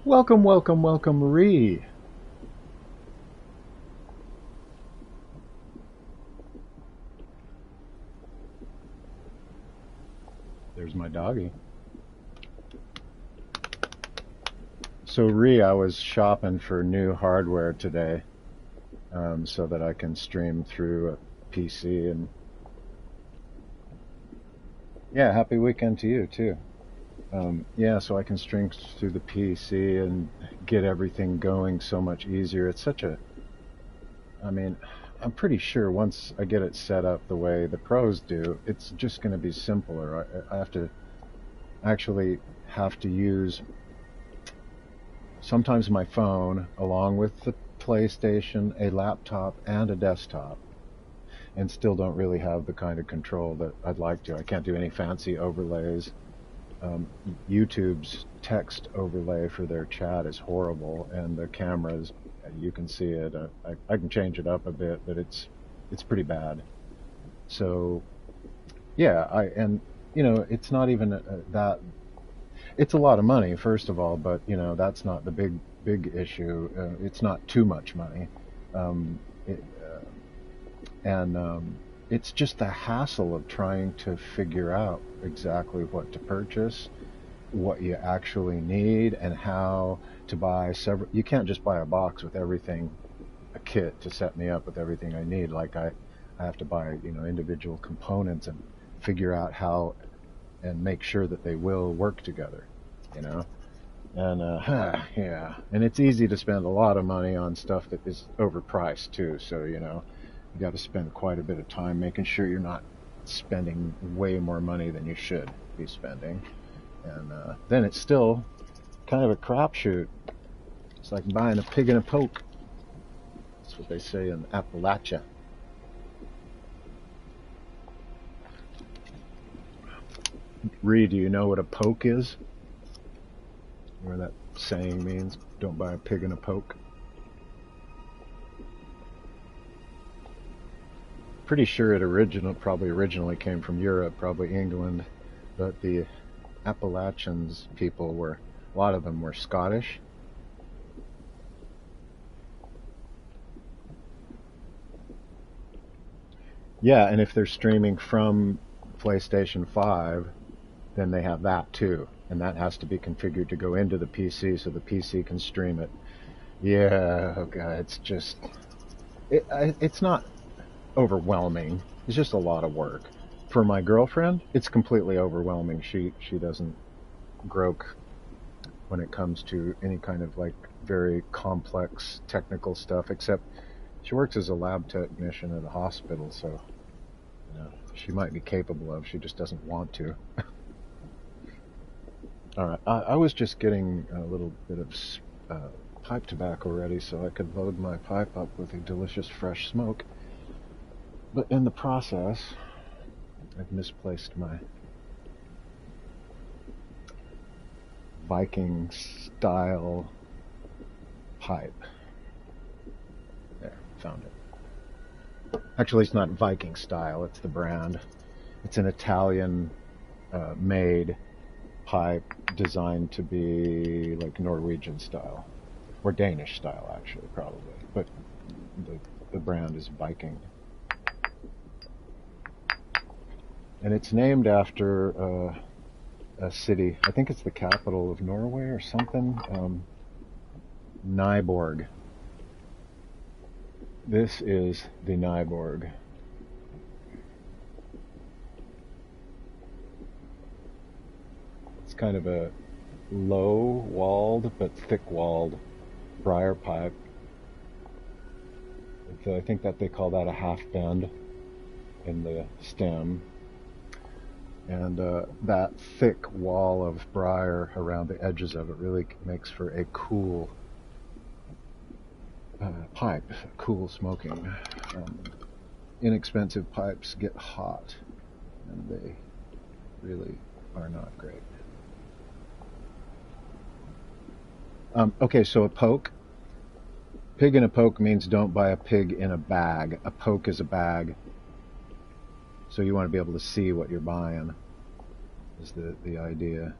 Welcome, welcome, welcome, Marie. There's my doggy. So, Ree, I was shopping for new hardware today, so that I can stream through a PC. And yeah, happy weekend to you too. Yeah, so I can stream through the PC and get everything going so much easier. It's such a, I mean, I'm pretty sure once I get it set up the way the pros do, it's just going to be simpler. I have to actually have to use sometimes my phone along with the PlayStation, a laptop, and a desktop, and still don't really have the kind of control that I'd like to. I can't do any fancy overlays. YouTube's text overlay for their chat is horrible, and the cameras, you can see it. I can change it up a bit, but it's pretty bad. So yeah, and it's not even that. It's a lot of money, first of all, but that's not the big issue. It's not too much money, um, it, and it's just the hassle of trying to figure out exactly what to purchase, what you actually need, and how to buy several. You can't just buy a box with everything, a kit to set me up with everything I need. Like I have to buy individual components and figure out how and make sure that they will work together, you know. And yeah, and it's easy to spend a lot of money on stuff that is overpriced too. So you got to spend quite a bit of time making sure you're not spending way more money than you should be spending. And then it's still kind of a crapshoot. It's like buying a pig in a poke. That's what they say in Appalachia. Ree, do you know what a poke is? Where that saying means, don't buy a pig in a poke? Pretty sure it probably originally came from Europe, probably England, but the Appalachians people were, a lot of them were Scottish. Yeah, and if they're streaming from PlayStation 5, then they have that too. And that has to be configured to go into the PC so the PC can stream it. Yeah, okay, it's just, it's not overwhelming. It's just a lot of work. For my girlfriend, it's completely overwhelming. She doesn't grope when it comes to any kind of like very complex technical stuff, except she works as a lab technician at a hospital, so she might be capable of, she just doesn't want to. All right, I was just getting a little bit of pipe tobacco ready so I could load my pipe up with a delicious fresh smoke. But in the process, I've misplaced my Viking style pipe. There, found it. Actually, it's not Viking style, it's the brand. It's an Italian made pipe designed to be like Norwegian style, or Danish style actually, probably, but the brand is Viking. And it's named after a city, I think it's the capital of Norway or something, Nyborg. This is the Nyborg. It's kind of a low-walled but thick-walled briar pipe. I think that they call that a half bend in the stem. And that thick wall of briar around the edges of it really makes for a cool pipe, cool smoking. Inexpensive pipes get hot, and they really are not great. Okay, so a poke. Pig in a poke means don't buy a pig in a bag. A poke is a bag. So you want to be able to see what you're buying, is the idea.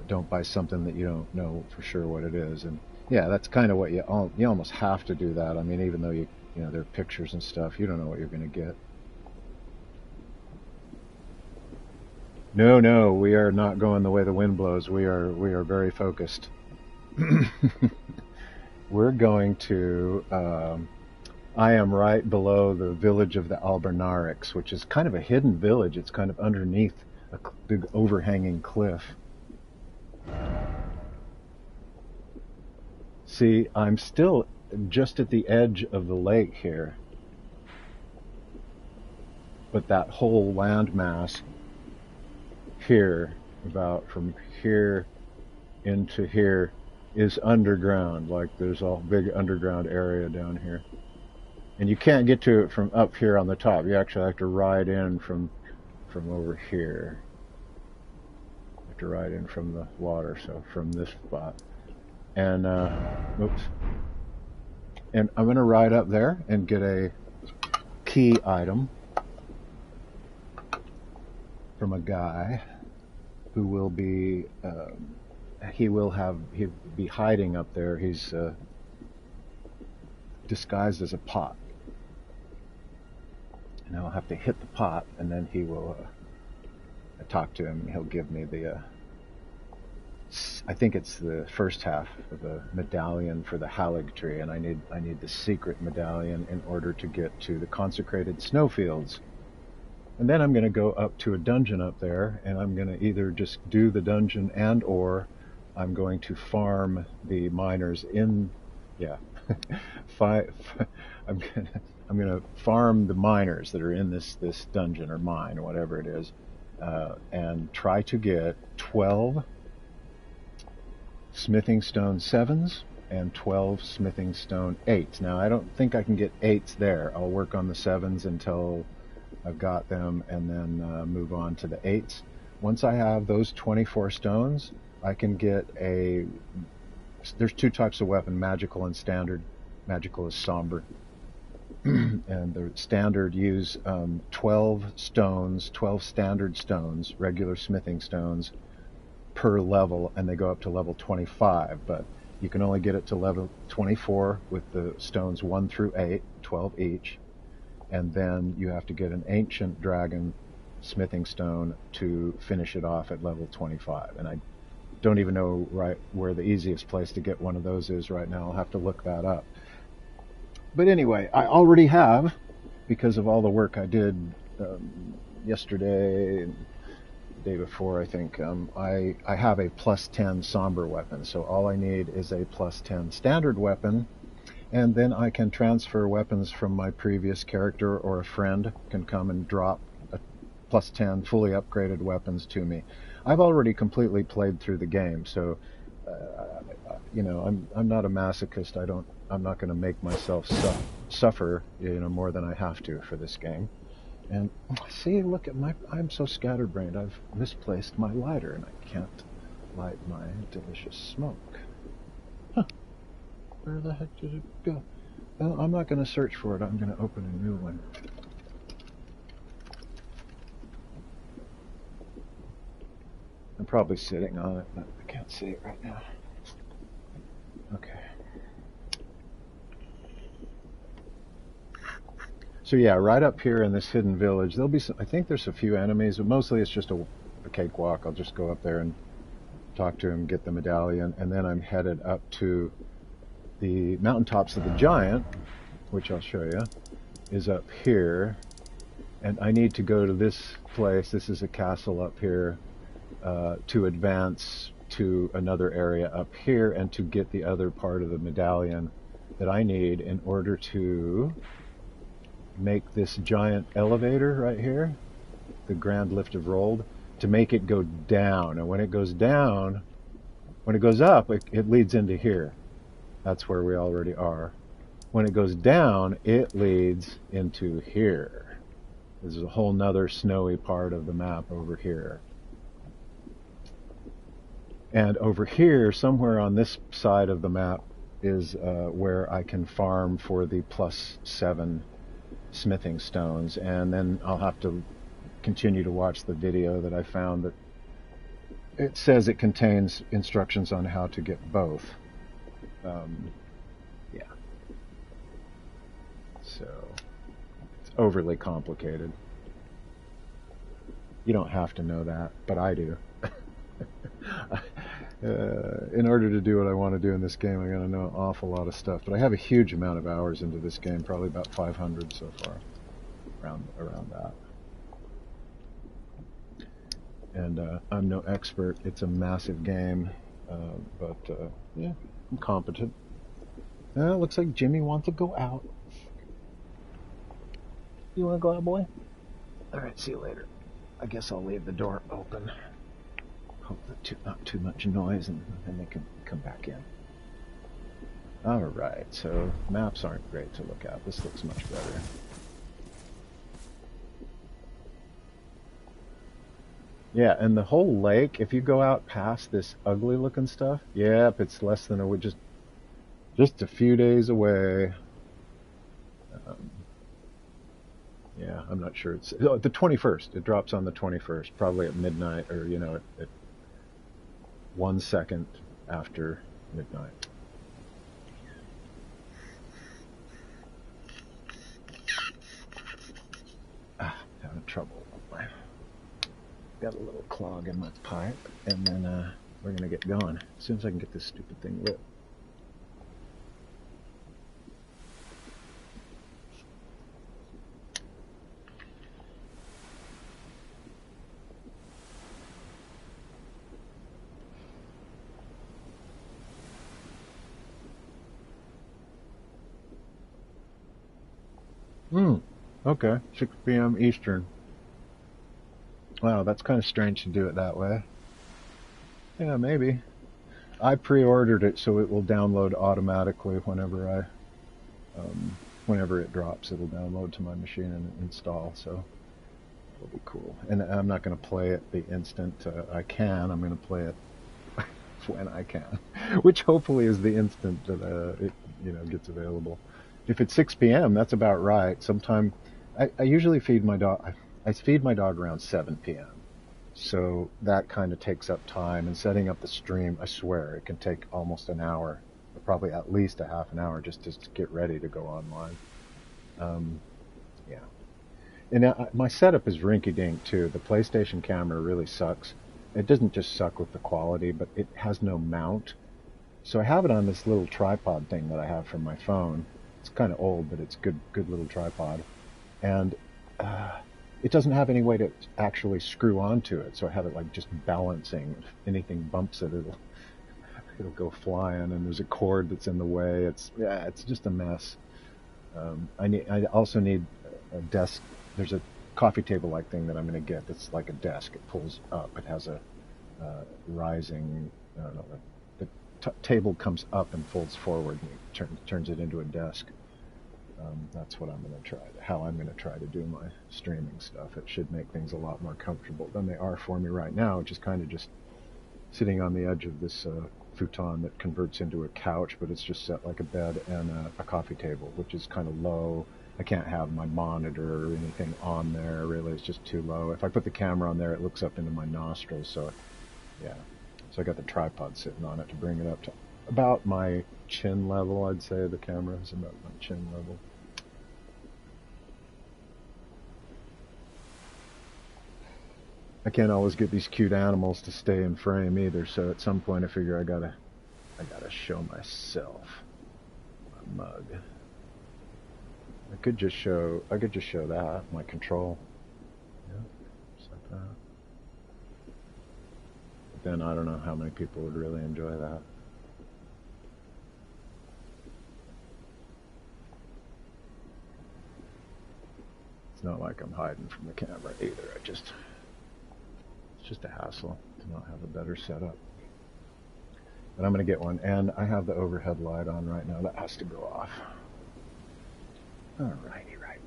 Don't buy something that you don't know for sure what it is. And yeah, that's kind of what you almost have to do that. I mean, even though you know there are pictures and stuff, you don't know what you're going to get. No, no, we are not going the way the wind blows. We are very focused. We're going to. I am right below the village of the Albernarix, which is kind of a hidden village. It's kind of underneath a big overhanging cliff. See, I'm still just at the edge of the lake here, but that whole landmass here, about from here into here, is underground. Like there's a big underground area down here. And you can't get to it from up here on the top. You actually have to ride in from over here. You have to ride in from the water, so from this spot. And oops. And I'm gonna ride up there and get a key item from a guy who will be he'll be hiding up there. He's disguised as a pot. And I'll have to hit the pot, and then he will talk to him, and he'll give me the I think it's the first half of the medallion for the Halig tree, and I need the secret medallion in order to get to the consecrated snowfields. And then I'm going to go up to a dungeon up there, and I'm going to either just do the dungeon and or I'm going to farm the miners in, yeah, I'm gonna farm the miners that are in this dungeon or mine or whatever it is, and try to get 12 smithing stone 7s and 12 smithing stone 8s. Now I don't think I can get 8s there. I'll work on the 7s until I've got them, and then move on to the 8s. Once I have those 24 stones, I can get there's two types of weapon, magical and standard. Magical is somber. And the standard use 12 stones, 12 standard stones, regular smithing stones per level, and they go up to level 25, but you can only get it to level 24 with the stones 1 through 8, 12 each, and then you have to get an ancient dragon smithing stone to finish it off at level 25, and I don't even know right where the easiest place to get one of those is right now. I'll have to look that up. But anyway, I already have, because of all the work I did yesterday and the day before, I think, I have a plus 10 somber weapon. So all I need is a plus 10 standard weapon, and then I can transfer weapons from my previous character, or a friend can come and drop a plus 10 fully upgraded weapons to me. I've already completely played through the game, so you know, I'm not a masochist. I'm not going to make myself suffer, you know, more than I have to for this game. And see, look at I'm so scatterbrained. I've misplaced my lighter, and I can't light my delicious smoke. Huh. Where the heck did it go? Well, I'm not going to search for it. I'm going to open a new one. I'm probably sitting on it, but I can't see it right now. Okay. So yeah, right up here in this hidden village, there'll be some, I think there's a few enemies, but mostly it's just a cakewalk. I'll just go up there and talk to him, get the medallion, and then I'm headed up to the mountaintops of the giant, which I'll show you, is up here. And I need to go to this place. This is a castle up here, to advance to another area up here and to get the other part of the medallion that I need in order to make this giant elevator right here, the Grand Lift of Rold, to make it go down. And when it goes down, when it goes up, it leads into here. That's where we already are. When it goes down, it leads into here. There's a whole nother snowy part of the map over here. And over here, somewhere on this side of the map, is where I can farm for the plus 7 smithing stones. And then I'll have to continue to watch the video that I found that it says it contains instructions on how to get both. Yeah. So it's overly complicated. You don't have to know that, but I do. In order to do what I want to do in this game, I got to know an awful lot of stuff. But I have a huge amount of hours into this game, probably about 500 so far, around that. And I'm no expert. It's a massive game, but yeah, I'm competent. It looks like Jimmy wants to go out. You want to go out, boy? All right, see you later. I guess I'll leave the door open. Hope that not too much noise, and then they can come back in. All right, so maps aren't great to look at. This looks much better. Yeah, and the whole lake, if you go out past this ugly looking stuff, yep, it's less than just a few days away. Yeah, I'm not sure. It's the 21st. It drops on the 21st, probably at midnight, or at 1 second after midnight. Having trouble. Got a little clog in my pipe, and then we're gonna get going as soon as I can get this stupid thing lit. Okay, 6 p.m. Eastern. Wow, that's kind of strange to do it that way. Yeah, maybe. I pre-ordered it so it will download automatically whenever it drops. It'll download to my machine and install, so it'll be cool. And I'm not going to play it the instant I can. I'm going to play it when I can, which hopefully is the instant that it gets available. If it's 6 p.m., that's about right. Sometime I usually feed my dog. I feed my dog around 7 p.m. So that kind of takes up time. And setting up the stream, I swear, it can take almost an hour, or probably at least a half an hour just to get ready to go online. Yeah. And my setup is rinky-dink too. The PlayStation camera really sucks. It doesn't just suck with the quality, but it has no mount. So I have it on this little tripod thing that I have from my phone. It's kind of old, but it's good little tripod. And it doesn't have any way to actually screw onto it, so I have it like just balancing. If anything bumps it, it'll go flying, and there's a cord that's in the way. It's just a mess. I also need a desk. There's a coffee table like thing that I'm going to get that's like a desk. It pulls up. It has a rising. I don't know. The table comes up and folds forward, and turns it into a desk. That's what I'm going to try. How I'm going to try to do my streaming stuff. It should make things a lot more comfortable than they are for me right now, which is kind of just sitting on the edge of this futon that converts into a couch, but it's just set like a bed and a coffee table, which is kind of low. I can't have my monitor or anything on there, really. It's just too low. If I put the camera on there, it looks up into my nostrils, so yeah. So I got the tripod sitting on it to bring it up to about my chin level, I'd say. The camera is about my chin level. I can't always get these cute animals to stay in frame either, so at some point I figure I gotta show myself my mug. I could just show that, my control. Yeah, just like that. But then I don't know how many people would really enjoy that. It's not like I'm hiding from the camera either. It's just a hassle to not have a better setup. But I'm going to get one, and I have the overhead light on right now. That has to go off. Alrighty, right.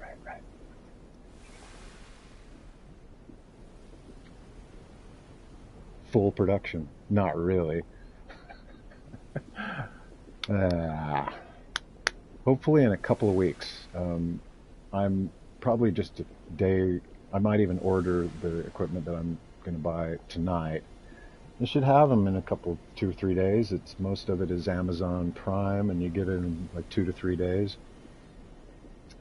Full production. Not really. Hopefully in a couple of weeks. I'm probably just a day. I might even order the equipment that I'm going to buy tonight You should have them in a couple, 2 or 3 days. Most of it is Amazon Prime, and you get it in like 2 to 3 days.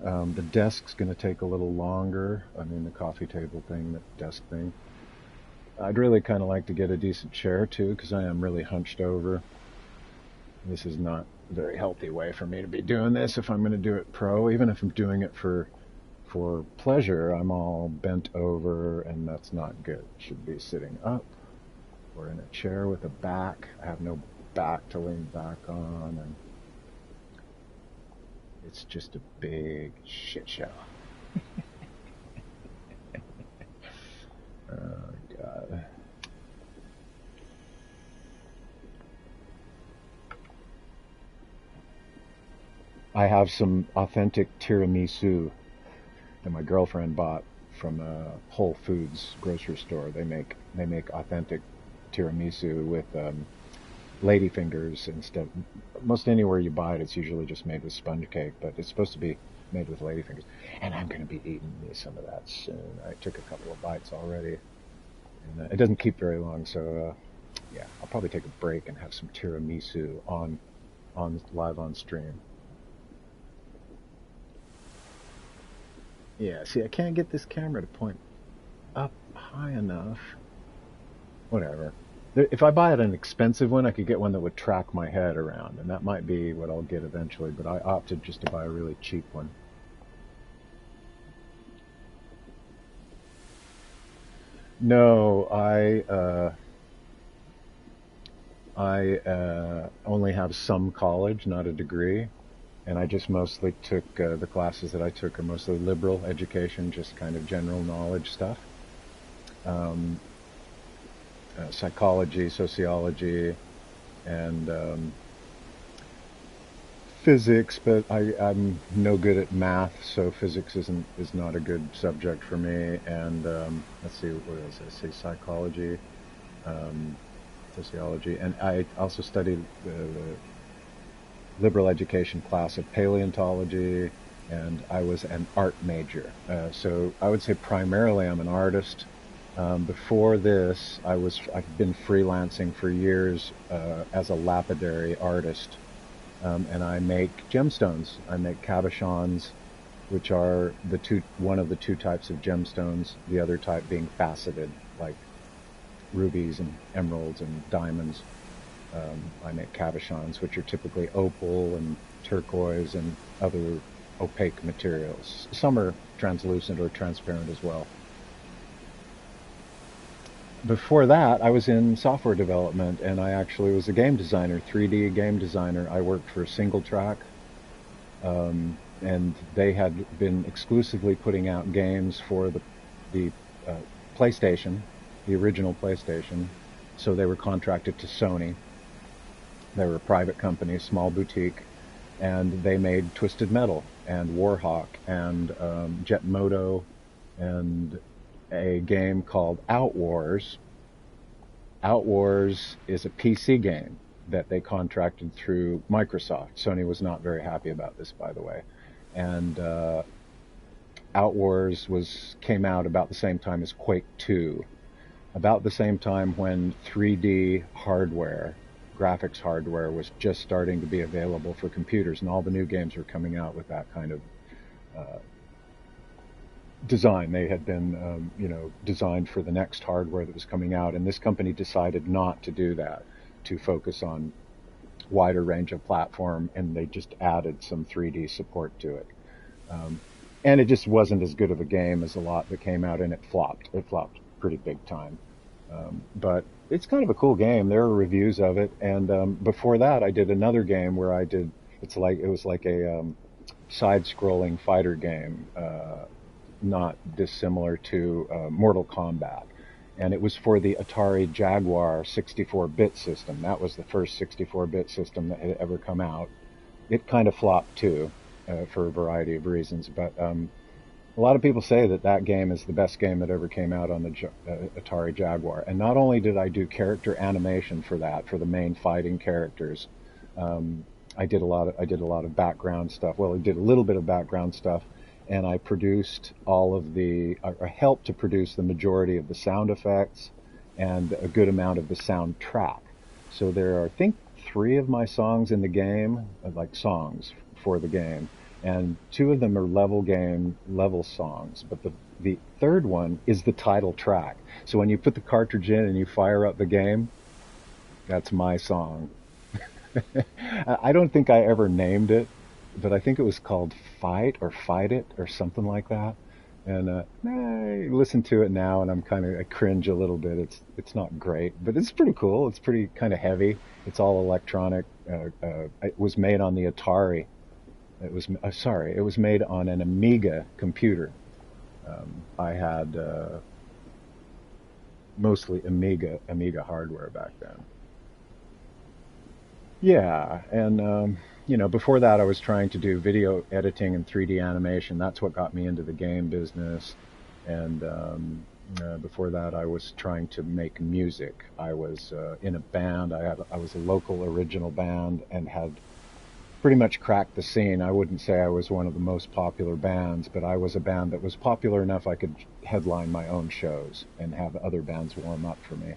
The desk's going to take a little longer. I mean, the coffee table thing, the desk thing. I'd really kind of like to get a decent chair too, because I am really hunched over. This is not a very healthy way for me to be doing this if I'm going to do it pro. Even if I'm doing it for pleasure, I'm all bent over, and that's not good. Should be sitting up or in a chair with a back. I have no back to lean back on, and it's just a big shit show. Oh, God. I have some authentic tiramisu that my girlfriend bought from a Whole Foods grocery store. They make authentic tiramisu with ladyfingers instead. Most anywhere you buy it, it's usually just made with sponge cake, but it's supposed to be made with ladyfingers. And I'm going to be eating me some of that soon. I took a couple of bites already, and it doesn't keep very long. So yeah, I'll probably take a break and have some tiramisu on live on stream. Yeah, see, I can't get this camera to point up high enough. Whatever. If I buy an expensive one, I could get one that would track my head around, and that might be what I'll get eventually, but I opted just to buy a really cheap one. No, I only have some college, not a degree, and I just mostly took the classes that I took are mostly liberal education, just kind of general knowledge stuff. Um, Psychology, sociology, and physics, but I'm no good at math, so physics is not a good subject for me. And let's see, what else? I say psychology, um, sociology, and I also studied the liberal education class of paleontology, and I was an art major. So I would say primarily I'm an artist. Before this, I've been freelancing for years as a lapidary artist, and I make gemstones. I make cabochons, which are one of the two types of gemstones. The other type being faceted, like rubies and emeralds and diamonds. I make cabochons, which are typically opal and turquoise and other opaque materials. Some are translucent or transparent as well. Before that, I was in software development, and I actually was a game designer, 3D game designer. I worked for Single Track, and they had been exclusively putting out games for the PlayStation, the original PlayStation. So they were contracted to Sony. They were a private company, small boutique, and they made Twisted Metal and Warhawk and Jet Moto and a game called Outwars. Outwars is a PC game that they contracted through Microsoft. Sony was not very happy about this, by the way. And Outwars came out about the same time as Quake 2, about the same time when 3D hardware, graphics hardware, was just starting to be available for computers, and all the new games were coming out with that kind of uh, design. They had been, designed for the next hardware that was coming out, and this company decided not to do that, to focus on wider range of platform, and they just added some 3D support to it. Um, and it just wasn't as good of a game as a lot that came out, and it flopped. It flopped pretty big time. But it's kind of a cool game. There are reviews of it, and before that, I did another game where it was like a side-scrolling fighter game, not dissimilar to Mortal Kombat. And it was for the Atari Jaguar 64-bit system. That was the first 64-bit system that had ever come out. It kind of flopped too, for a variety of reasons. But a lot of people say that game is the best game that ever came out on the Atari Jaguar. And not only did I do character animation for that, for the main fighting characters, I did a lot of background stuff. Well, I did a little bit of background stuff, and I helped to produce the majority of the sound effects and a good amount of the soundtrack. So there are, I think, 3 of my songs in the game, like songs for the game, and 2 of them are level songs. But the third one is the title track. So when you put the cartridge in and you fire up the game, that's my song. I don't think I ever named it, but I think it was called Fight or Fight It or something like that. And I listen to it now, and I cringe a little bit. It's not great, but it's pretty cool. It's pretty kind of heavy. It's all electronic. It was made on the Atari. It was made on an Amiga computer. I had mostly Amiga hardware back then. Yeah, and before that, I was trying to do video editing and 3D animation. That's what got me into the game business. And before that, I was trying to make music. I was in a band. I was a local original band and had pretty much cracked the scene. I wouldn't say I was one of the most popular bands, but I was a band that was popular enough I could headline my own shows and have other bands warm up for me.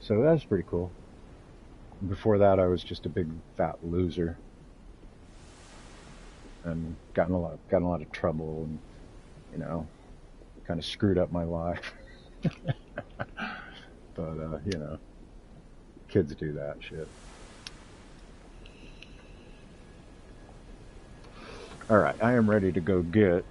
So that was pretty cool. Before that, I was just a big fat loser and got in a lot of trouble, and kind of screwed up my life. But kids do that shit. All right, I am ready to go get.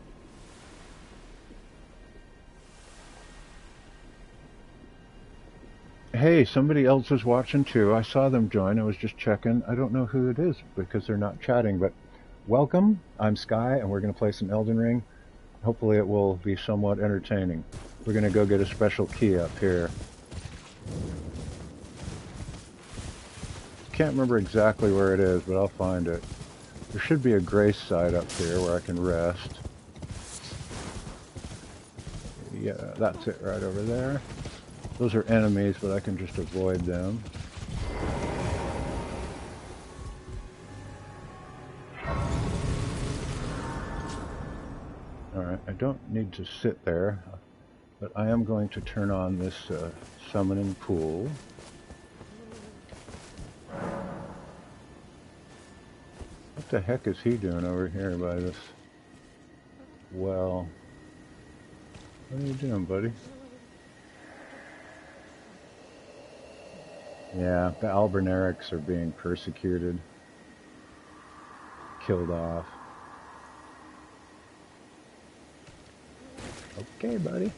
Hey, somebody else is watching too. I saw them join. I was just checking. I don't know who it is because they're not chatting, but welcome. I'm Sky, and we're going to play some Elden Ring. Hopefully it will be somewhat entertaining. We're going to go get a special key up here. Can't remember exactly where it is, but I'll find it. There should be a grace site up here where I can rest. Yeah, that's it right over there. Those are enemies, but I can just avoid them. Alright, I don't need to sit there, but I am going to turn on this summoning pool. What the heck is he doing over here by this well? What are you doing, buddy? Yeah, the Albernerics are being persecuted, killed off. Okay, buddy.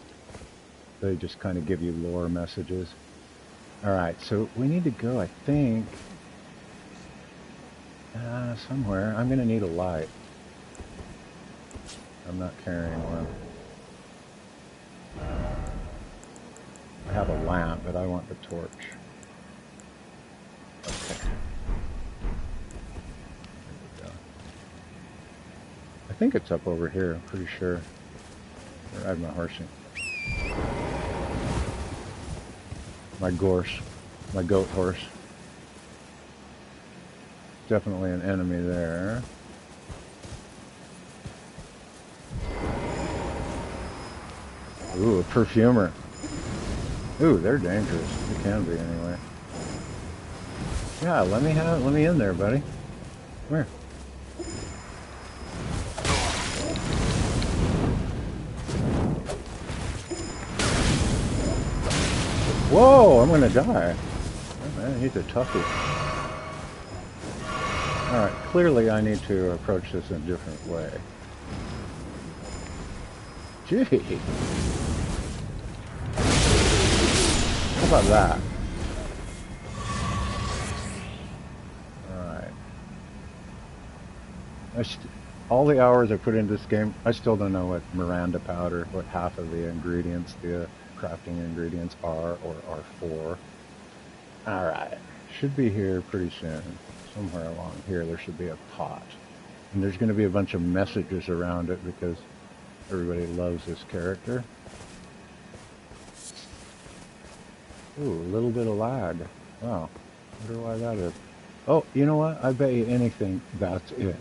They just kind of give you lore messages. Alright, so we need to go, I think, somewhere. I'm going to need a light. I'm not carrying one. I have a lamp, but I want the torch. Okay. There we go. I think it's up over here, I'm pretty sure. I have my horsey. My gorse. My goat horse. Definitely an enemy there. Ooh, a perfumer. Ooh, they're dangerous. They can be anyway. Yeah, let me in there, buddy. Come here. Whoa, I'm gonna die. Oh, man, he's a toughie. Alright, clearly I need to approach this in a different way. Gee. How about that? Alright. All the hours I put into this game, I still don't know what Miranda powder, what half of the ingredients, the crafting ingredients are or are for. Alright. Should be here pretty soon. Somewhere along here there should be a pot. And there's going to be a bunch of messages around it because everybody loves this character. Ooh, a little bit of lag. Wow. Wonder why that is. Oh, you know what? I bet you anything that's it.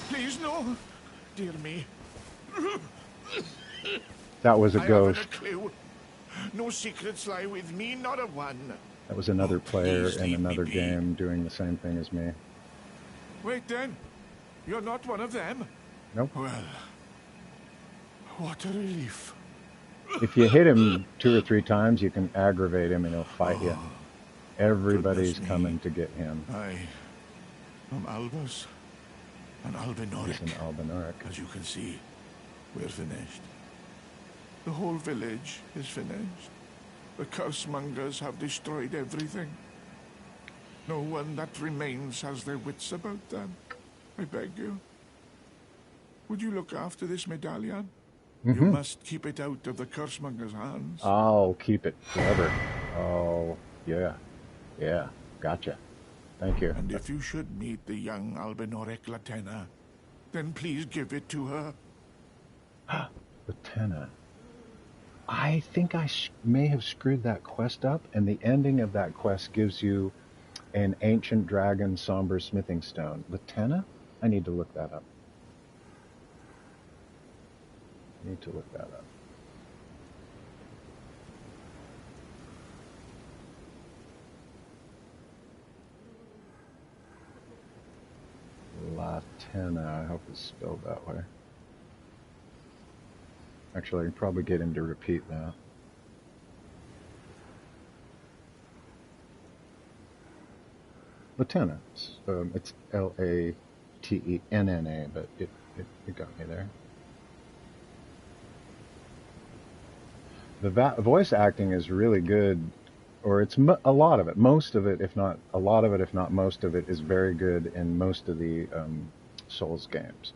Please, no. Dear me. That was a I haven't a ghost. clue. No secrets lie with me, not a one. That was another Oh, player please in leave me another be. game doing the same thing as me. Wait then. You're not one of them? Nope. Well, what a relief. If you hit him 2 or 3 times, you can aggravate him and he'll fight you. Oh, Everybody's goodness me. coming to get him. I am Albus, an He's an Albinoric. Albinoric. As you can see, we're finished. The whole village is finished. The cursemongers have destroyed everything. No one that remains has their wits about them. I beg you. Would you look after this medallion? You must keep it out of the cursemonger's hands. I'll keep it forever. Oh, yeah. Yeah. Gotcha. Thank you. And if you should meet the young Albinoric Latena, then please give it to her. Latena. I think I may have screwed that quest up, and the ending of that quest gives you an ancient dragon somber smithing stone. Latena? I need to look that up. Latena, I hope it's spelled that way. Actually, I can probably get him to repeat that. Latena. It's Latenna, but it got me there. The voice acting is really good, or it's a lot of it. Most of it, if not a lot of it, if not most of it, is very good in most of the Souls games.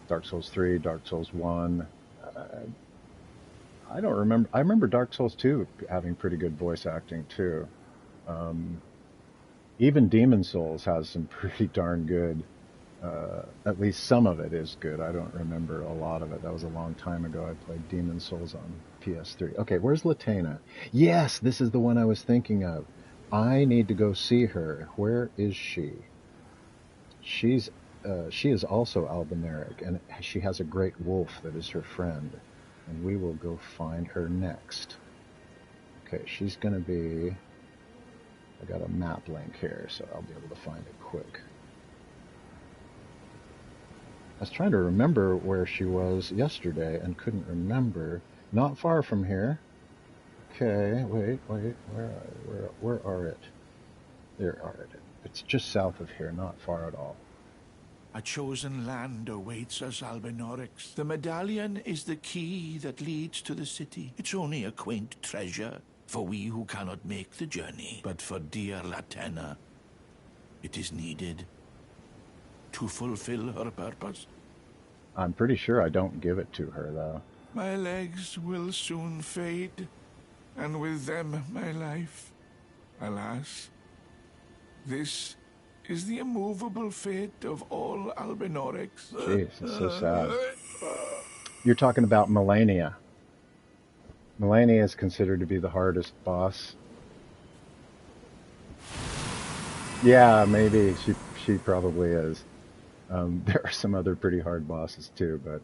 Dark Souls 3, Dark Souls 1. I don't remember. I remember Dark Souls 2 having pretty good voice acting too. Even Demon Souls has some pretty darn good. At least some of it is good. I don't remember a lot of it. That was a long time ago. I played Demon Souls on PS3. Okay, where's Latena? Yes, this is the one I was thinking of. I need to go see her. Where is she? She is also Albinaric, and she has a great wolf that is her friend. And we will go find her next. Okay, she's going to be... I got a map link here, so I'll be able to find it quick. I was trying to remember where she was yesterday and couldn't remember. Not far from here. Okay, wait, where are it? There are it. It's just south of here, not far at all. A chosen land awaits us, Albinorics. The medallion is the key that leads to the city. It's only a quaint treasure for we who cannot make the journey. But for dear Latena, it is needed to fulfill her purpose. I'm pretty sure I don't give it to her, though. My legs will soon fade, and with them my life. Alas, this is the immovable fate of all Albinorics. Jeez, it's so sad. You're talking about Melania. Melania is considered to be the hardest boss. Yeah, maybe. She probably is. There are some other pretty hard bosses too, but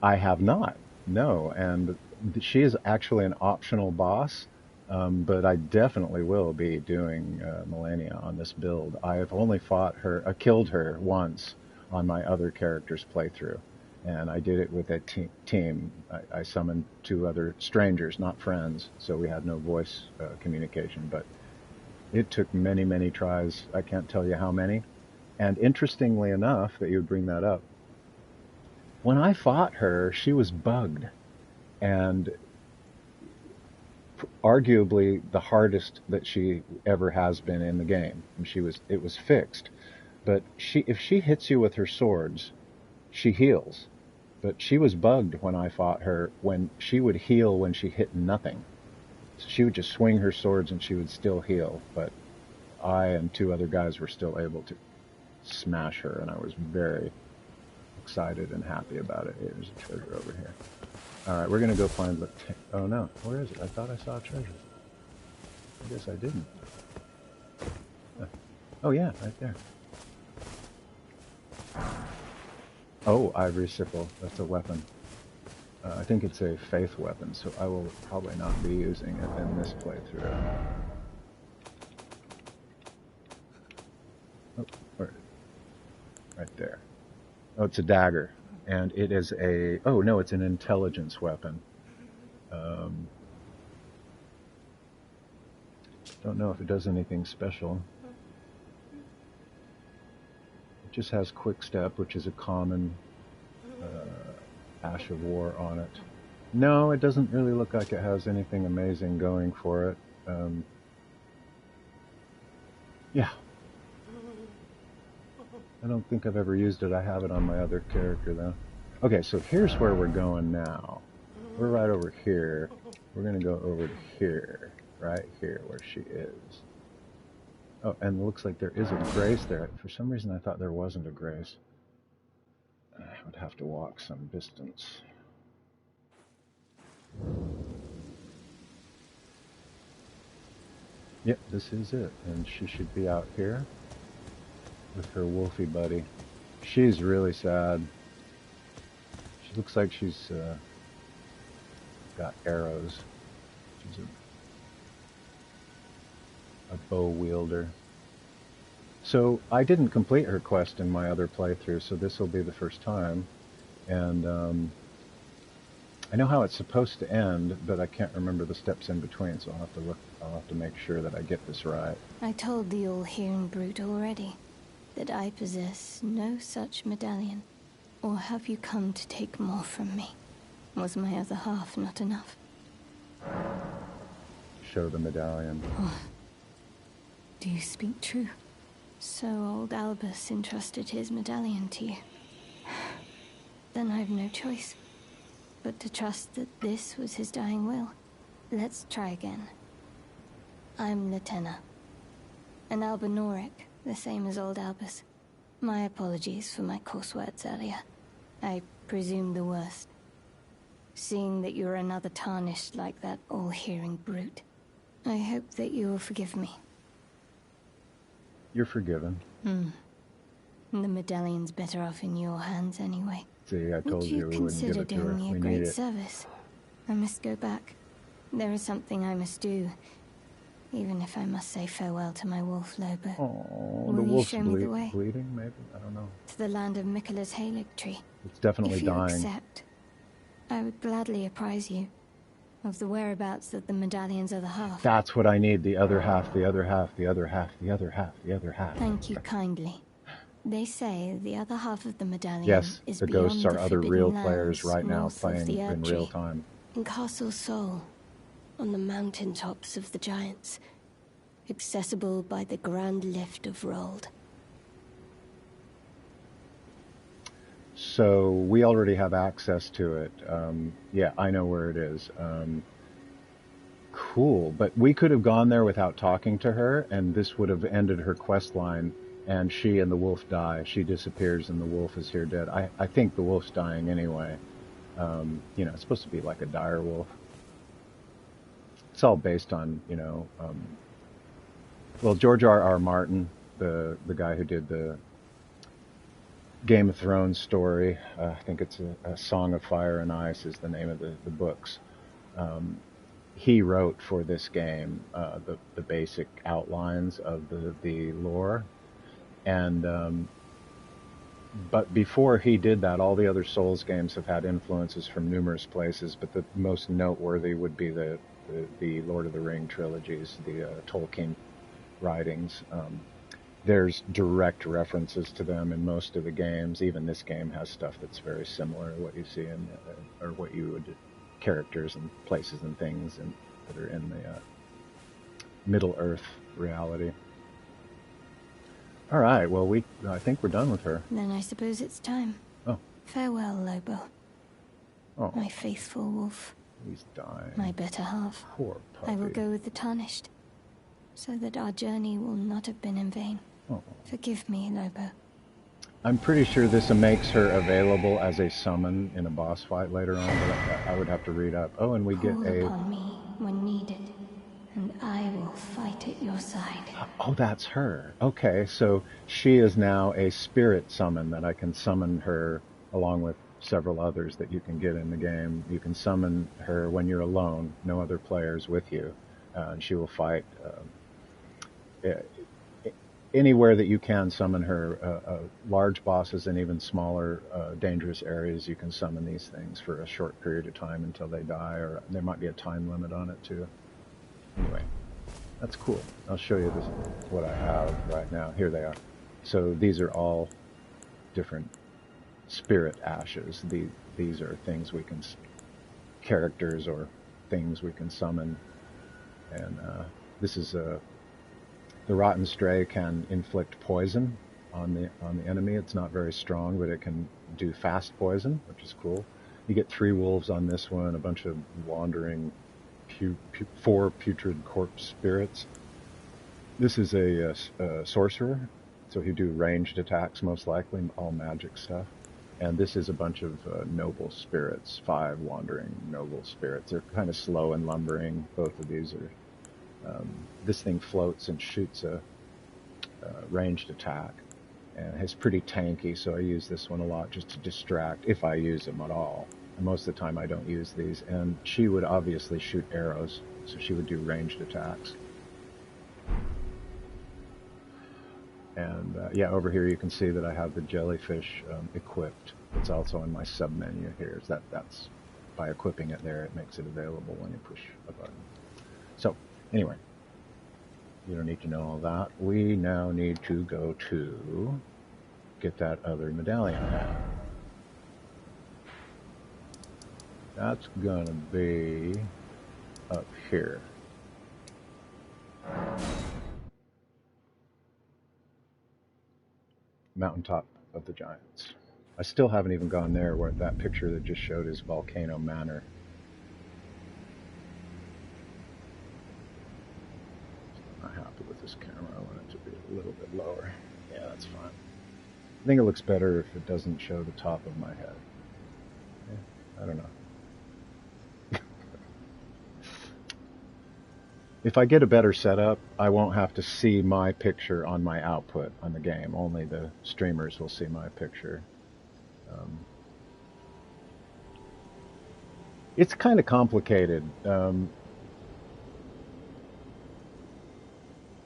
I have not. No, and she is actually an optional boss, but I definitely will be doing Melania on this build. I have only killed her once on my other character's playthrough, and I did it with a team. I summoned 2 other strangers, not friends, so we had no voice communication, but it took many, many tries. I can't tell you how many. And interestingly enough that you would bring that up, when I fought her, she was bugged, and arguably the hardest that she ever has been in the game. And it was fixed, but if she hits you with her swords, she heals. But she was bugged when I fought her, when she would heal when she hit nothing. So she would just swing her swords and she would still heal, but I and 2 other guys were still able to smash her, and I was very excited and happy about it. There's a treasure over here. Alright, we're gonna go find the... Oh no, where is it? I thought I saw a treasure. I guess I didn't. Oh yeah, right there. Oh, ivory sickle. That's a weapon. I think it's a faith weapon, so I will probably not be using it in this playthrough. Oh, right there. Oh, it's a dagger. And it is a... Oh, no, it's an intelligence weapon. Don't know if it does anything special. It just has quick step, which is a common Ash of War on it. No, it doesn't really look like it has anything amazing going for it. Yeah. I don't think I've ever used it. I have it on my other character, though. Okay, so here's where we're going now. We're right over here. We're going to go over to here. Right here, where she is. Oh, and it looks like there is a grace there. For some reason, I thought there wasn't a grace. I would have to walk some distance. Yep, this is it. And she should be out here with her wolfie buddy. She's really sad. She looks like she's got arrows. She's a bow wielder. So I didn't complete her quest in my other playthrough, so this will be the first time. And I know how it's supposed to end, but I can't remember the steps in between, so I'll have to look. I'll have to make sure that I get this right. I told the all-hearing brute already that I possess no such medallion. Or have you come to take more from me? Was my other half not enough? Show the medallion. Oh. Do you speak true? So old Albus entrusted his medallion to you. Then I've no choice but to trust that this was his dying will. Let's try again. I'm Latenna. An Albinoric, the same as old Albus. My apologies for my coarse words earlier. I presume the worst. Seeing that you're another tarnished like that all-hearing brute, I hope that you will forgive me. You're forgiven. The medallion's better off in your hands anyway. See, I told you we wouldn't give it to her. Would you consider doing me a great service? I must go back. There is something I must do, even if I must say farewell to my wolf, Lobo. Oh, will the you wolf's show me the way? bleeding, maybe? I don't know. To the land of Mikola's Halig tree. It's definitely dying. If you accept, I would gladly apprise you of the whereabouts of the medallion's other half. That's what I need, the other half, the other half, the other half, the other half, the other half. Thank you kindly. They say the other half of the medallion is the beyond ghosts are other real players right now north playing of the in Erd real tree, time. in Castle Sol, on the mountaintops of the giants, accessible by the grand lift of Rold. So we already have access to it. Yeah, I know where it is. Cool, but we could have gone there without talking to her, and this would have ended her quest line, and she and the wolf die. She disappears, and the wolf is here dead. I think the wolf's dying anyway. You know, it's supposed to be like a dire wolf. It's all based on, you know, well, George R.R. Martin, the guy who did the Game of Thrones story. I think it's a Song of Fire and Ice is the name of the books. He wrote for this game the basic outlines of the lore, and but before he did that, all the other Souls games have had influences from numerous places. But the most noteworthy would be the Lord of the Ring trilogies, the Tolkien writings. There's direct references to them in most of the games. Even this game has stuff that's very similar to what you see in, or what you would, characters and places and things that are in the Middle Earth reality. All right, well, I think we're done with her. Then I suppose it's time. Oh. Farewell, Lobo. Oh. My faithful wolf. He's dying. My better half. Poor puppy. I will go with the Tarnished, so that our journey will not have been in vain. Oh. Forgive me, Lobo. I'm pretty sure this makes her available as a summon in a boss fight later on, but I would have to read up. Oh, and we get Call a... upon me when needed, and I will fight at your side. Oh, that's her. Okay, so she is now a spirit summon that I can summon her along with several others that you can get in the game. You can summon her when you're alone, no other players with you, and she will fight anywhere that you can summon her. Large bosses and even smaller dangerous areas, you can summon these things for a short period of time until they die, or there might be a time limit on it too. Anyway, that's cool. I'll show you this, what I have right now. Here they are. So these are all different spirit ashes. These are things we can, characters or things we can summon. And this is the Rotten Stray can inflict poison on the enemy. It's not very strong, but it can do fast poison, which is cool. You get 3 wolves on this one, a bunch of wandering 4 putrid corpse spirits. This is a sorcerer, so he'll do ranged attacks most likely, all magic stuff. And this is a bunch of noble spirits, 5 wandering noble spirits. They're kind of slow and lumbering. Both of these are. This thing floats and shoots a ranged attack, and it's pretty tanky, so I use this one a lot just to distract, if I use them at all. And most of the time I don't use these. And she would obviously shoot arrows, so she would do ranged attacks. And yeah, over here you can see that I have the jellyfish equipped. It's also in my sub-menu here. That's by equipping it there, it makes it available when you push a button. So, anyway, you don't need to know all that. We now need to go to get that other medallion hat. That's gonna be up here. Mountaintop of the Giants. I still haven't even gone there, where that picture that just showed is Volcano Manor. I'm not happy with this camera. I want it to be a little bit lower. Yeah, that's fine. I think it looks better if it doesn't show the top of my head. Yeah, I don't know. If I get a better setup, I won't have to see my picture on my output on the game. Only the streamers will see my picture. It's kind of complicated.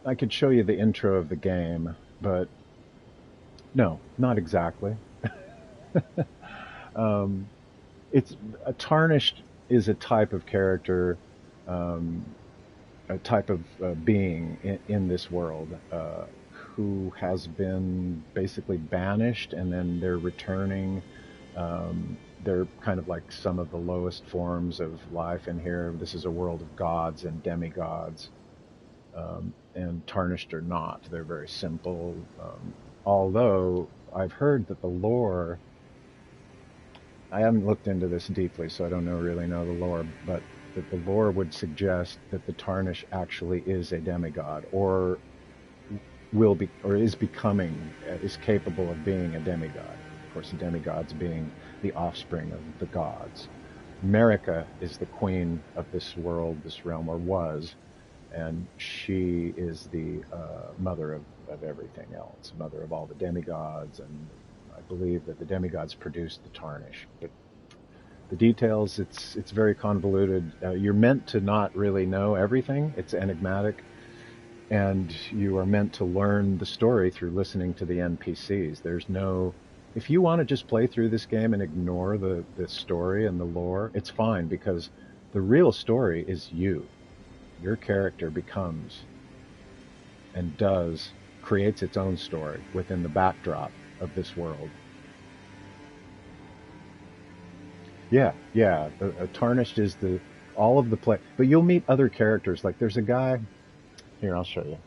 I could show you the intro of the game, but no, not exactly. It's Tarnished is a type of character, a type of being in this world who has been basically banished, and then they're returning. They're kind of like some of the lowest forms of life in here. This is a world of gods and demigods, and Tarnished are not. They're very simple. Although I've heard that the lore, I haven't looked into this deeply, so I don't really know the lore, but that the lore would suggest that the Tarnish actually is a demigod, or will be, or is becoming, is capable of being a demigod. Of course, the demigods being the offspring of the gods. Marika is the queen of this world, this realm, or was, and she is the mother of everything else, mother of all the demigods, and I believe that the demigods produced the Tarnish. But the details, it's very convoluted. You're meant to not really know everything. It's enigmatic. And you are meant to learn the story through listening to the NPCs. There's no... If you want to just play through this game and ignore the story and the lore, it's fine, because the real story is you. Your character becomes and creates its own story within the backdrop of this world. Yeah. Tarnished is all of the play, but you'll meet other characters. Like there's a guy here. I'll show you.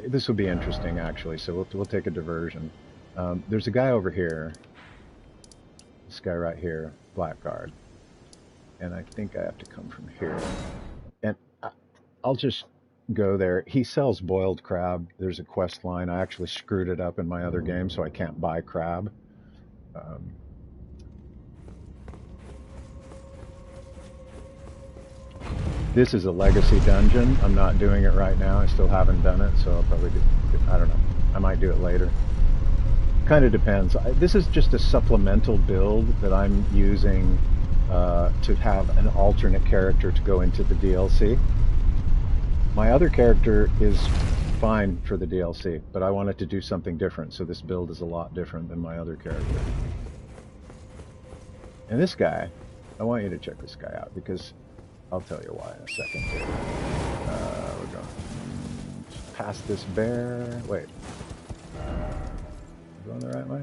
This will be interesting, actually. So we'll take a diversion. There's a guy over here. This guy right here, Blackguard, and I think I have to come from here. And I'll just go there. He sells boiled crab. There's a quest line. I actually screwed it up in my other game, so I can't buy crab. This is a legacy dungeon. I'm not doing it right now. I still haven't done it, so I'll probably do, I don't know. I might do it later. kind of depends. This is just a supplemental build that I'm using to have an alternate character to go into the DLC. My other character is fine for the DLC, but I wanted to do something different, so this build is a lot different than my other character. And this guy, I want you to check this guy out, because I'll tell you why in a second here. We're going past this bear. Wait. Am I going the right way?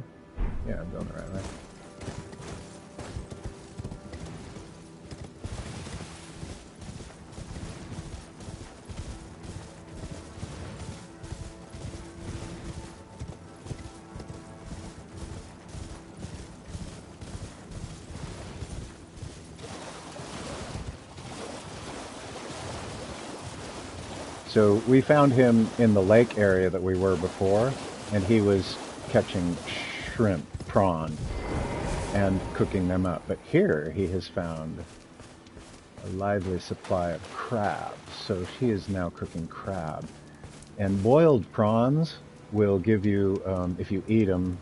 Yeah, I'm going the right way. So we found him in the lake area that we were before, and he was catching shrimp, prawn, and cooking them up. But here he has found a lively supply of crabs, so he is now cooking crab. And boiled prawns will give you, if you eat them,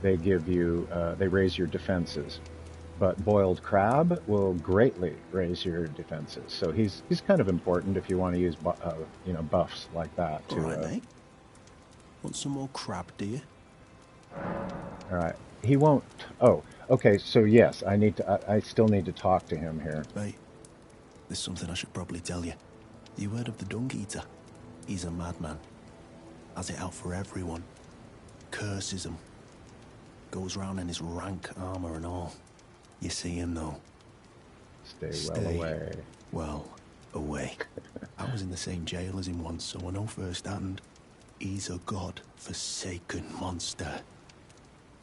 they give you, they raise your defenses. But boiled crab will greatly raise your defenses. So he's kind of important if you want to use buffs like that. All right, mate. Want some more crab, do you? All right. He won't. Oh, okay. So yes, I still need to talk to him here. Mate, there's something I should probably tell you. You heard of the Dung Eater? He's a madman. Has it out for everyone. Curses them. Goes round in his rank armor and all. You see him, though. Stay well away. I was in the same jail as him once, so I know firsthand. He's a god-forsaken monster.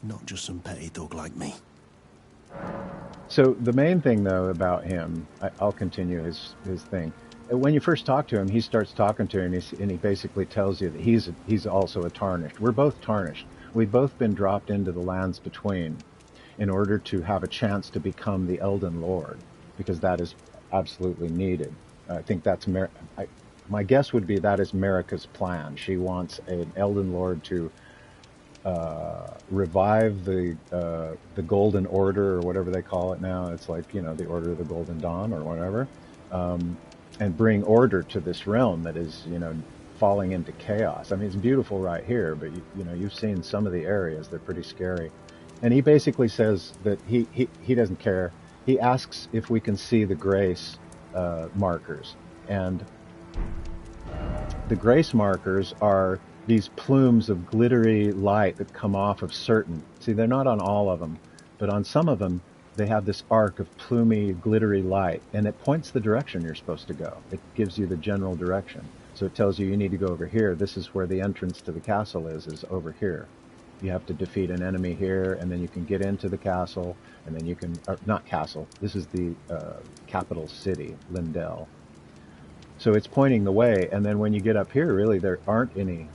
Not just some petty thug like me. So the main thing, though, about him, I'll continue his thing. When you first talk to him, he starts talking to you, and he basically tells you that he's also a Tarnished. We're both Tarnished. We've both been dropped into the lands between, in order to have a chance to become the Elden Lord, because that is absolutely needed. I think that's my guess would be that is Marika's plan. She wants an Elden Lord to revive the Golden Order, or whatever they call it now. It's like, the Order of the Golden Dawn or whatever, and bring order to this realm that is, falling into chaos. I mean, it's beautiful right here, but you've seen some of the areas; they're pretty scary. And he basically says that he doesn't care. He asks if we can see the grace markers. And the grace markers are these plumes of glittery light that come off of certain. See, they're not on all of them, but on some of them, they have this arc of plumy, glittery light, and it points the direction you're supposed to go. It gives you the general direction. So it tells you need to go over here. This is where the entrance to the castle is over here. You have to defeat an enemy here, and then you can get into the castle, and then you can, not castle, this is the capital city, Lindell. So it's pointing the way, and then when you get up here, really, there aren't any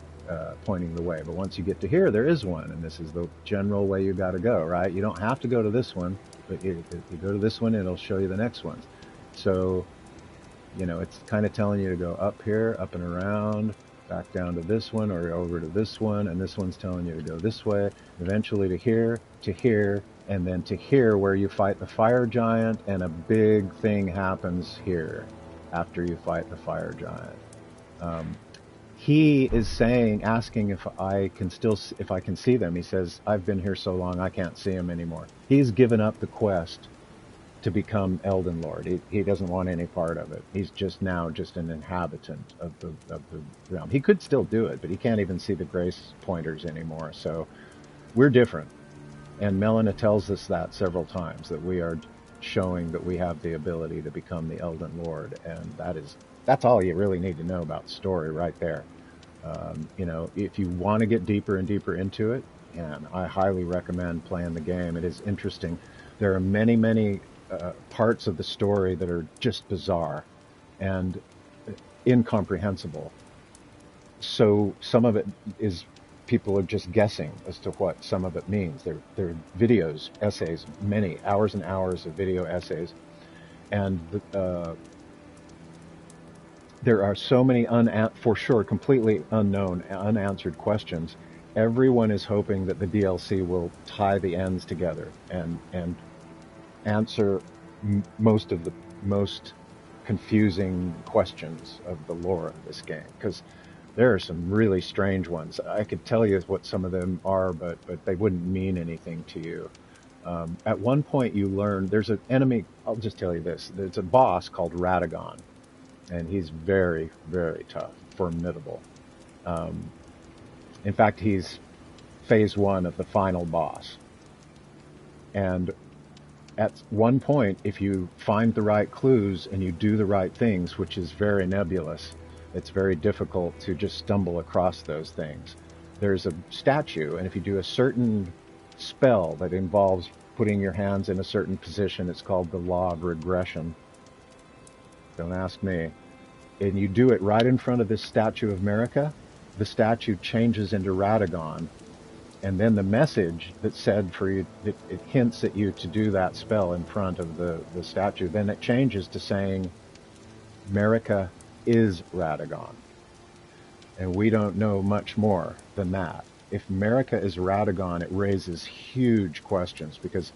pointing the way. But once you get to here, there is one, and this is the general way you got to go, right? You don't have to go to this one, but if you go to this one, it'll show you the next ones. So, it's kind of telling you to go up here, up and around, back down to this one, or over to this one, and this one's telling you to go this way, eventually to here, and then to here where you fight the fire giant, and a big thing happens here after you fight the fire giant. He is asking if I can see them. He says, I've been here so long I can't see them anymore. He's given up the quest to become Elden Lord. He doesn't want any part of it. He's just an inhabitant of the realm. He could still do it, but he can't even see the grace pointers anymore. So we're different. And Melina tells us that several times, that we are showing that we have the ability to become the Elden Lord. And that's all you really need to know about the story right there. If you want to get deeper and deeper into it, and I highly recommend playing the game. It is interesting. There are many, many parts of the story that are just bizarre and incomprehensible. So some of it is people are just guessing as to what some of it means. There are videos, essays, many hours and hours of video essays, and there are so many for sure completely unknown, unanswered questions. everyone is hoping that the DLC will tie the ends together and answer most of the most confusing questions of the lore of this game, because there are some really strange ones. I could tell you what some of them are, but they wouldn't mean anything to you. At one point you learn there's an enemy, I'll just tell you this, there's a boss called Radagon, and he's very, very tough, formidable. In fact, he's phase 1 of the final boss. And at one point, if you find the right clues and you do the right things, which is very nebulous, it's very difficult to just stumble across those things. There's a statue, and if you do a certain spell that involves putting your hands in a certain position, it's called the law of regression. Don't ask me. And you do it right in front of this statue of Marika, the statue changes into Radagon. And then the message that said for you, it hints at you to do that spell in front of the statue. Then it changes to saying, Marika is Radagon. And we don't know much more than that. If Marika is Radagon, it raises huge questions, because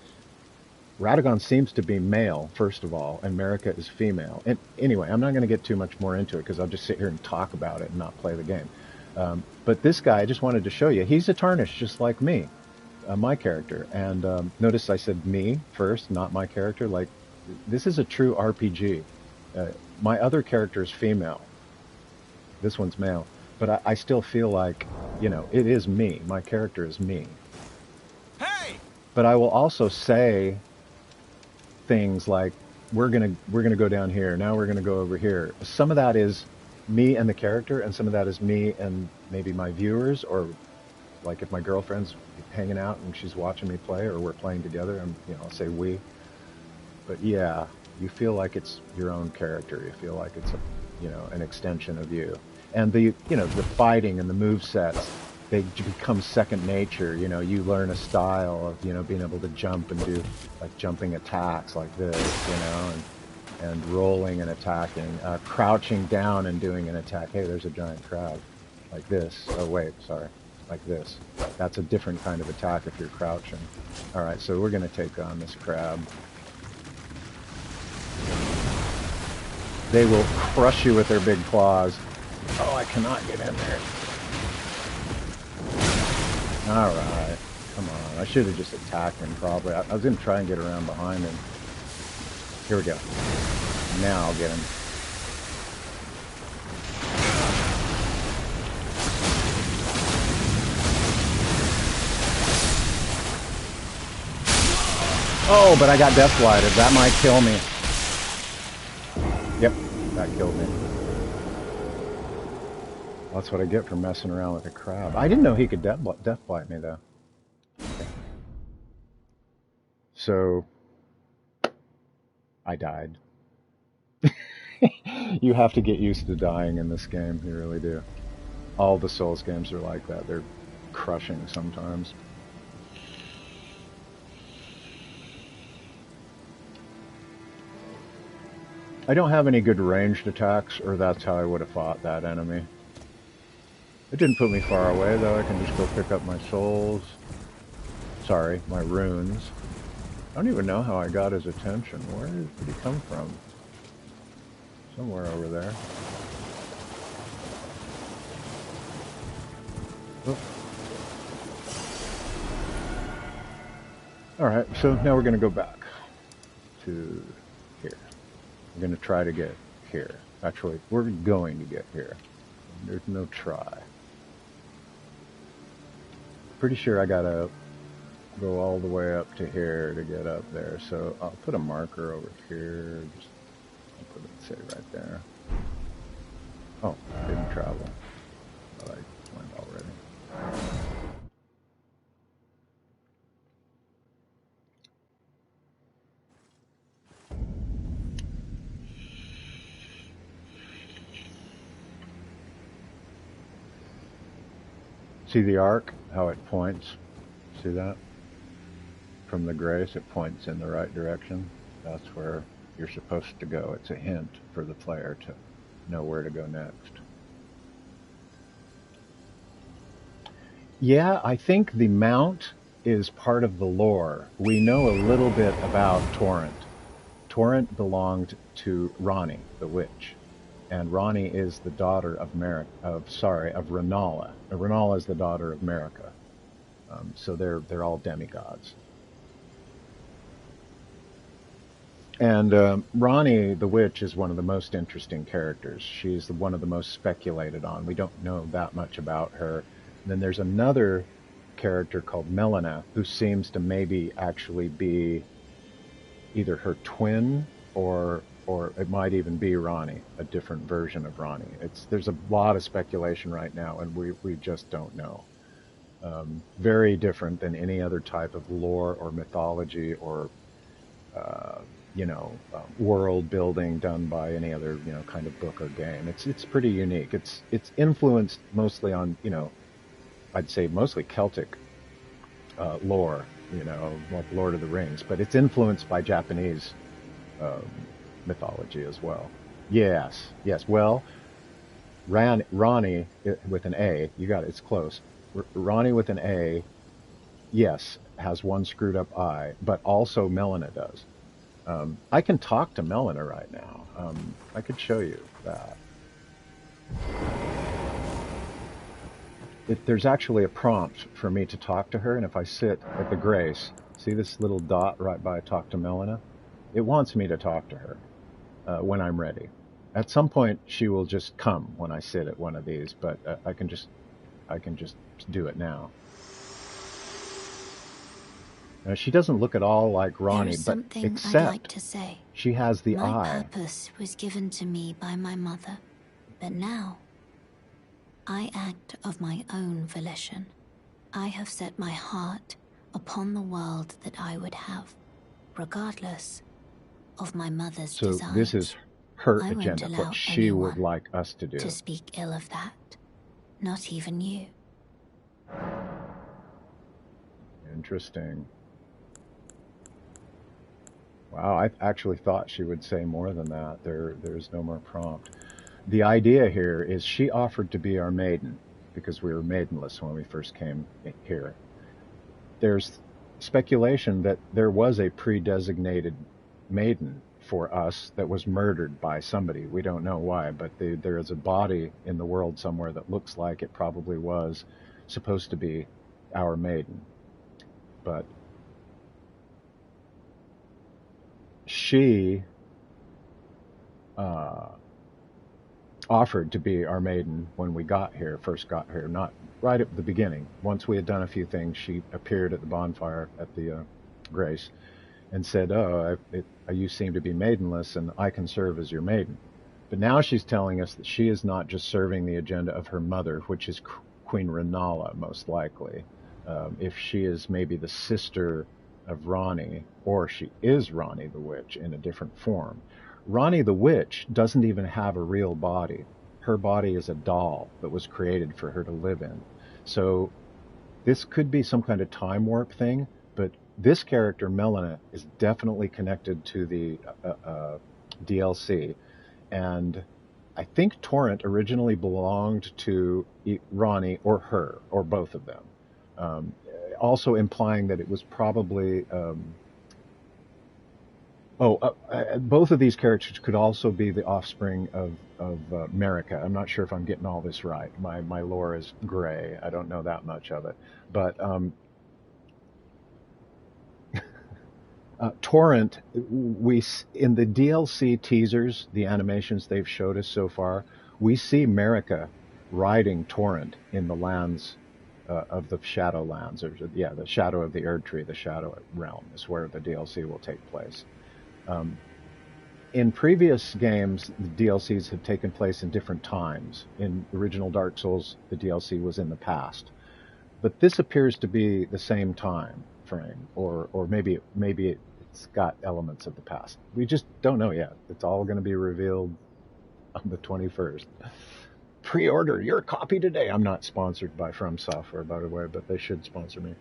Radagon seems to be male, first of all, and Marika is female. And anyway, I'm not going to get too much more into it, because I'll just sit here and talk about it and not play the game. But this guy, I just wanted to show you, he's a Tarnished just like me, my character. And notice I said me first, not my character. Like, this is a true RPG. My other character is female. This one's male. But I still feel like, you know, it is me. My character is me. Hey! But I will also say things like, we're gonna go down here, now we're gonna go over here. Some of that is me and the character, and some of that is me and maybe my viewers, or like if my girlfriend's hanging out and she's watching me play, or we're playing together, and I'll say we. But yeah, you feel like it's your own character. You feel like it's an extension of you. And the fighting and the move sets, they become second nature. You learn a style of being able to jump and do like jumping attacks like this, and rolling and attacking, crouching down and doing an attack. Hey, there's a giant crab, like this. Oh wait, sorry, like this. That's a different kind of attack if you're crouching. All right, so we're gonna take on this crab. They will crush you with their big claws. Oh, I cannot get in there. All right, come on. I should have just attacked him probably. I was gonna try and get around behind him. Here we go. Now I'll get him. Oh, but I got death blighted. That might kill me. Yep, that killed me. That's what I get for messing around with a crab. I didn't know he could death blight me, though. Okay. So, I died. You have to get used to dying in this game, you really do. All the Souls games are like that. They're crushing sometimes. I don't have any good ranged attacks, or that's how I would have fought that enemy. It didn't put me far away, though. I can just go pick up my souls. Sorry, my runes. I don't even know how I got his attention. Where did he come from? Somewhere over there. Oh. Alright, so now we're going to go back to here. We're going to try to get here. Actually, we're going to get here. There's no try. Pretty sure I gotta go all the way up to here to get up there. So I'll put a marker over here. Just I'll put it, say, right there. Oh, didn't travel. But I went already. See the arc? How it points? See that? From the grace, it points in the right direction. That's where you're supposed to go. It's a hint for the player to know where to go next. Yeah, I think the mount is part of the lore. We know a little bit about Torrent. Torrent belonged to Ronnie, the witch, and Ronnie is the daughter of of Renala. Renala is the daughter of Marika. So they're all demigods. And Ronnie, the witch, is one of the most interesting characters. She's one of the most speculated on. We don't know that much about her. And then there's another character called Melina, who seems to maybe actually be either her twin or it might even be Ronnie, a different version of Ronnie. There's a lot of speculation right now, and we just don't know. Very different than any other type of lore or mythology or uh, world building done by any other kind of book or game. It's pretty unique. It's influenced mostly on I'd say mostly Celtic lore, like Lord of the Rings, but it's influenced by Japanese um, mythology as well. Yes, yes. Well, Ronnie with an A, you got it. It's close. Ronnie with an A, yes, has one screwed up I, but also Melina does. I can talk to Melina right now. I could show you that. There's actually a prompt for me to talk to her, and if I sit at the Grace, see this little dot right by talk to Melina? It wants me to talk to her when I'm ready. At some point, she will just come when I sit at one of these, but I can just do it now. Now, she doesn't look at all like There Ronnie, is but something I'd like except to say. she has the My eye. purpose was given to me by my mother, but now I act of my own volition. I have set my heart upon the world that I would have, regardless of my mother's So designs. this is her I won't agenda, allow what she would anyone like us to do. to speak ill of that, not even you. Interesting. Wow, I actually thought she would say more than that. There's no more prompt. The idea here is she offered to be our maiden because we were maidenless when we first came here. There's speculation that there was a pre-designated maiden for us that was murdered by somebody. We don't know why, but there is a body in the world somewhere that looks like it probably was supposed to be our maiden. But she uh, offered to be our maiden when we first got here, not right at the beginning. Once we had done a few things, she appeared at the bonfire at the Grace and said, "Oh, you seem to be maidenless, and I can serve as your maiden." But now she's telling us that she is not just serving the agenda of her mother, which is Queen Renala, most likely. If she is maybe the sister of Ronnie, or she is Ronnie the Witch in a different form. Ronnie the Witch doesn't even have a real body. Her body is a doll that was created for her to live in. So this could be some kind of time warp thing, but this character, Melina, is definitely connected to the DLC. And I think Torrent originally belonged to Ronnie or her, or both of them. Also implying that it was probably both of these characters could also be the offspring of Marika. I'm not sure if I'm getting all this right. My lore is gray. I don't know that much of it. But Torrent, in the DLC teasers, the animations they've showed us so far, we see Marika riding Torrent in the lands of the Shadowlands, or the Shadow of the Erdtree, the Shadow Realm is where the DLC will take place. In previous games, the DLCs have taken place in different times. In original Dark Souls, the DLC was in the past, but this appears to be the same time frame, or maybe it's got elements of the past. We just don't know yet. It's all going to be revealed on the 21st. Pre-order your copy today. I'm not sponsored by From Software, by the way, but they should sponsor me.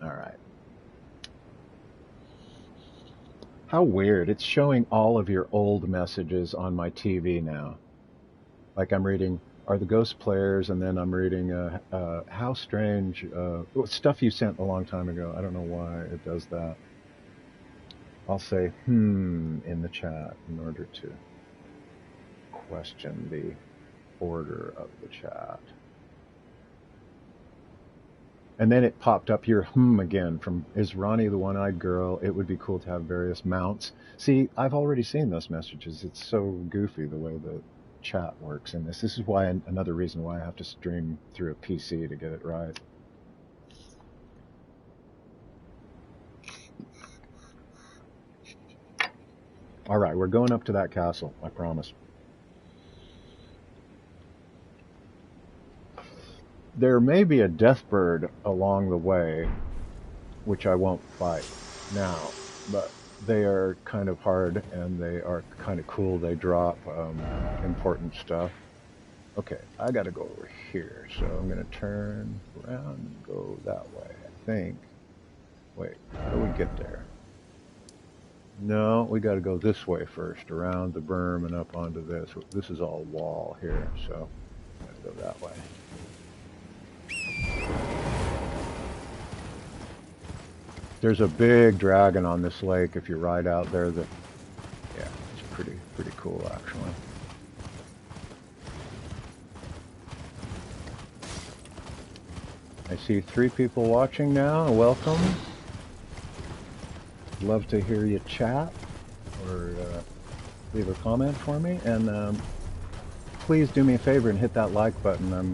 All right. How weird. It's showing all of your old messages on my TV now. Like I'm reading, are the ghost players, and then I'm reading How Strange, stuff you sent a long time ago. I don't know why it does that. I'll say in the chat in order to question the order of the chat. And then it popped up here, again, from Is Ronnie the One-Eyed Girl? It would be cool to have various mounts. See, I've already seen those messages. It's so goofy the way the chat works in this. This is why another reason why I have to stream through a PC to get it right. All right, we're going up to that castle, I promise. There may be a deathbird along the way, which I won't fight now, but they are kind of hard and they are kind of cool. They drop important stuff. Okay, I gotta go over here, so I'm gonna turn around and go that way, I think. Wait, how do we get there? No, we gotta go this way first, around the berm and up onto this. This is all wall here, so I'm gonna go that way. There's a big dragon on this lake if you ride out there. Yeah, it's pretty cool actually. I see 3 people watching now. Welcome. Love to hear you chat or leave a comment for me. And please do me a favor and hit that like button. I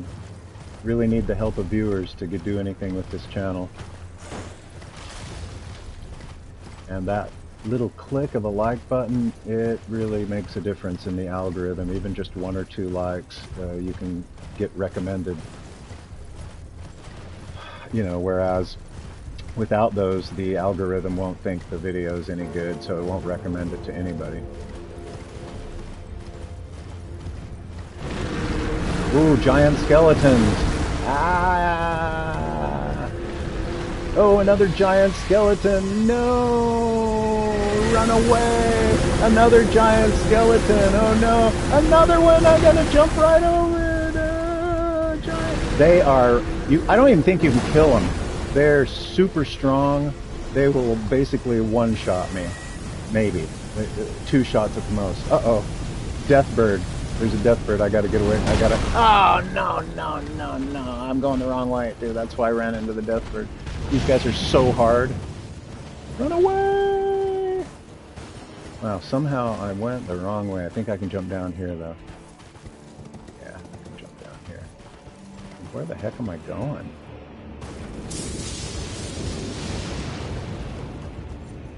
really need the help of viewers to do anything with this channel. And that little click of a like button, it really makes a difference in the algorithm. Even just 1 or 2 likes, you can get recommended. You know, whereas without those, the algorithm won't think the video is any good, so it won't recommend it to anybody. Ooh, giant skeletons! Ah! Oh, another giant skeleton! No! Run away! Another giant skeleton! Oh no! Another one! I'm gonna jump right over it! Giant. They are... I don't even think you can kill them. They're super strong. They will basically one-shot me. Maybe. 2 shots at the most. Uh-oh. Deathbird. There's a deathbird. I gotta get away. I gotta... Oh, no, no, no, no. I'm going the wrong way, dude. That's why I ran into the deathbird. These guys are so hard. Run away! Wow, somehow I went the wrong way. I think I can jump down here, though. Yeah, I can jump down here. Where the heck am I going?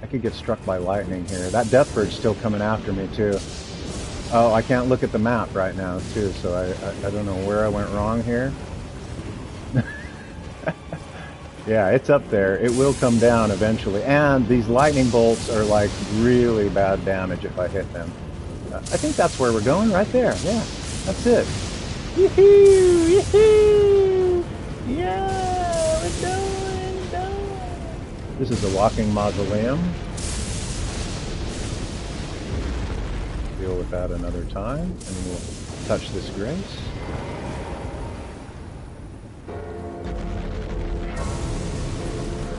I could get struck by lightning here. That deathbird's still coming after me, too. Oh, I can't look at the map right now, too, so I don't know where I went wrong here. Yeah, it's up there. It will come down eventually. And these lightning bolts are like really bad damage if I hit them. I think that's where we're going, right there. Yeah, that's it. Yoo-hoo! Yoo-hoo! Yeah, we're going. This is a walking mausoleum. Deal with that another time, and we'll touch this grace.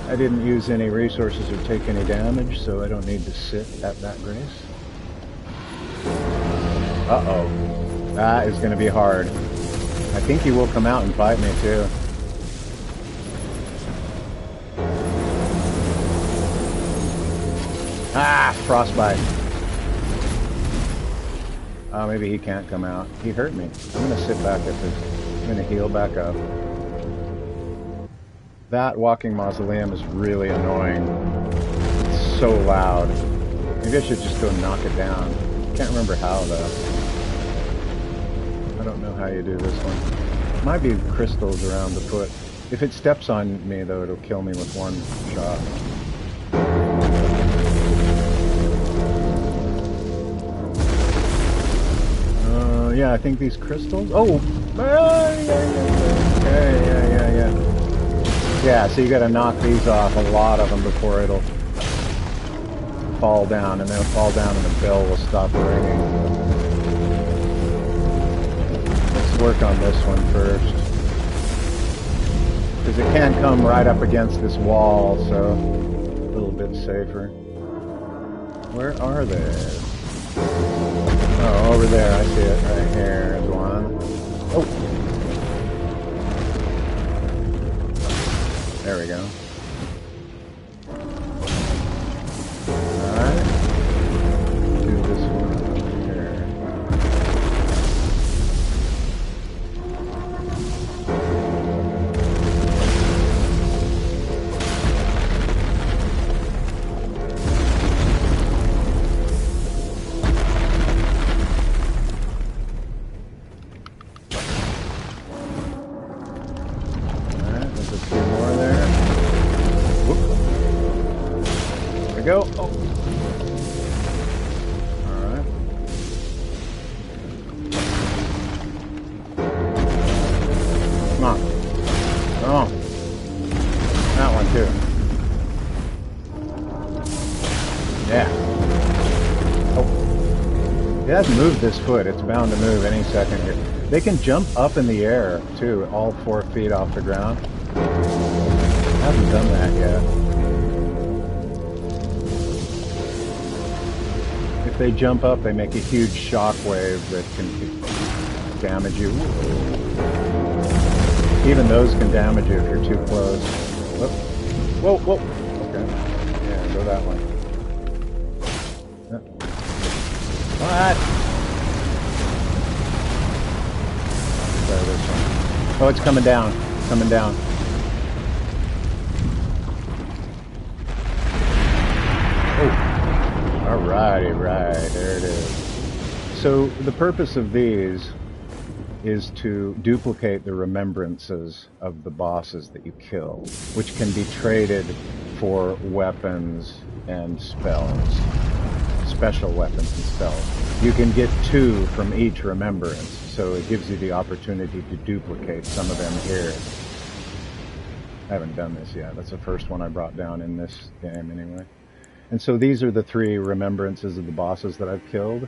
I didn't use any resources or take any damage, so I don't need to sit at that grace. Uh-oh. That is going to be hard. I think he will come out and fight me, too. Ah! Frostbite. Oh, maybe he can't come out. He hurt me. I'm going to sit back at this. I'm going to heal back up. That walking mausoleum is really annoying. It's so loud. Maybe I should just go knock it down. Can't remember how, though. I don't know how you do this one. Might be crystals around the foot. If it steps on me, though, it'll kill me with 1 shot. Yeah, I think these crystals... Oh! Yeah. Yeah, so you gotta knock these off, a lot of them, before it'll fall down, and then it'll fall down and the bell will stop ringing. let's work on this one first. Because it can come right up against this wall, so a little bit safer. Where are they? Oh, over there, I see it right here. There's one. Oh! There we go. Alright. Do this one over here. Go. Oh. All right. Come on. Oh. That one too. Yeah. Oh. It hasn't moved this foot. It's bound to move any second here. They can jump up in the air too, all 4 feet off the ground. Haven't done that yet. If they jump up, they make a huge shock wave that can damage you. Even those can damage you if you're too close. Whoa, whoa. Okay. Yeah, go that way. What? Try this one. Oh, it's coming down. It's coming down. Oh. Alrighty, right, there it is. So the purpose of these is to duplicate the remembrances of the bosses that you kill, which can be traded for weapons and spells. Special weapons and spells. You can get 2 from each remembrance, so it gives you the opportunity to duplicate some of them here. I haven't done this yet. That's the first one I brought down in this game anyway. And so these are the 3 remembrances of the bosses that I've killed.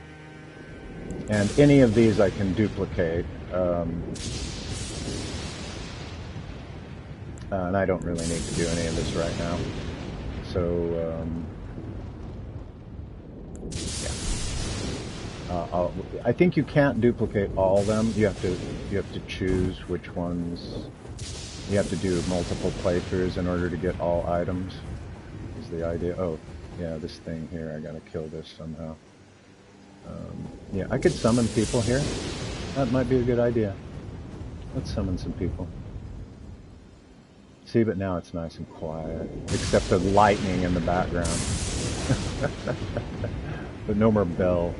And any of these I can duplicate. And I don't really need to do any of this right now. So, yeah. I think you can't duplicate all of them. You have to choose which ones. You have to do multiple playthroughs in order to get all items. Is the idea. Oh. Yeah, this thing here, I gotta kill this somehow. Yeah, I could summon people here. That might be a good idea. Let's summon some people. See, but now it's nice and quiet. Except the lightning in the background. But no more bell.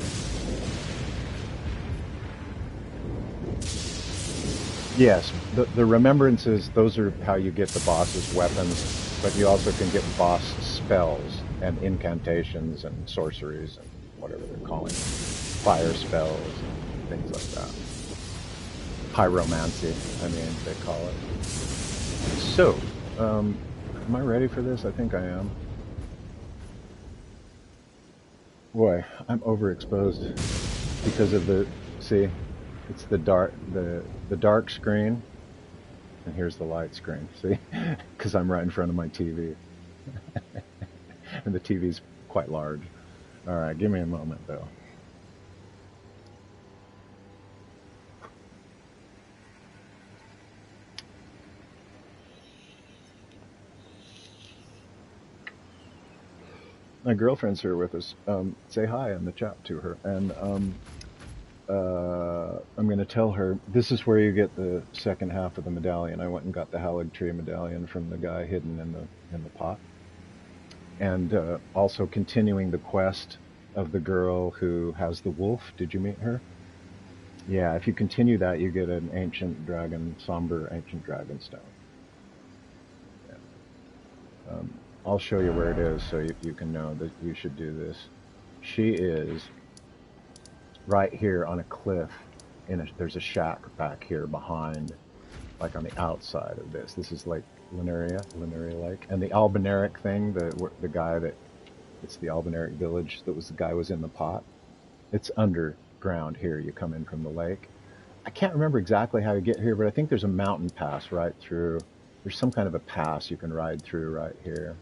Yes, the remembrances, those are how you get the boss's weapons, but you also can get boss spells and incantations and sorceries and whatever they're calling them. Fire spells and things like that. Pyromancy, I mean, they call it. So, am I ready for this? I think I am. Boy, I'm overexposed because of the, see, it's the dark screen, and here's the light screen, see? Because I'm right in front of my TV. And the TV's quite large. Alright, give me a moment though. My girlfriend's here with us. Say hi in the chat to her. And I'm going to tell her, this is where you get the second half of the medallion. I went and got the Halig Tree medallion from the guy hidden in the pot. And also continuing the quest of the girl who has the wolf. Did you meet her? Yeah, if you continue that, you get an ancient dragon, somber ancient dragon stone. Yeah. I'll show you where it is so you can know that you should do this. She is right here on a cliff. There's a shack back here behind, like on the outside of this. This is like Lineria Lake. And the Albinaric thing, the guy that, it's the Albinaric village that was the guy was in the pot. It's underground here. You come in from the lake. I can't remember exactly how you get here, but I think there's a mountain pass right through. There's some kind of a pass you can ride through right here.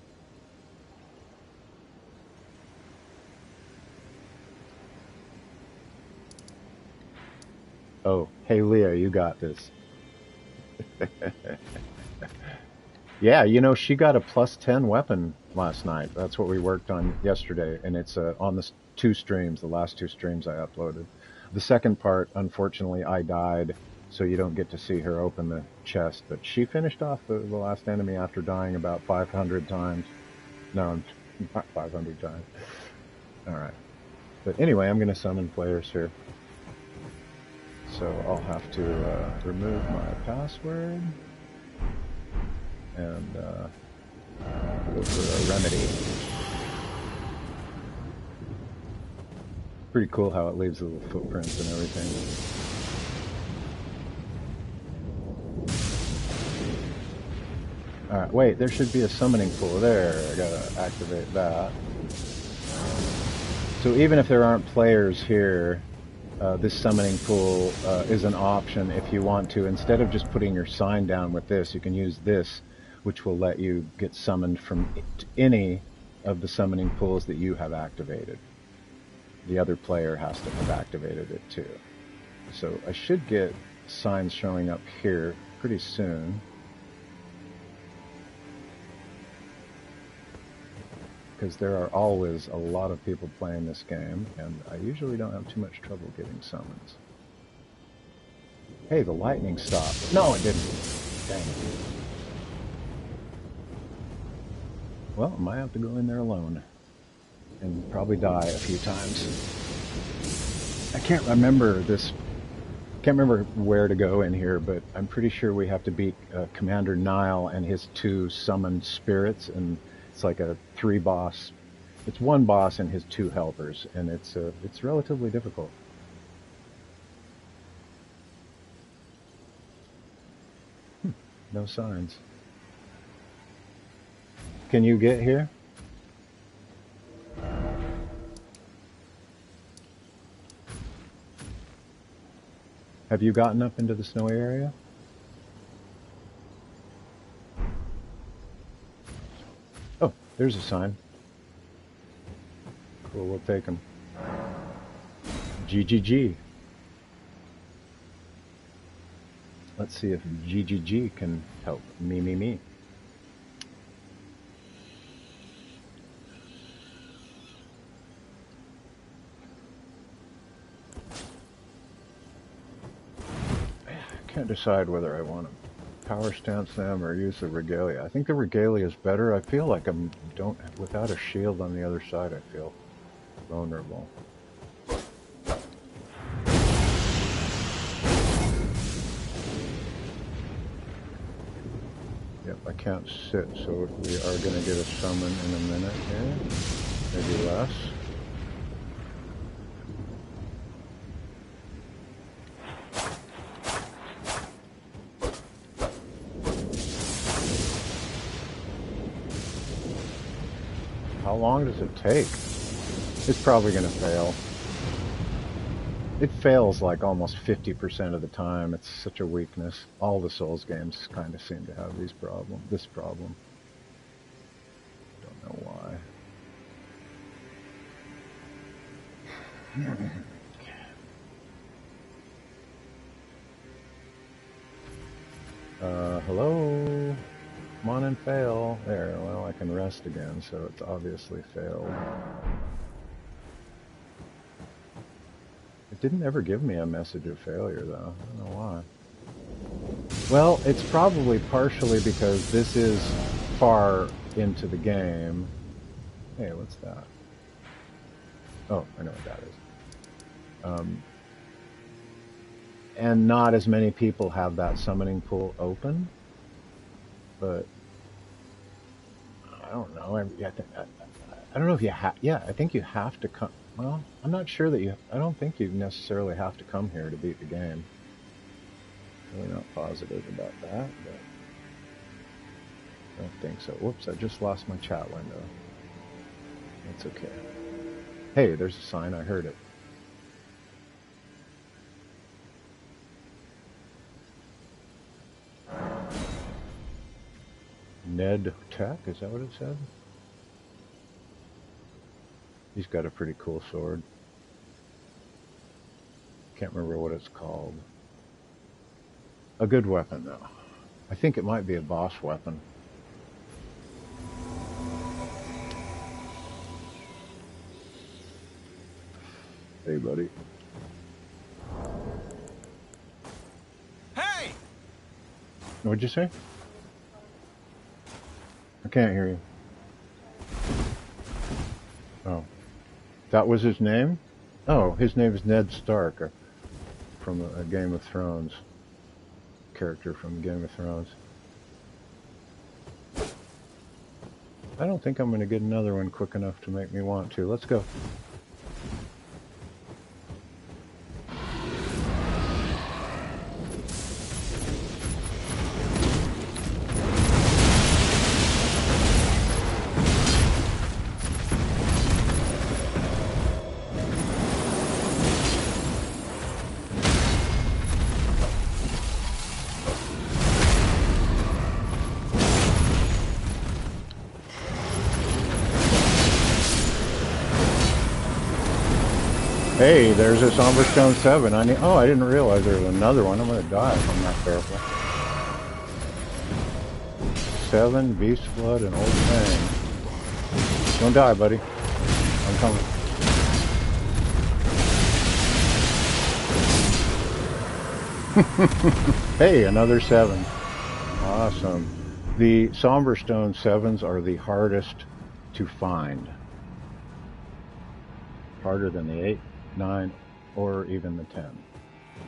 Oh, hey Leah, you got this. Yeah, you know, she got a +10 weapon last night. That's what we worked on yesterday, and it's on the two streams, the last two streams I uploaded. The second part, unfortunately, I died, so you don't get to see her open the chest, but she finished off the last enemy after dying about 500 times. No, not 500 times. Alright. But anyway, I'm going to summon players here. So I'll have to remove my password and go for a remedy. Pretty cool how it leaves the little footprints and everything. Alright, wait, there should be a summoning pool there. I gotta activate that. So even if there aren't players here, this summoning pool is an option if you want to. Instead of just putting your sign down with this, you can use this, which will let you get summoned from any of the summoning pools that you have activated. The other player has to have activated it too. So I should get signs showing up here pretty soon. Because there are always a lot of people playing this game, and I usually don't have too much trouble getting summons. Hey, the lightning stopped. No, it didn't. Dang it. Well, I might have to go in there alone. And probably die a few times. I can't remember this. Can't remember where to go in here, but I'm pretty sure we have to beat Commander Nile and his two summoned spirits, and it's like a three-boss. It's one boss and his two helpers, and it's relatively difficult. No signs. Can you get here? Have you gotten up into the snowy area? Oh, there's a sign. Cool, we'll take them. GGG. Let's see if GGG can help me. Can't decide whether I want to power stance them or use the regalia. I think the regalia is better. I feel like without a shield on the other side, I feel vulnerable. Yep, I can't sit, so we are going to get a summon in a minute here. Maybe less. How long does it take? It's probably going to fail. It fails like almost 50% of the time. It's such a weakness. All the Souls games kind of seem to have this problem. Don't know why. Hello? Come on and fail. There, well, I can rest again, so it's obviously failed. It didn't ever give me a message of failure, though. I don't know why. Well, it's probably partially because this is far into the game. Hey, what's that? Oh, I know what that is. And not as many people have that summoning pool open. But I don't know. I don't know if you have. Yeah, I think you have to come. Well, I'm not sure that you. I don't think you necessarily have to come here to beat the game. Really not positive about that, but I don't think so. Whoops! I just lost my chat window. That's okay. Hey, there's a sign. I heard it. Ned Tech, is that what it said? He's got a pretty cool sword. Can't remember what it's called. A good weapon, though. I think it might be a boss weapon. Hey, buddy. Hey! What'd you say? I can't hear you. Oh. That was his name? Oh, his name is Ned Stark, from a Game of Thrones. Character from Game of Thrones. I don't think I'm going to get another one quick enough to make me want to. Let's go. Hey, there's a Somberstone 7. I didn't realize there was another one. I'm going to die if I'm not careful. 7, Beast Blood, and Old Fang. Don't die, buddy. I'm coming. Hey, another 7. Awesome. The Somberstone 7s are the hardest to find. Harder than the 8, 9, or even the 10.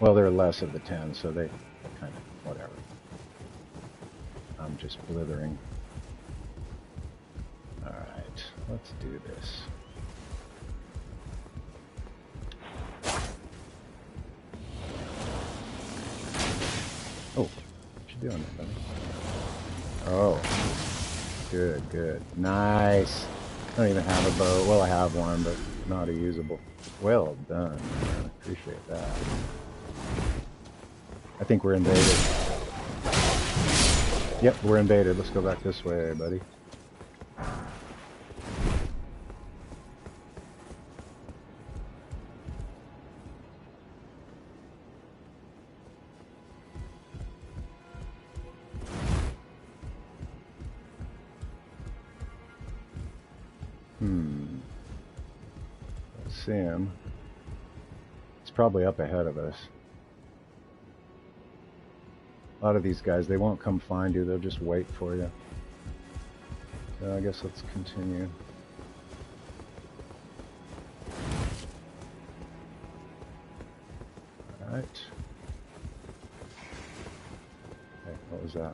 Well, there are less of the 10, so they kind of, whatever. I'm just blithering. Alright, let's do this. Oh, what you doing there, buddy? Oh, good, good. Nice. I don't even have a bow. Well, I have one, but not a usable. Well done, man. Appreciate that. I think we're invaded. Yep, we're invaded. Let's go back this way, buddy. See him. It's probably up ahead of us. A lot of these guys, they won't come find you, they'll just wait for you. So I guess let's continue. Alright. Okay, what was that?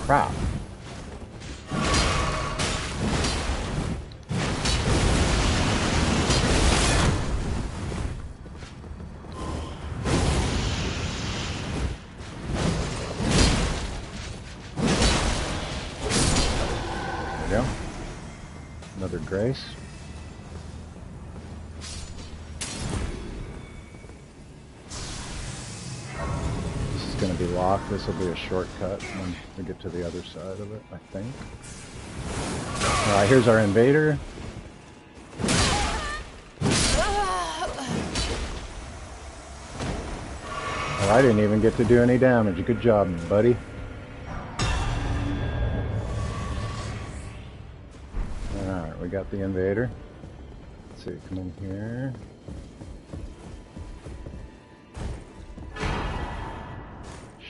Crap. There we go. Another grace. Going to be locked. This will be a shortcut when we get to the other side of it, I think. Alright, here's our invader. Well, I didn't even get to do any damage. Good job, buddy. Alright, we got the invader. Let's see, come in here.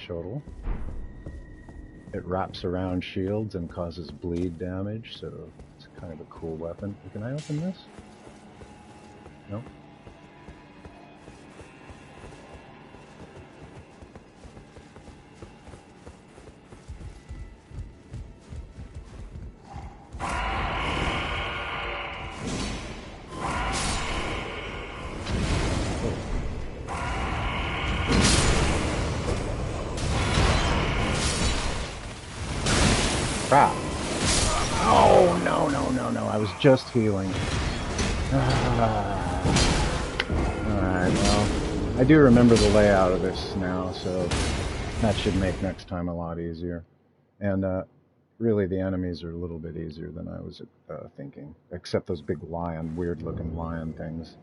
Shuttle. It wraps around shields and causes bleed damage, so it's kind of a cool weapon. Can I open this? No? Crap. Oh, no, no, no, no. I was just healing. Alright, well, I do remember the layout of this now, so that should make next time a lot easier. And really, the enemies are a little bit easier than I was thinking, except those big lion, weird-looking lion things.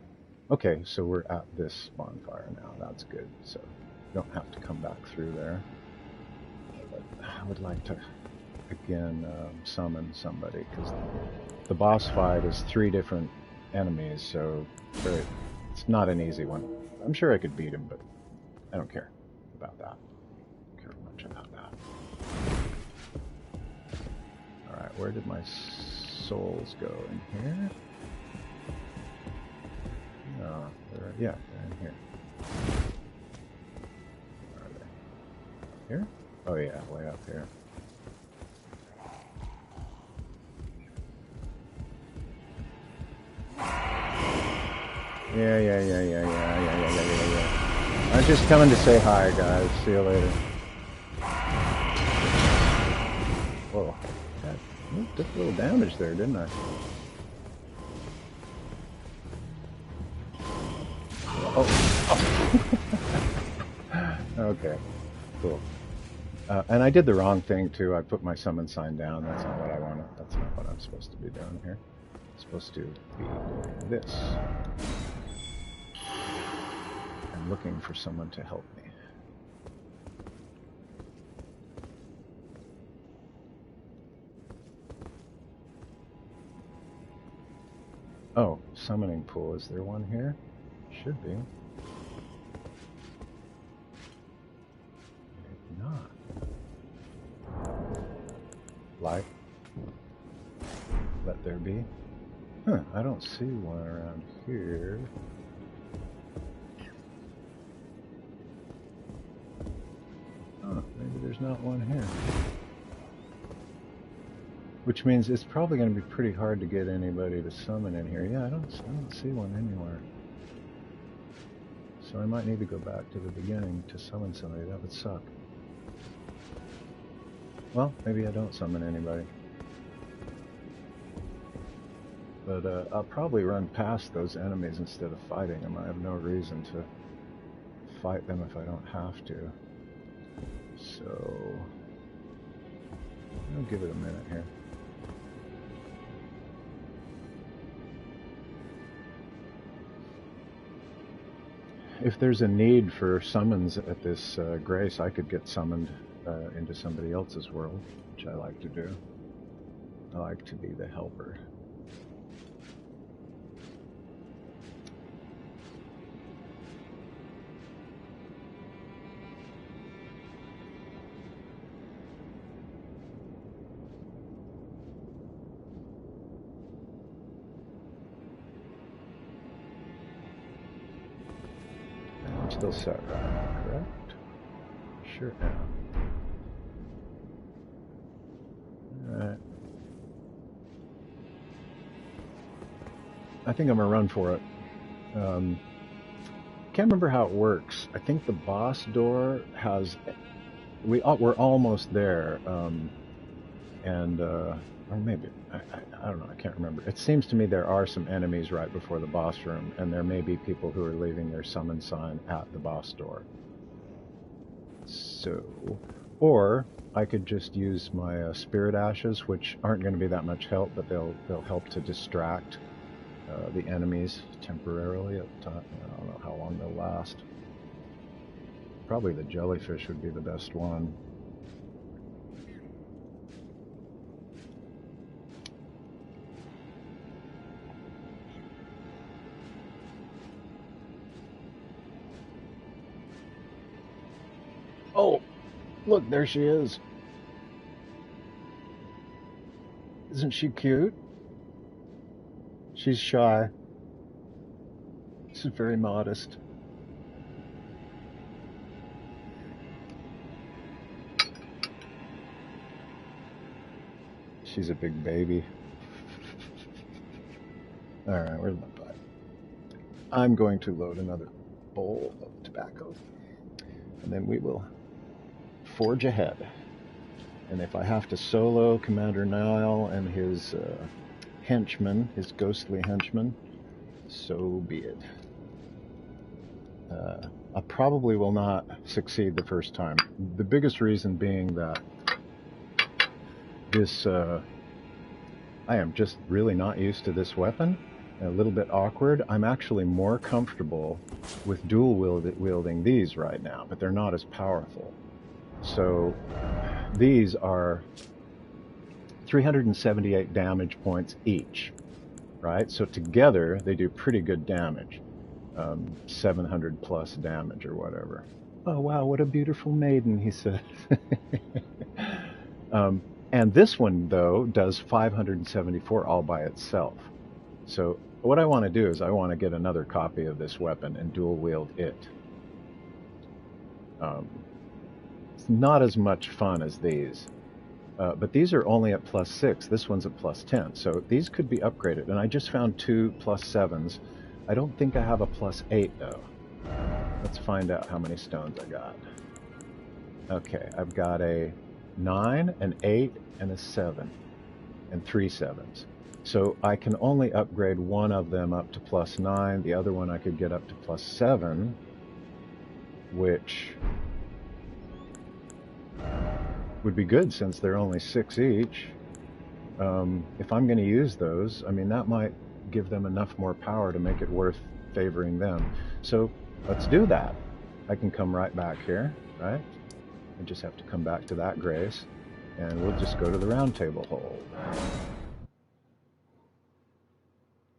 Okay, so we're at this bonfire now. That's good. So don't have to come back through there. But I would like to, again, summon somebody, because the boss fight is 3 different enemies, so it's not an easy one. I'm sure I could beat him, but I don't care about that. I don't care much about that. Alright, where did my souls go? In here? No, yeah, they're in here. Where are they? Here? Oh yeah, way up here. Yeah. I'm just coming to say hi, guys. See you later. Whoa. That took a little damage there, didn't I? Oh. Okay. Cool. And I did the wrong thing, too. I put my summon sign down. That's not what I wanted. That's not what I'm supposed to be doing here. I'm supposed to be doing this. I'm looking for someone to help me. Oh, summoning pool. Is there one here? Should be. Maybe not. Light. Let there be. Huh, I don't see one around here. Oh, maybe there's not one here. Which means it's probably going to be pretty hard to get anybody to summon in here. Yeah, I don't see one anywhere. So I might need to go back to the beginning to summon somebody. That would suck. Well, maybe I don't summon anybody. But I'll probably run past those enemies instead of fighting them. I have no reason to fight them if I don't have to. So I'll give it a minute here. If there's a need for summons at this grace, I could get summoned into somebody else's world, which I like to do. I like to be the helper. I'm still set right, correct? Sure am. Alright. I think I'm gonna run for it. Can't remember how it works. I think the boss door has... we're almost there. Or maybe... I don't know, I can't remember. It seems to me there are some enemies right before the boss room, and there may be people who are leaving their summon sign at the boss door. So... or I could just use my spirit ashes, which aren't going to be that much help, but they'll help to distract the enemies temporarily at the time. I don't know how long they'll last. Probably the jellyfish would be the best one. Oh, look, there she is. Isn't she cute? She's shy. She's very modest. She's a big baby. Alright, where's my pipe? I'm going to load another bowl of tobacco, and then we will forge ahead. And if I have to solo Commander Nile and his henchmen, his ghostly henchmen, so be it. I probably will not succeed the first time. The biggest reason being that this, I am just really not used to this weapon. A little bit awkward. I'm actually more comfortable with dual wielding these right now, but they're not as powerful. So these are 378 damage points each, right? So together they do pretty good damage. 700 plus damage or whatever. Oh wow, what a beautiful maiden, he says. And this one though does 574 all by itself. So what I want to do is I want to get another copy of this weapon and dual wield it. It's not as much fun as these. But these are only at +6. This one's at +10. So these could be upgraded. And I just found 2 +7s. I don't think I have a +8 though. Let's find out how many stones I got. Okay, I've got a 9, an 8, and a 7. And 3 7s. So I can only upgrade one of them up to +9. The other one I could get up to +7. Which would be good since they're only 6 each. If I'm going to use those, I mean, that might give them enough more power to make it worth favoring them. So let's do that. I can come right back here, right? I just have to come back to that grace, and we'll just go to the round table hold.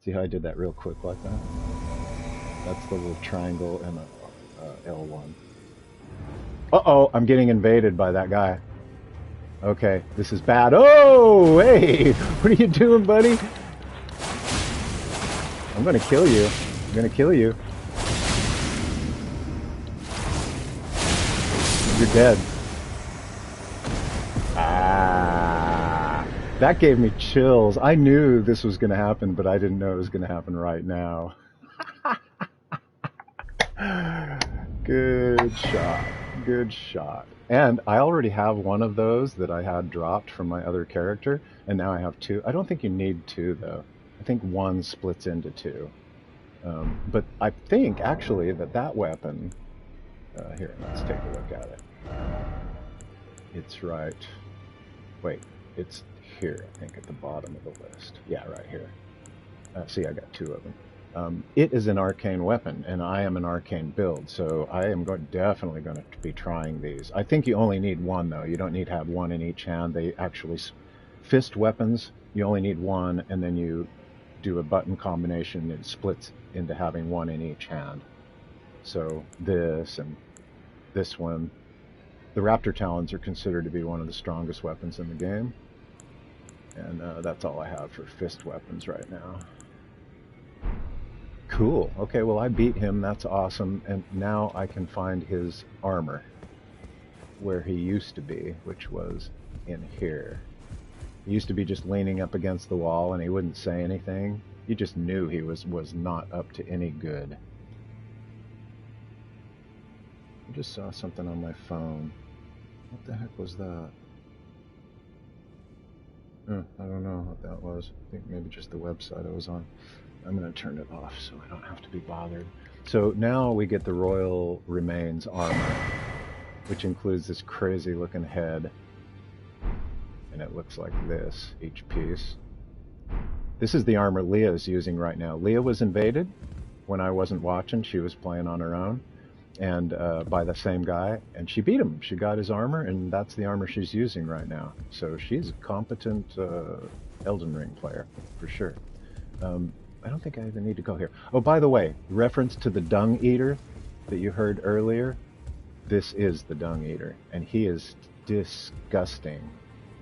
See how I did that real quick like that? That's the little triangle and a L1. Uh-oh, I'm getting invaded by that guy. Okay, this is bad. Oh, hey, what are you doing, buddy? I'm gonna kill you. I'm gonna kill you. You're dead. Ah, that gave me chills. I knew this was gonna happen, but I didn't know it was gonna happen right now. Good shot. Good shot. And I already have one of those that I had dropped from my other character, and now I have 2. I don't think you need 2, though. I think 1 splits into 2. But I think, actually, that weapon... here, let's take a look at it. It's right... Wait, it's here, I think, at the bottom of the list. Yeah, right here. See, I got 2 of them. It is an arcane weapon, and I am an arcane build, so I am definitely going to be trying these. I think you only need 1, though. You don't need to have 1 in each hand. They actually... Fist weapons, you only need 1, and then you do a button combination, and it splits into having 1 in each hand. So this and this one... The Raptor Talons are considered to be one of the strongest weapons in the game. And that's all I have for fist weapons right now. Cool. Okay, well, I beat him. That's awesome. And now I can find his armor where he used to be, which was in here. He used to be just leaning up against the wall, and he wouldn't say anything. You just knew he was not up to any good. I just saw something on my phone. What the heck was that? I don't know what that was. I think maybe just the website I was on. I'm going to turn it off so I don't have to be bothered. So now we get the Royal Remains armor, which includes this crazy looking head. And it looks like this, each piece. This is the armor Leah is using right now. Leah was invaded when I wasn't watching. She was playing on her own, and by the same guy, and she beat him. She got his armor, and that's the armor she's using right now. So she's a competent Elden Ring player, for sure. I don't think I even need to go here. Oh, by the way, reference to the Dung Eater that you heard earlier. This is the Dung Eater, and he is disgusting.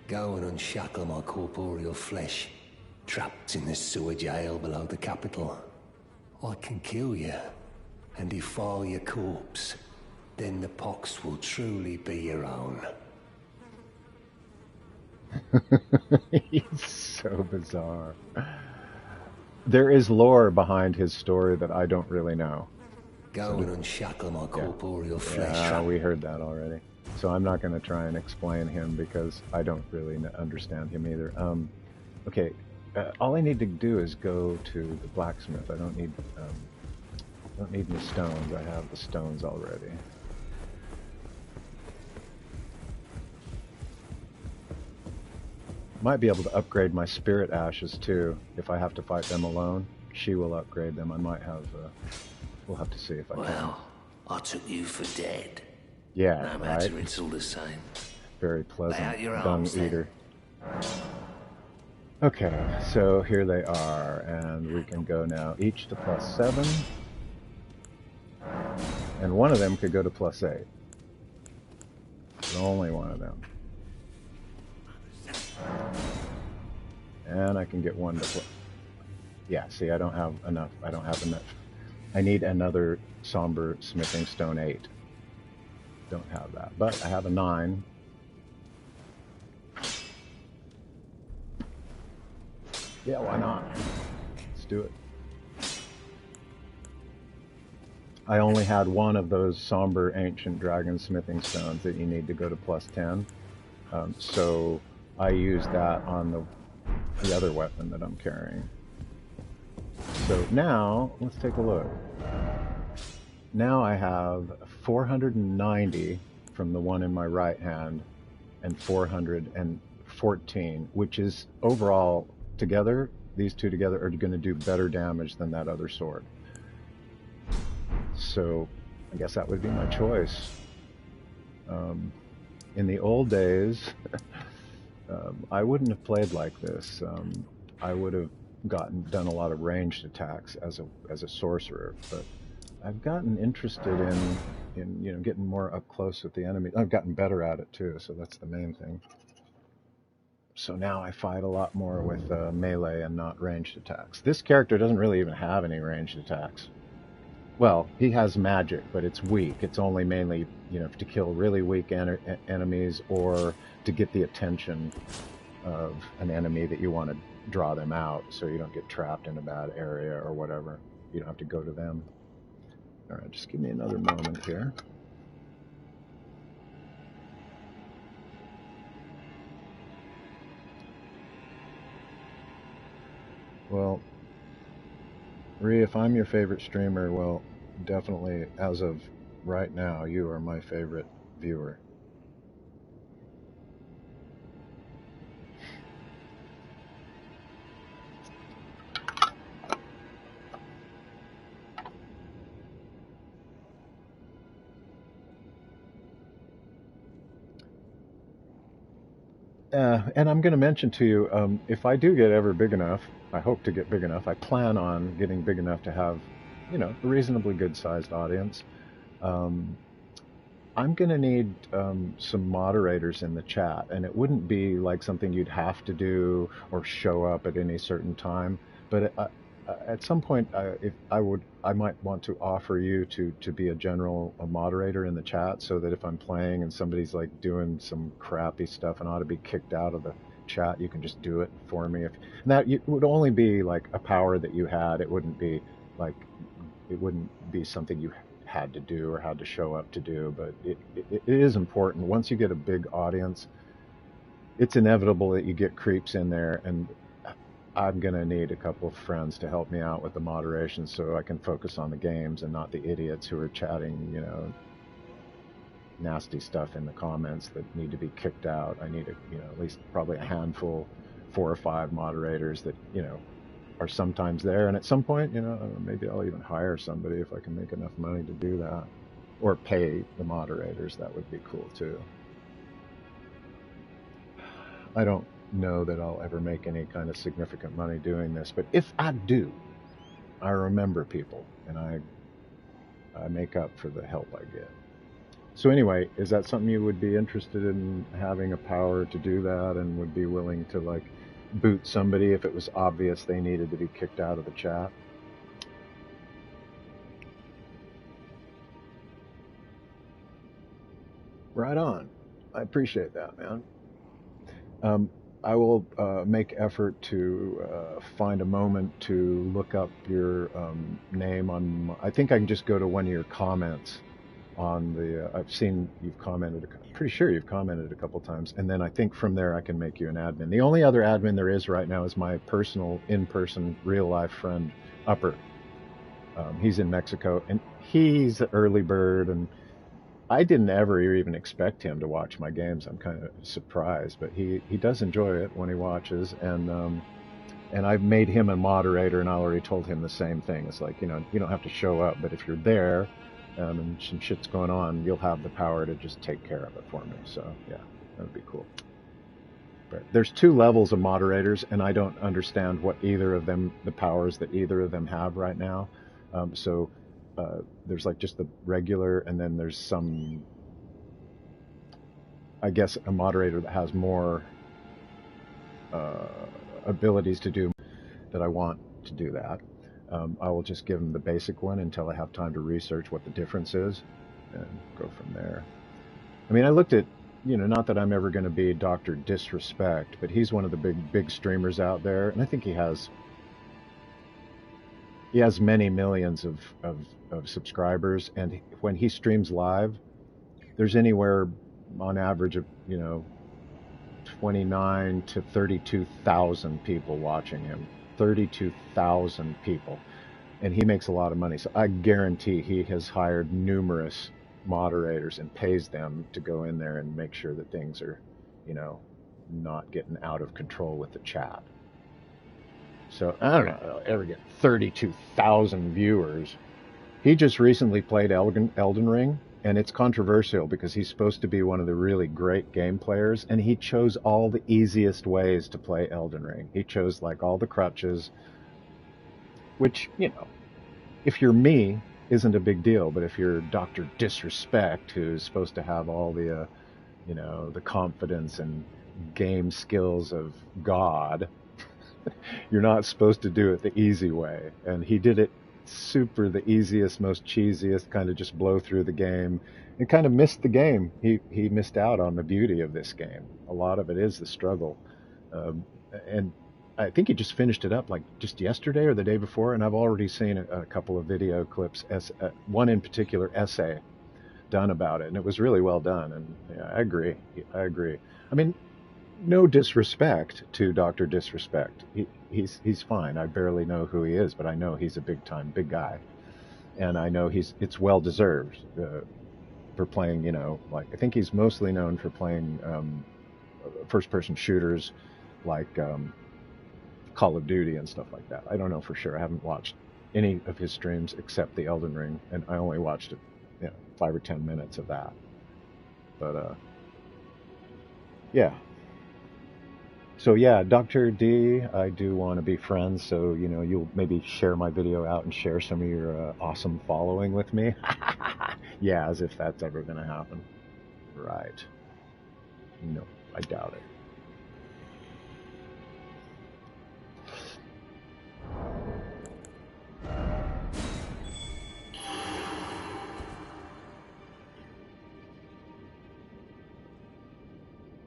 Go and unshackle my corporeal flesh, trapped in the sewer jail below the capital. I can kill you and defile your corpse. Then the pox will truly be your own. He's so bizarre. There is lore behind his story that I don't really know. Go and unshackle my corporeal flesh. Yeah, we heard that already. So I'm not going to try and explain him because I don't really understand him either. Okay, all I need to do is go to the blacksmith. I don't need any stones. I have the stones already. Might be able to upgrade my spirit ashes too if I have to fight them alone. She will upgrade them. I might have. We'll have to see if I can. Well, I took you for dead. Yeah, No right. matter, it's all the same. Very Lay out pleasant your dung arms, then. eater. Okay, so here they are, and we can go now each to +7, and one of them could go to +8. Only one of them. And I can get one to yeah, see, I don't have enough. I don't have enough. I need another somber smithing stone 8. Don't have that, but I have a 9. Yeah, why not? Let's do it. I only had one of those somber ancient dragon smithing stones that you need to go to +10. So I used that on the other weapon that I'm carrying. So now, let's take a look. Now I have 490 from the one in my right hand and 414, which is overall together, these two together are going to do better damage than that other sword. So I guess that would be my choice. In the old days, I wouldn't have played like this. I would have done a lot of ranged attacks as a sorcerer, but I've gotten interested in getting more up close with the enemy. I've gotten better at it too, so that's the main thing. So now I fight a lot more with melee and not ranged attacks. This character doesn't really even have any ranged attacks. Well, he has magic, but it's weak. It's only mainly, to kill really weak enemies or to get the attention of an enemy that you want to draw them out so you don't get trapped in a bad area or whatever. You don't have to go to them. All right, just give me another moment here. Well, Ree, if I'm your favorite streamer, well, definitely, as of right now, you are my favorite viewer. And I'm going to mention to you, if I do get ever big enough, I hope to get big enough. I plan on getting big enough to have, a reasonably good-sized audience. I'm going to need some moderators in the chat, and it wouldn't be like something you'd have to do or show up at any certain time. But at some point, I might want to offer you to be a moderator in the chat, so that if I'm playing and somebody's like doing some crappy stuff and ought to be kicked out of the chat, you can just do it for me. And that would only be like a power that you had. It wouldn't be something you had to do or had to show up to do. But it is important. Once you get a big audience, it's inevitable that you get creeps in there, and I'm going to need a couple of friends to help me out with the moderation so I can focus on the games and not the idiots who are chatting, nasty stuff in the comments that need to be kicked out. I need at least probably a handful, 4 or 5 moderators that, are sometimes there. And at some point, maybe I'll even hire somebody if I can make enough money to do that. Or pay the moderators. That would be cool too. I don't know that I'll ever make any kind of significant money doing this, but if I do, I remember people and I make up for the help I get. So anyway, is that something you would be interested in, having a power to do that, and would be willing to like boot somebody if it was obvious they needed to be kicked out of the chat? Right on. I appreciate that, man. I will make effort to find a moment to look up your name on. I think I can just go to one of your comments on the. I've seen you've commented pretty sure you've commented a couple times, and then I think from there I can make you an admin. The only other admin there is right now is my personal, in-person, real-life friend, Upper. He's in Mexico, and he's an early bird, and I didn't ever even expect him to watch my games. I'm kind of surprised, but he does enjoy it when he watches, and I've made him a moderator, and I already told him the same thing. It's like, you know, you don't have to show up, but if you're there, and some shit's going on, you'll have the power to just take care of it for me. So yeah, that would be cool. But there's 2 levels of moderators, and I don't understand what either of them, the powers that either of them have right now. So there's like just the regular, and then there's some, I guess, a moderator that has more abilities to do that. I want to do that. I will just give them the basic one until I have time to research what the difference is and go from there. I mean, I looked at, you know, not that I'm ever going to be Dr. Disrespect, but he's one of the big streamers out there, and I think he has many millions of subscribers, and when he streams live, there's anywhere on average of, you know, 29 to 32,000 people watching him. 32,000 people, and he makes a lot of money. So I guarantee he has hired numerous moderators and pays them to go in there and make sure that things are, you know, not getting out of control with the chat. So I don't know, I'll ever get 32,000 viewers. He just recently played Elden Ring, and it's controversial because he's supposed to be one of the really great game players, and he chose all the easiest ways to play Elden Ring. He chose like all the crutches, which, you know, if you're me, isn't a big deal, but if you're Dr. Disrespect, who's supposed to have all the, you know, the confidence and game skills of God, you're not supposed to do it the easy way. And he did it super the easiest, most cheesiest, kind of just blow through the game, and kind of missed the game. He missed out on the beauty of this game. A lot of it is the struggle, and I think he just finished it up like just yesterday or the day before, and I've already seen a couple of video clips, one in particular essay done about it, and it was really well done. And yeah, I agree. I mean, no disrespect to Dr. Disrespect. He's fine. I barely know who he is, but I know he's a big guy, and I know it's well deserved for playing. You know, like I think he's mostly known for playing first person shooters like Call of Duty and stuff like that. I don't know for sure. I haven't watched any of his streams except the Elden Ring, and I only watched it, 5 or 10 minutes of that. But yeah. So yeah, Dr. D, I do want to be friends, so, you know, you'll maybe share my video out and share some of your awesome following with me. Yeah, as if that's ever going to happen. Right. No, I doubt it.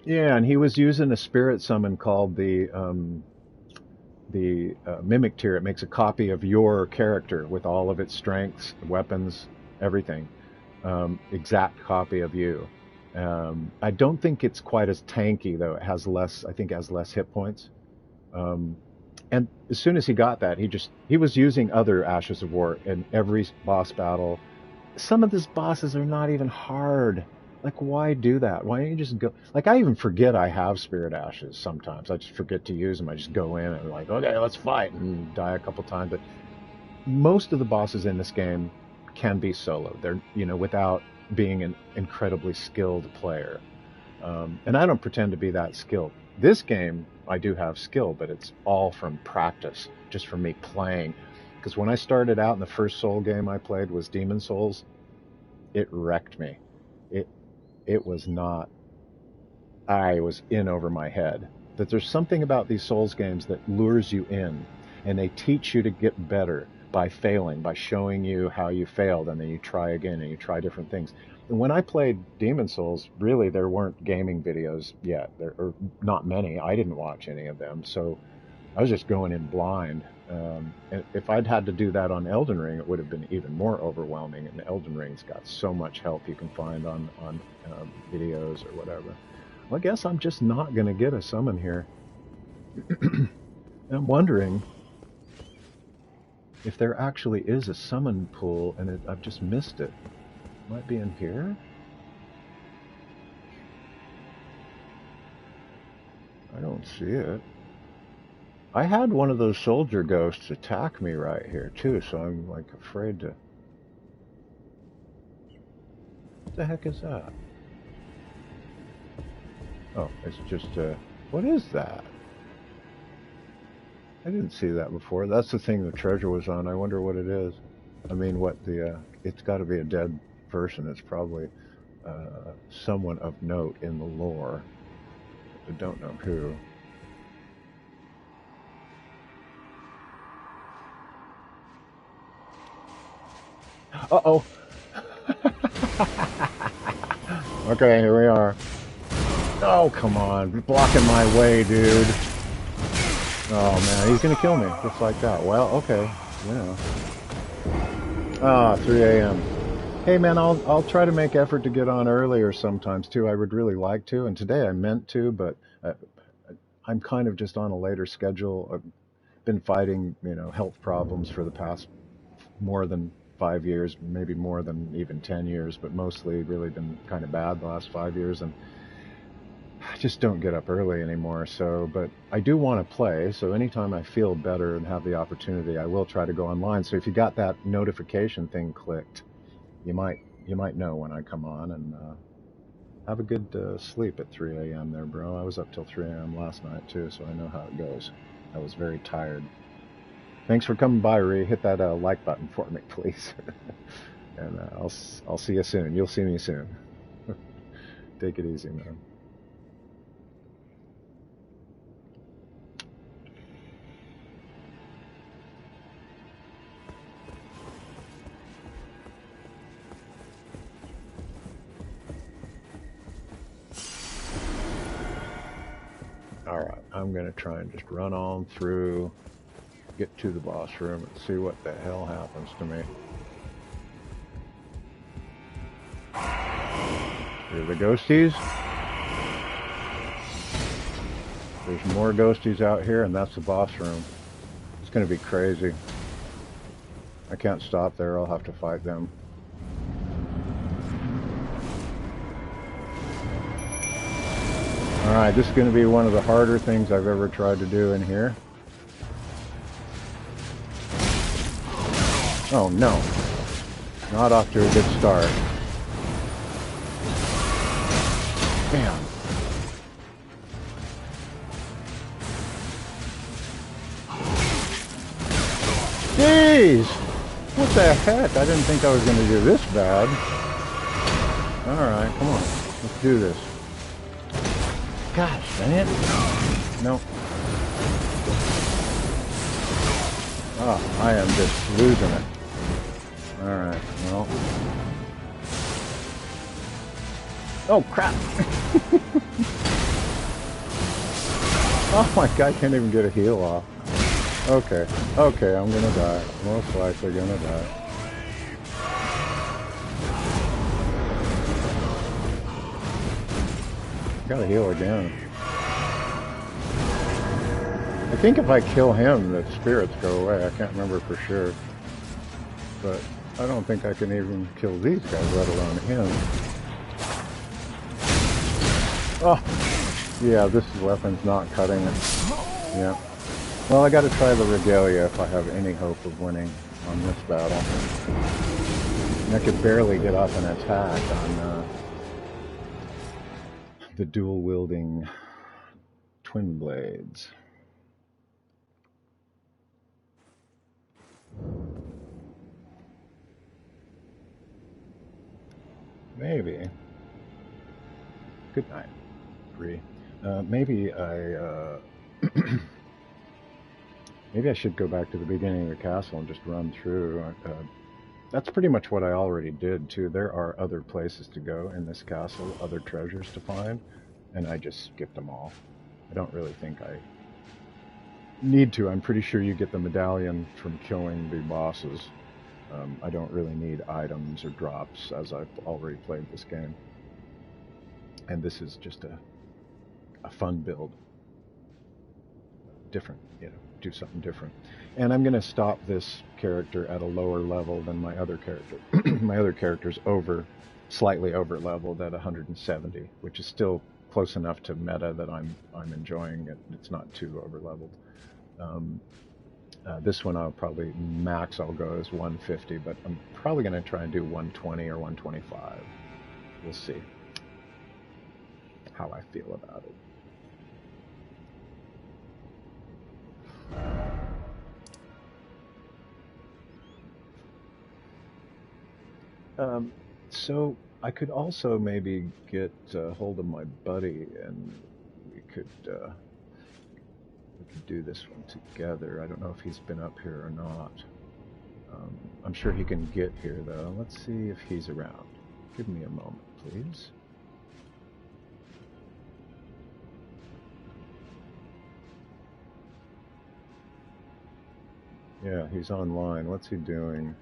Yeah, and he was using a spirit summon called the Mimic Tier. It makes a copy of your character with all of its strengths, weapons, everything. Exact copy of you. I don't think it's quite as tanky, though. It has less, I think it has less hit points. And as soon as he got that, he was using other Ashes of War in every boss battle. Some of these bosses are not even hard. Like, why do that? Why don't you just go? Like, I even forget I have Spirit Ashes sometimes. I just forget to use them. I just go in and like, okay, let's fight, and die a couple times. But most of the bosses in this game can be solo. They're, without being an incredibly skilled player. And I don't pretend to be that skilled. This game, I do have skill, but it's all from practice, just from me playing. Because when I started out in the first Soul game I played was Demon Souls, it wrecked me. It was not, I was in over my head. But there's something about these Souls games that lures you in, and they teach you to get better by failing, by showing you how you failed, and then you try again, and you try different things. And when I played Demon Souls, really there weren't gaming videos yet. There are not many. I didn't watch any of them, so I was just going in blind. If I'd had to do that on Elden Ring, it would have been even more overwhelming. And Elden Ring's got so much help you can find on videos or whatever. Well, I guess I'm just not going to get a summon here. I'm wondering if there actually is a summon pool, and I've just missed it. Might be in here? I don't see it. I had one of those soldier ghosts attack me right here, too, so I'm, like, afraid to... What the heck is that? Oh, it's just, what is that? I didn't see that before. That's the thing the treasure was on. I wonder what it is. I mean, what the, it's got to be a dead person. It's probably someone of note in the lore. I don't know who. Uh-oh. Okay, here we are. Oh, come on. You're blocking my way, dude. Oh, man, he's going to kill me just like that. Well, okay, you know. Ah, 3 a.m. Hey, man, I'll try to make effort to get on earlier sometimes, too. I would really like to, and today I meant to, but I'm kind of just on a later schedule. I've been fighting, you know, health problems for the past more than 5 years, maybe more than even 10 years, but mostly really been kind of bad the last 5 years, and I just don't get up early anymore. So, but I do want to play, so anytime I feel better and have the opportunity, I will try to go online. So if you got that notification thing clicked, you might know when I come on, and have a good sleep at 3 a.m. there, bro. I was up till 3 a.m. last night, too, so I know how it goes. I was very tired. Thanks for coming by, Ree. Hit that like button for me, please. And I'll see you soon. You'll see me soon. Take it easy, man. Alright, I'm going to try and just run on through, get to the boss room, and see what the hell happens to me. Here are the ghosties. There's more ghosties out here, and that's the boss room. It's going to be crazy. I can't stop there, I'll have to fight them. Alright, this is going to be one of the harder things I've ever tried to do in here. Oh no. Not off to a good start. Damn. Jeez! What the heck? I didn't think I was going to do this bad. Alright, come on. Let's do this. Gosh, dang it. Nope. Oh, I am just losing it. Alright, well. Oh, crap! Oh my god, I can't even get a heal off. Okay, okay, I'm gonna die. Most likely gonna die. Gotta heal again. I think if I kill him, the spirits go away. I can't remember for sure. But I don't think I can even kill these guys, let alone him. Oh! Yeah, this weapon's not cutting it. Yeah. Well, I gotta try the regalia if I have any hope of winning on this battle. And I could barely get up and attack on the dual-wielding twin blades. Maybe. Good night, Bree. Maybe I maybe I should go back to the beginning of the castle and just run through. That's pretty much what I already did, too. There are other places to go in this castle, other treasures to find, and I just skipped them all. I don't really think I need to. I'm pretty sure you get the medallion from killing the bosses. I don't really need items or drops, as I've already played this game. And this is just a fun build. Different, you know, do something different. And I'm going to stop this character at a lower level than my other character. My other character's slightly over leveled at 170, which is still close enough to meta that I'm enjoying it. It's not too over leveled. This one I'll probably I'll go as 150, but I'm probably going to try and do 120 or 125. We'll see how I feel about it. So I could also maybe get hold of my buddy, and we could do this one together. I don't know if he's been up here or not. I'm sure he can get here, though. Let's see if he's around. Give me a moment, please. Yeah, he's online. What's he doing?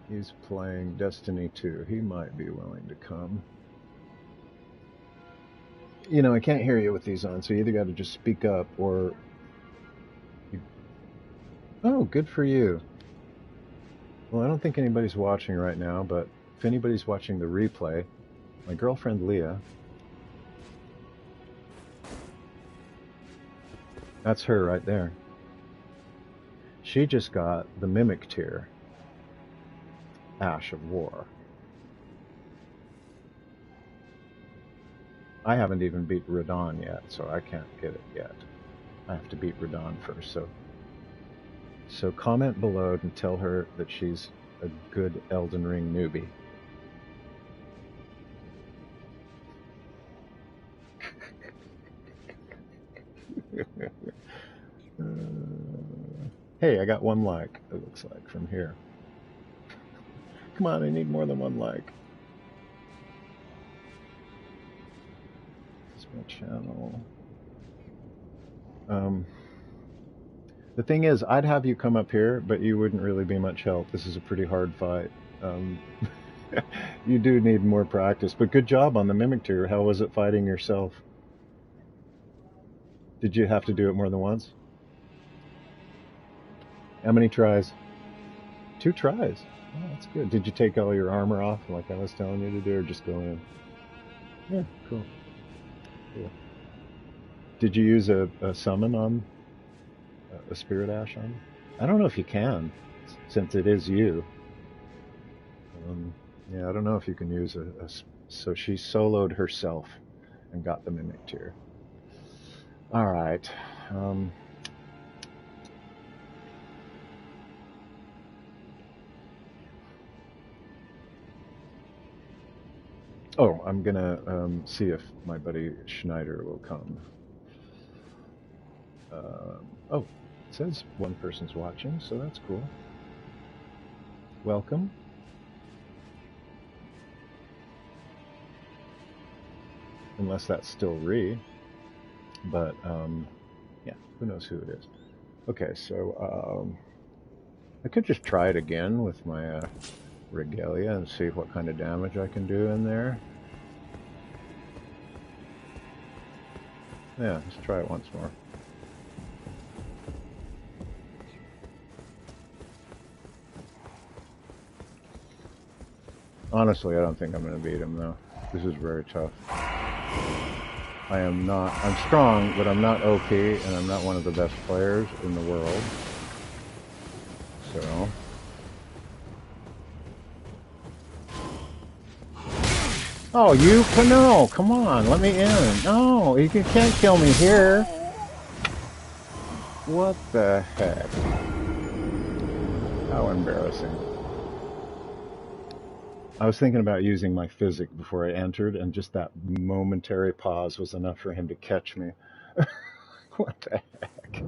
He's playing Destiny 2. He might be willing to come. You know, I can't hear you with these on, so you either got to just speak up or... Oh, good for you. Well, I don't think anybody's watching right now, but if anybody's watching the replay, my girlfriend Leah, that's her right there. She just got the Mimic tier, Ash of War. I haven't even beat Radon yet, so I can't get it yet. I have to beat Radon first, so comment below and tell her that she's a good Elden Ring newbie. Hey, I got 1 like, it looks like, from here. Come on, I need more than 1 like. It's my channel. The thing is, I'd have you come up here, but you wouldn't really be much help. This is a pretty hard fight. You do need more practice, but good job on the Mimic tier. How was it fighting yourself? Did you have to do it more than once? How many tries? 2 tries. Oh, that's good. Did you take all your armor off like I was telling you to do, or just go in? Yeah, cool. Cool. Did you use a summon on a Spirit Ash on? I don't know if you can, since it is you. Yeah, I don't know if you can use so she soloed herself and got the Mimic tier. All right. Oh, I'm gonna see if my buddy Schneider will come. Oh, it says 1 person's watching, so that's cool. Welcome. Unless that's still Ree. But, yeah, who knows who it is. Okay, so I could just try it again with my Regalia and see what kind of damage I can do in there. Yeah, let's try it once more. Honestly, I don't think I'm going to beat him, though. This is very tough. I'm strong, but I'm not OP, and I'm not one of the best players in the world. So... Oh, you can no! Come on, let me in. No, you can't kill me here. What the heck? How embarrassing. I was thinking about using my physic before I entered, and just that momentary pause was enough for him to catch me. What the heck?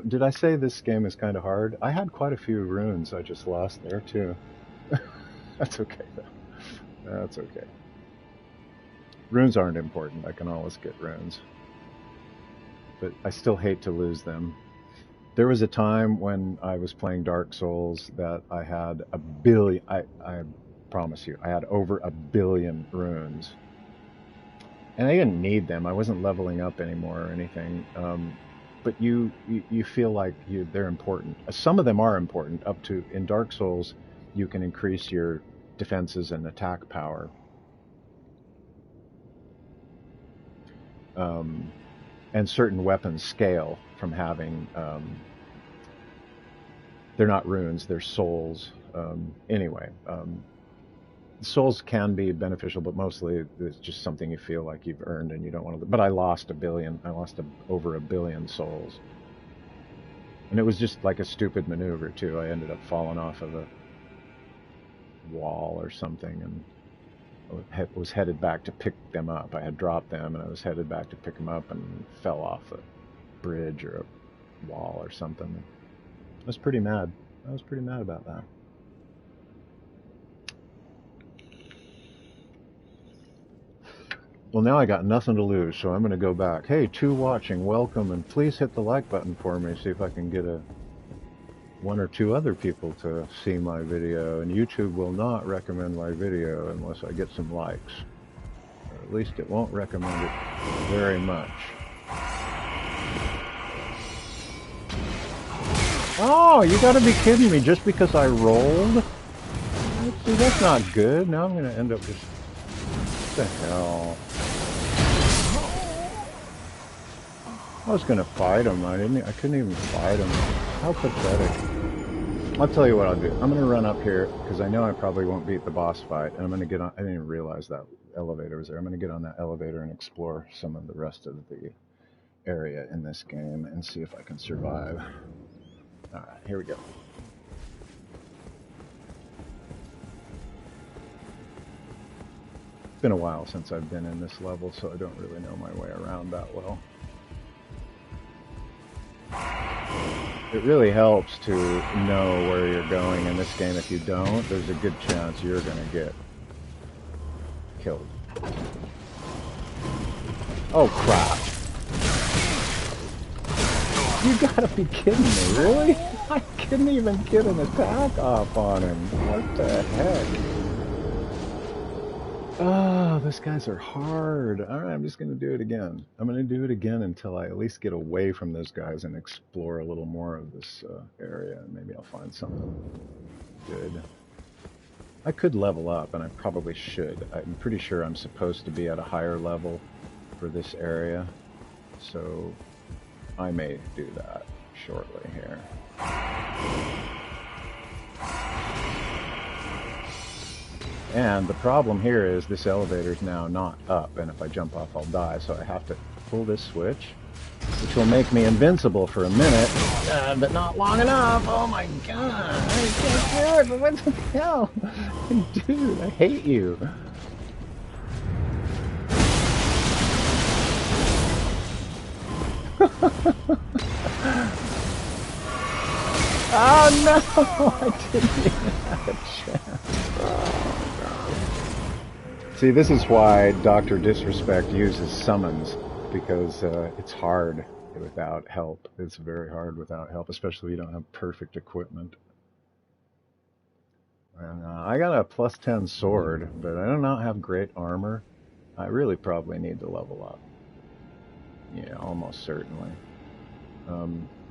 Did I say this game is kind of hard? I had quite a few runes I just lost there, too. That's okay, though. That's okay. Runes aren't important. I can always get runes. but I still hate to lose them. There was a time when I was playing Dark Souls that I had a billion, I promise you, I had over 1 billion runes. And I didn't need them. I wasn't leveling up anymore or anything. But you feel like they're important. Some of them are important. Up to, in Dark Souls, you can increase your defenses and attack power. And certain weapons scale from having, they're not runes, they're souls. Anyway, souls can be beneficial, but mostly it's just something you feel like you've earned and you don't want to. But I lost 1 billion. I lost over 1 billion souls. And it was just like a stupid maneuver, too. I ended up falling off of a wall or something and was headed back to pick them up. I had dropped them and I was headed back to pick them up and fell off a bridge or a wall or something. I was pretty mad. I was pretty mad about that. Well, now I got nothing to lose, so I'm going to go back. Hey, to watching, welcome, and please hit the like button for me, see if I can get 1 or 2 other people to see my video. And YouTube will not recommend my video unless I get some likes. Or at least it won't recommend it very much. Oh, you gotta be kidding me, just because I rolled? See, that's not good. Now I'm going to end up just... What the hell? I was gonna fight him. I couldn't even fight him. How pathetic. I'll tell you what I'll do. I'm gonna run up here because I know I probably won't beat the boss fight, and I'm gonna get on. I didn't even realize that elevator was there. I'm gonna get on that elevator and explore some of the rest of the area in this game and see if I can survive. All right, here we go. It's been a while since I've been in this level, so I don't really know my way around that well. It really helps to know where you're going in this game. If you don't, there's a good chance you're going to get killed. Oh, crap. You gotta be kidding me, really? I couldn't even get an attack off on him. What the heck? Oh, those guys are hard. Alright, I'm just going to do it again. I'm going to do it again until I at least get away from those guys and explore a little more of this area. And maybe I'll find something good. I could level up, and I probably should. I'm pretty sure I'm supposed to be at a higher level for this area. So I may do that shortly here. And the problem here is this elevator is now not up, and if I jump off, I'll die. So I have to pull this switch, which will make me invincible for a minute, but not long enough. Oh my god, I can't do it, but what the hell? Dude, I hate you. Oh no, I didn't even have a chance. See, this is why Dr. Disrespect uses summons, because it's hard without help. It's very hard without help, especially if you don't have perfect equipment. And I got a +10 sword, but I do not have great armor. I really probably need to level up. Yeah, almost certainly.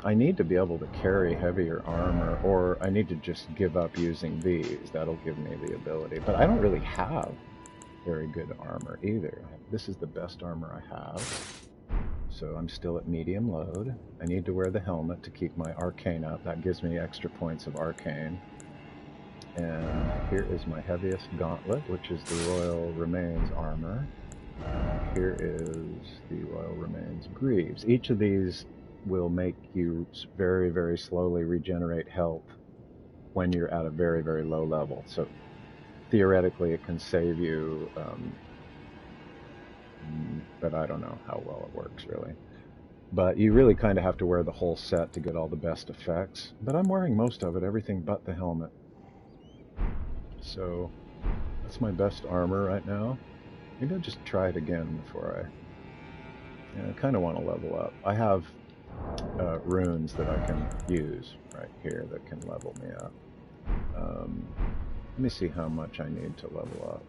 I need to be able to carry heavier armor, or I need to just give up using these. That'll give me the ability. But I don't really have very good armor either. This is the best armor I have. So I'm still at medium load. I need to wear the helmet to keep my arcane up. That gives me extra points of arcane. And here is my heaviest gauntlet, which is the Royal Remains armor. Here is the Royal Remains greaves. Each of these will make you very, very slowly regenerate health when you're at a very, very low level. So theoretically it can save you, but I don't know how well it works really. But you really kind of have to wear the whole set to get all the best effects. But I'm wearing most of it, everything but the helmet. So that's my best armor right now. Maybe I'll just try it again before I And I kind of want to level up. I have runes that I can use right here that can level me up. Let me see how much I need to level up.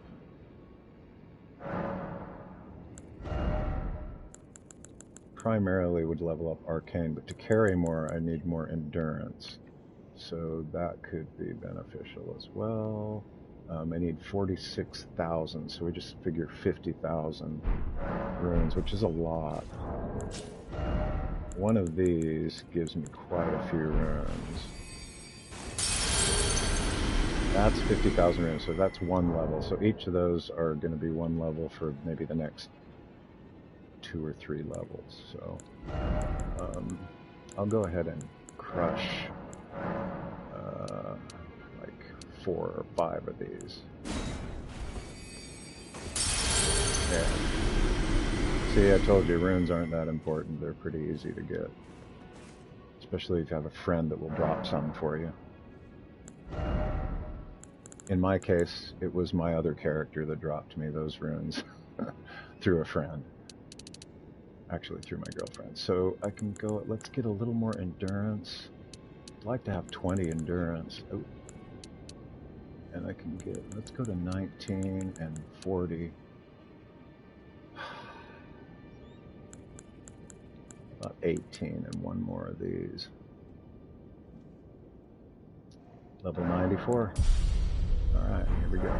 Primarily would level up arcane, but to carry more I need more endurance. So that could be beneficial as well. I need 46,000, so we just figure 50,000 runes, which is a lot. One of these gives me quite a few runes. That's 50,000 runes, so that's one level. So each of those are going to be one level for maybe the next 2 or 3 levels. So I'll go ahead and crush like 4 or 5 of these. There. See, I told you runes aren't that important. They're pretty easy to get. Especially if you have a friend that will drop some for you. In my case, it was my other character that dropped me those runes through a friend. Actually, through my girlfriend. So I can go, let's get a little more endurance. I'd like to have 20 endurance. Oh. And I can get, let's go to 19 and 40. About 18 and one more of these. Level 94. Alright, here we go.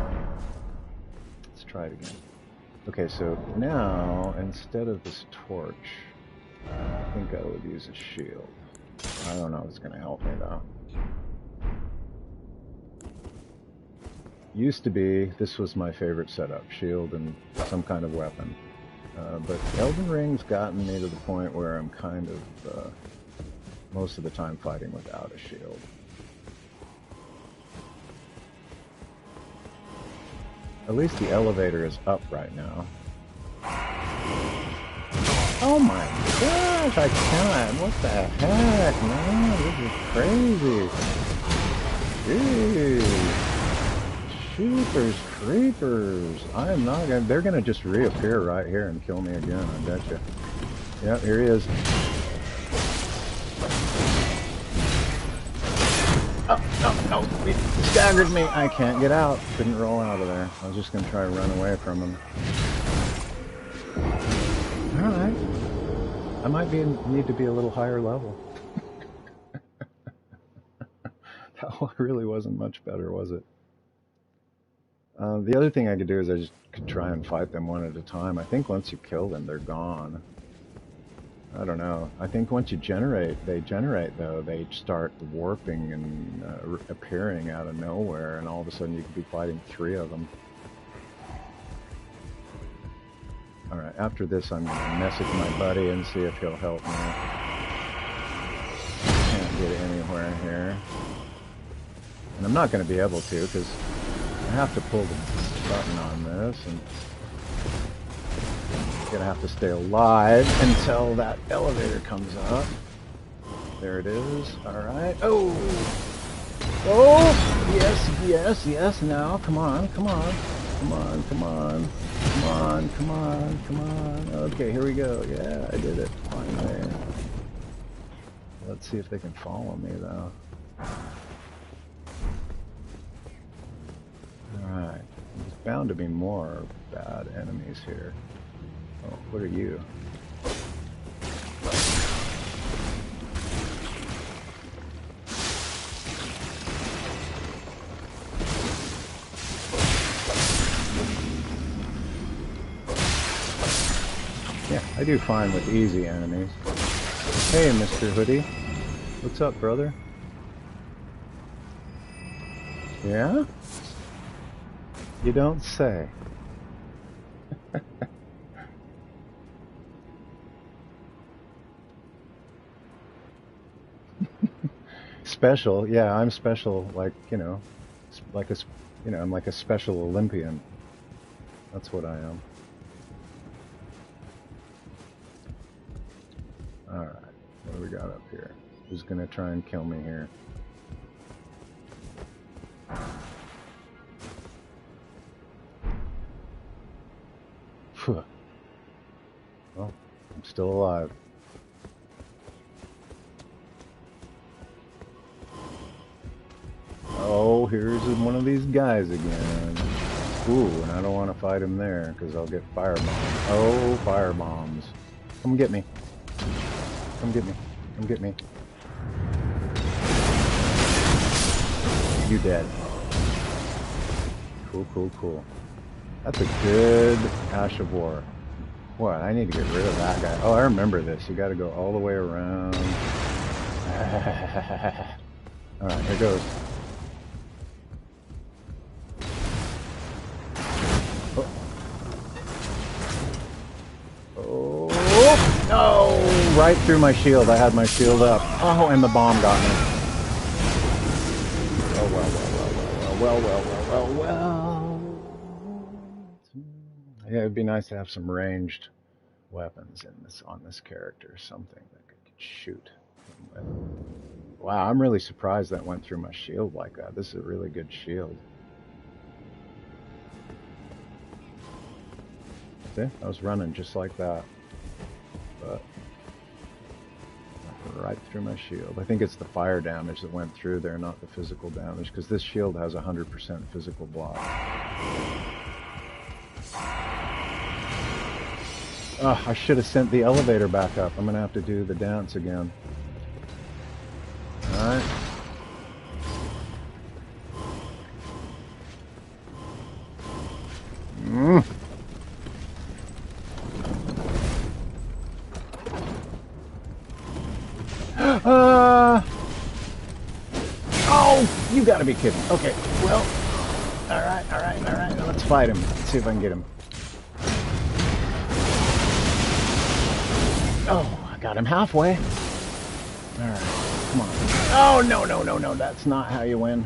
Let's try it again. Okay, so now, instead of this torch, I think I would use a shield. I don't know if it's going to help me, though. Used to be, this was my favorite setup, shield and some kind of weapon. But Elden Ring's gotten me to the point where I'm kind of, most of the time, fighting without a shield. At least the elevator is up right now. Oh my gosh, I cannot. What the heck, man? This is crazy. Jeez. Jeepers creepers. I am not gonna. They're gonna just reappear right here and kill me again, I bet you. Yep, here he is. Oh, he staggered me. I can't get out. Couldn't roll out of there. I was just going to try to run away from him. Alright. I might need to be a little higher level. That really wasn't much better, was it? The other thing I could do is I just could try and fight them one at a time. I think once you kill them, they're gone. I don't know. I think once you they generate though, they start warping and appearing out of nowhere, and all of a sudden you could be fighting 3 of them. Alright, after this I'm going to message my buddy and see if he'll help me. Can't get anywhere here. And I'm not going to be able to, because I have to pull the button on this, and gonna have to stay alive until that elevator comes up. There it is. Alright. Oh! Oh! Yes, yes, yes, now. Come on, come on. Come on, come on. Come on, come on, come on. Okay, here we go. Yeah, I did it. Finally. Let's see if they can follow me, though. Alright. There's bound to be more bad enemies here. Oh, what are you? Yeah, I do fine with easy enemies. Hey, Mr. Hoodie. What's up, brother? Yeah? You don't say. Special, yeah, I'm special, like, you know, like a, I'm like a special Olympian. That's what I am. Alright, what do we got up here? Who's gonna try and kill me here? Phew. Well, I'm still alive. Oh, here's one of these guys again. Ooh, and I don't want to fight him there because I'll get firebombed. Oh, firebombs. Come get me. Come get me. Come get me. You dead. Cool, cool, cool. That's a good Ash of War. What? I need to get rid of that guy. Oh, I remember this. You got to go all the way around. Alright, here goes. Oh, no! Right through my shield. I had my shield up. Oh, and the bomb got me. Oh, well. Yeah, it'd be nice to have some ranged weapons in this on this character. Something that could shoot. Wow, I'm really surprised that went through my shield like that. This is a really good shield. See? I was running just like that. But right through my shield. I think it's the fire damage that went through there, not the physical damage, because this shield has 100% physical block. Oh, I should have sent the elevator back up. I'm going to have to do the dance again. Alright. Oh, you gotta be kidding. Okay, well, alright. Let's fight him. Let's see if I can get him. Oh, I got him halfway. Alright, come on. Oh, no, that's not how you win.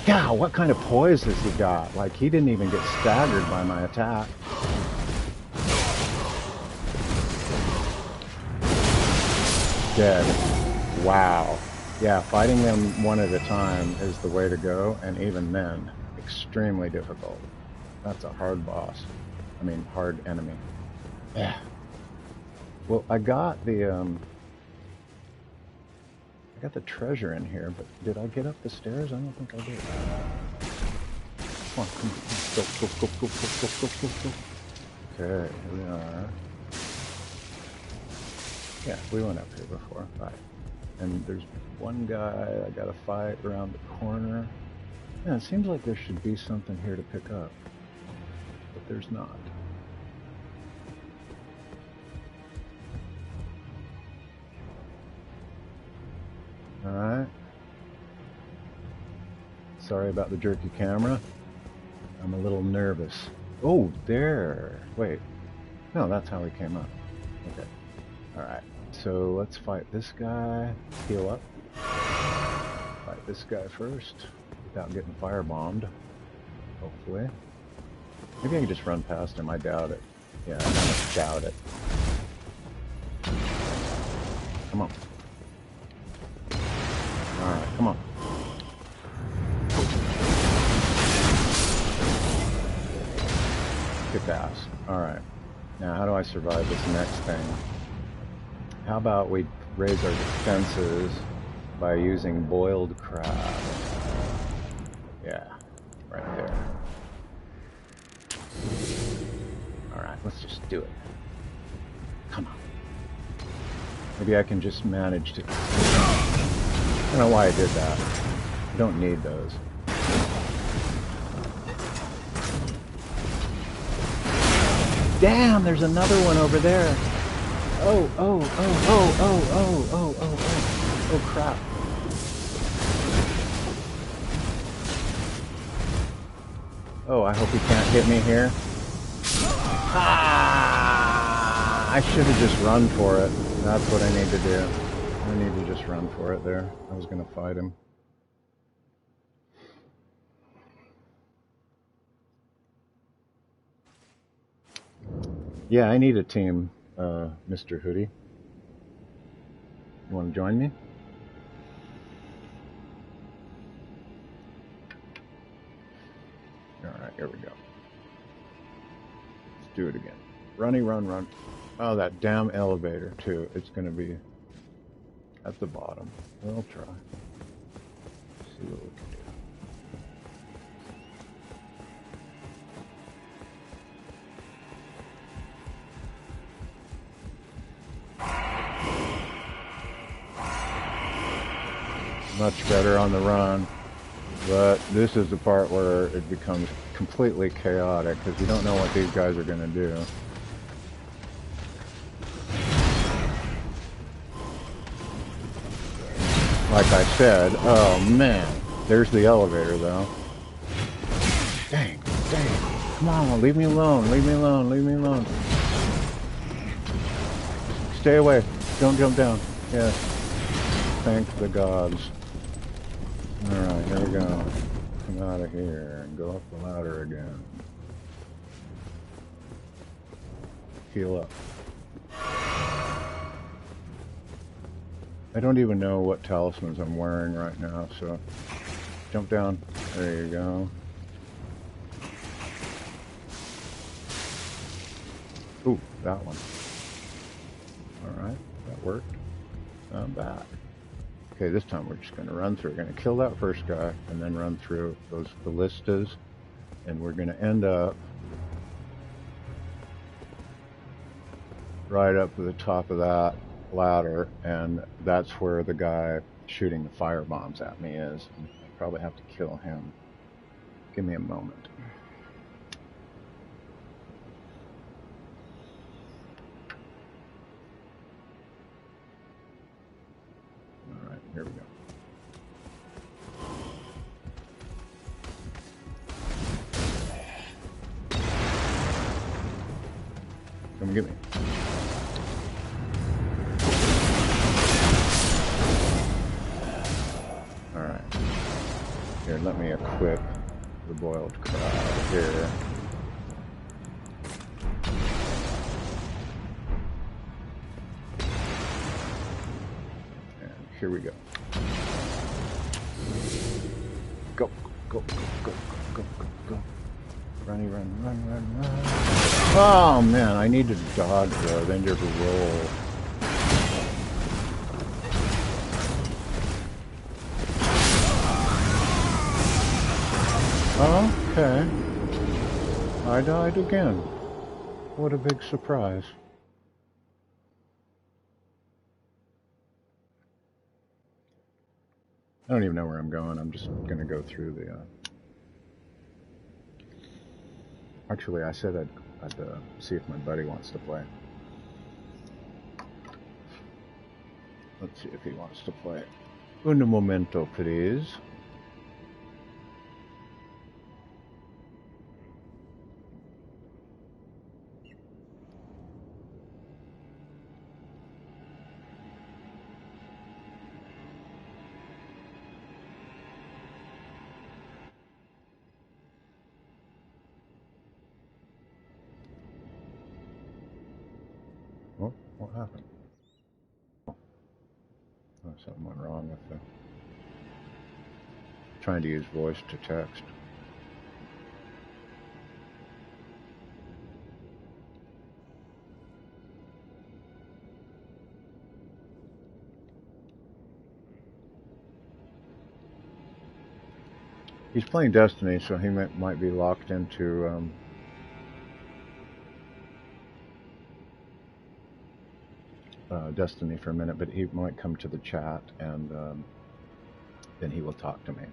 God, what kind of poise has he got? Like, he didn't even get staggered by my attack. Dead. Wow. Yeah, fighting them one at a time is the way to go, and even then, extremely difficult. That's a hard boss. I mean, hard enemy. Yeah. Well, I got the treasure in here, but did I get up the stairs? I don't think I did. Come on. Go. Okay, here we are. Yeah, we went up here before. Right. And there's one guy I gotta fight around the corner. Yeah, it seems like there should be something here to pick up, but there's not. Alright. Sorry about the jerky camera. I'm a little nervous. Oh, there. Wait. No, that's how he came up. Okay. Alright. So let's fight this guy. Heal up. Fight this guy first without getting firebombed. Hopefully. Maybe I can just run past him. I doubt it. Yeah, I doubt it. Come on. Alright, come on. Kick ass. Alright. Now, how do I survive this next thing? How about we raise our defenses by using boiled crab? Yeah, right there. Alright, let's just do it. Come on. Maybe I can just manage to... I don't know why I did that. I don't need those. Damn, there's another one over there. Oh crap. Oh, I hope he can't hit me here. Ah! I should have just run for it. That's what I need to do. I need to just run for it there. I was going to fight him. Yeah, I need a team, Mr. Hoodie. You want to join me? Alright, here we go. Let's do it again. Runny, run, run. Oh, that damn elevator, too. It's going to be at the bottom. We'll try. See what we can do. Much better on the run, but this is the part where it becomes completely chaotic because you don't know what these guys are going to do. Like I said, oh man, there's the elevator though. Dang, come on, leave me alone, leave me alone, leave me alone. Stay away, don't jump down. Yes, thank the gods. Alright, here we go. Come out of here and go up the ladder again. Heal up. I don't even know what talismans I'm wearing right now, so jump down. There you go. Ooh, that one. Alright, that worked. I'm back. Okay, this time we're just going to run through. We're going to kill that first guy and then run through those ballistas, and we're going to end up right up to the top of that ladder, and that's where the guy shooting the fire bombs at me is. I probably have to kill him. Give me a moment. Alright, here we go. Come get me. Alright. Here, let me equip the boiled crab here. And here we go. Go, go, go, go, go, go, go. Runny, run, run, run, run. Oh man, I need to dodge though, then just roll. Okay. I died again. What a big surprise. I don't even know where I'm going. I'm just going to go through the... Actually, I said I'd see if my buddy wants to play. Let's see if he wants to play. Un momento, please. What happened? Oh, something went wrong with the... Trying to use voice to text. He's playing Destiny, so he might be locked into... Destiny for a minute, but he might come to the chat and then he will talk to me.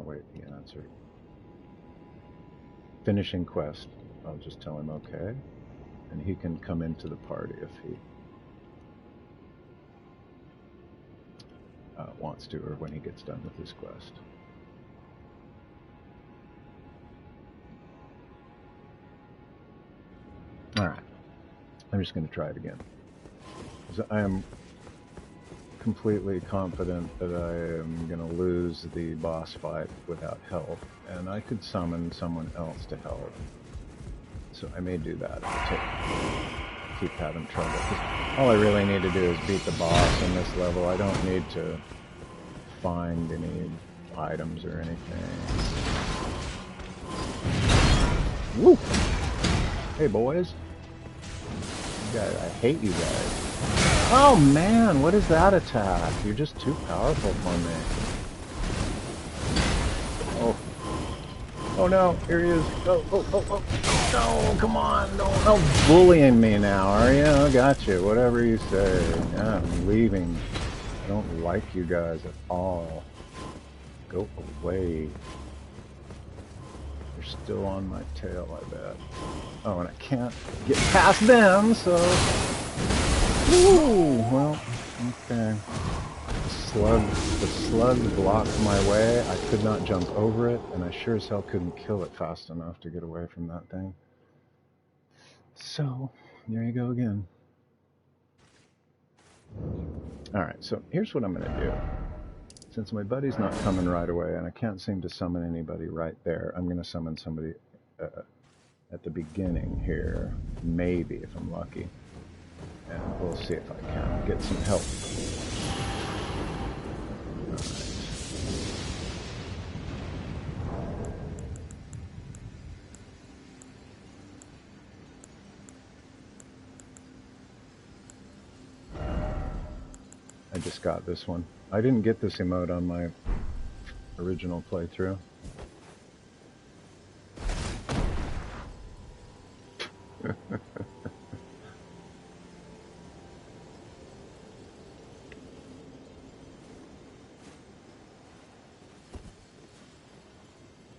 Wait, he answered. Finishing quest. I'll just tell him okay, and he can come into the party if he wants to, or when he gets done with his quest. Alright, I'm just going to try it again. I am completely confident that I am going to lose the boss fight without help, and I could summon someone else to help. So I may do that. keep having trouble. 'Cause all I really need to do is beat the boss in this level. I don't need to find any items or anything. Woo! Hey, boys. You guys, I hate you guys. Oh, man, what is that attack? You're just too powerful for me. Oh. Oh, no, here he is. Oh, oh, oh, oh. No, come on. No bullying me now, are you? I got you. Whatever you say. Yeah, I'm leaving. I don't like you guys at all. Go away. You're still on my tail, I bet. Oh, and I can't get past them, so... Ooh, well, okay. The slug blocked my way. I could not jump over it, and I sure as hell couldn't kill it fast enough to get away from that thing. So, there you go again. Alright, so here's what I'm going to do. Since my buddy's not coming right away, and I can't seem to summon anybody right there, I'm going to summon somebody at the beginning here, maybe, if I'm lucky. And we'll see if I can get some help. Alright. I just got this one. I didn't get this emote on my original playthrough.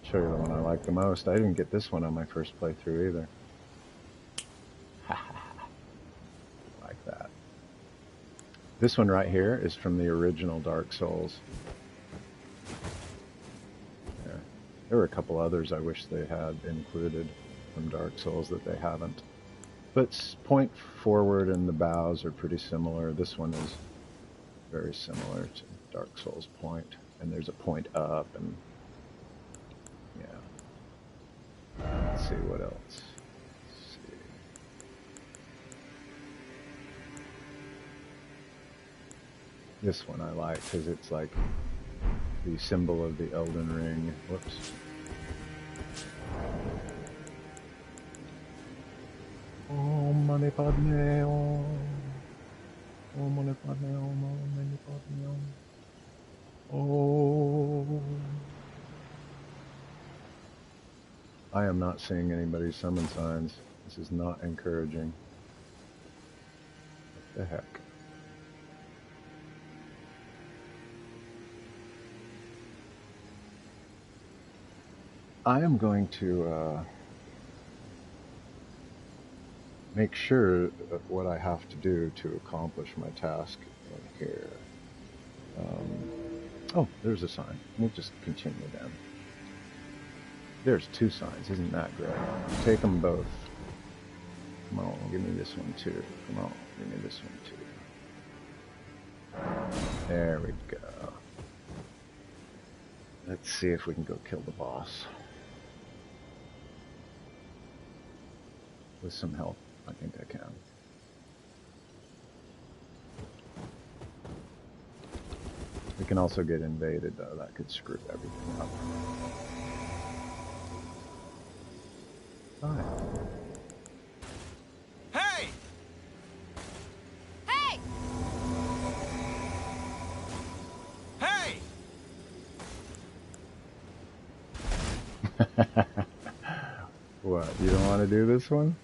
Show you the one I like the most. I didn't get this one on my first playthrough either. Like that. This one right here is from the original Dark Souls. Yeah. There were a couple others I wish they had included from Dark Souls that they haven't. But point forward and the bows are pretty similar. This one is very similar to Dark Souls point. And there's a point up and yeah. Let's see what else. Let's see. This one I like because it's like the symbol of the Elden Ring. Whoops. Oh, money padme, oh. Oh, money padme, oh, money padme, oh. Oh. I am not seeing anybody's summon signs. This is not encouraging. What the heck? I am going to make sure of what I have to do to accomplish my task in here. Oh, there's a sign. We'll just continue then. There's two signs, isn't that great? Take them both. Come on, give me this one too. Come on, give me this one too. There we go. Let's see if we can go kill the boss. With some help, I think I can. We can also get invaded though, that could screw everything up. Hi. Hey! Hey! Hey! What, you don't want to do this one?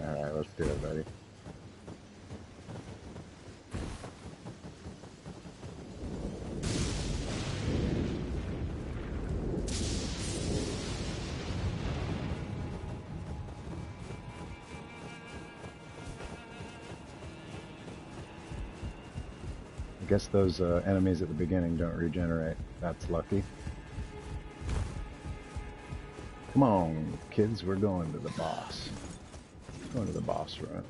Alright, let's do it, buddy. I guess those enemies at the beginning don't regenerate. That's lucky. Come on, kids, we're going to the boss. Going to the boss room.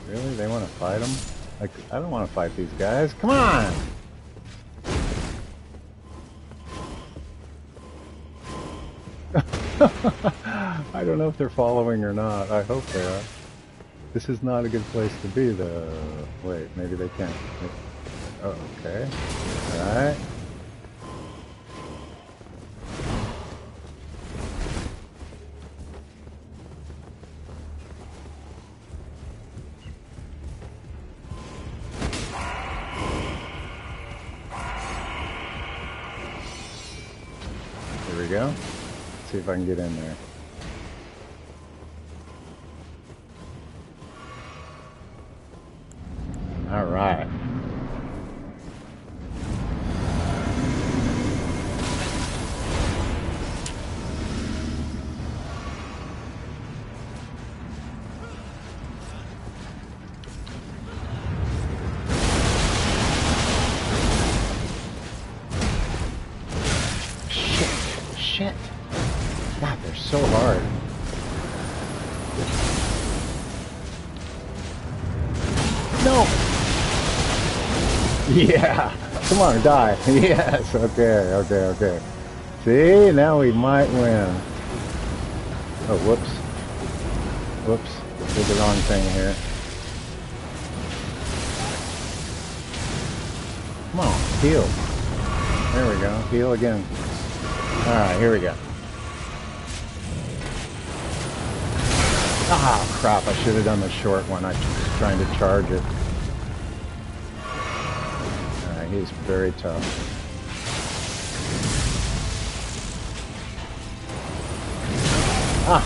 Really? They want to fight them? Like, I don't want to fight these guys. Come on! I don't know if they're following or not. I hope they are. This is not a good place to be, though. Wait, maybe they can't. Oh, okay. Alright. Here we go. Let's see if I can get in there. All right. Shit. God, they're so hard. No! Yeah! Come on, die. Yes, okay. See, now we might win. Oh, whoops. Did the wrong thing here. Come on, heal. There we go, heal again. Alright, here we go. Ah, crap, I should have done the short one. I was trying to charge it. Alright, he's very tough. Ah!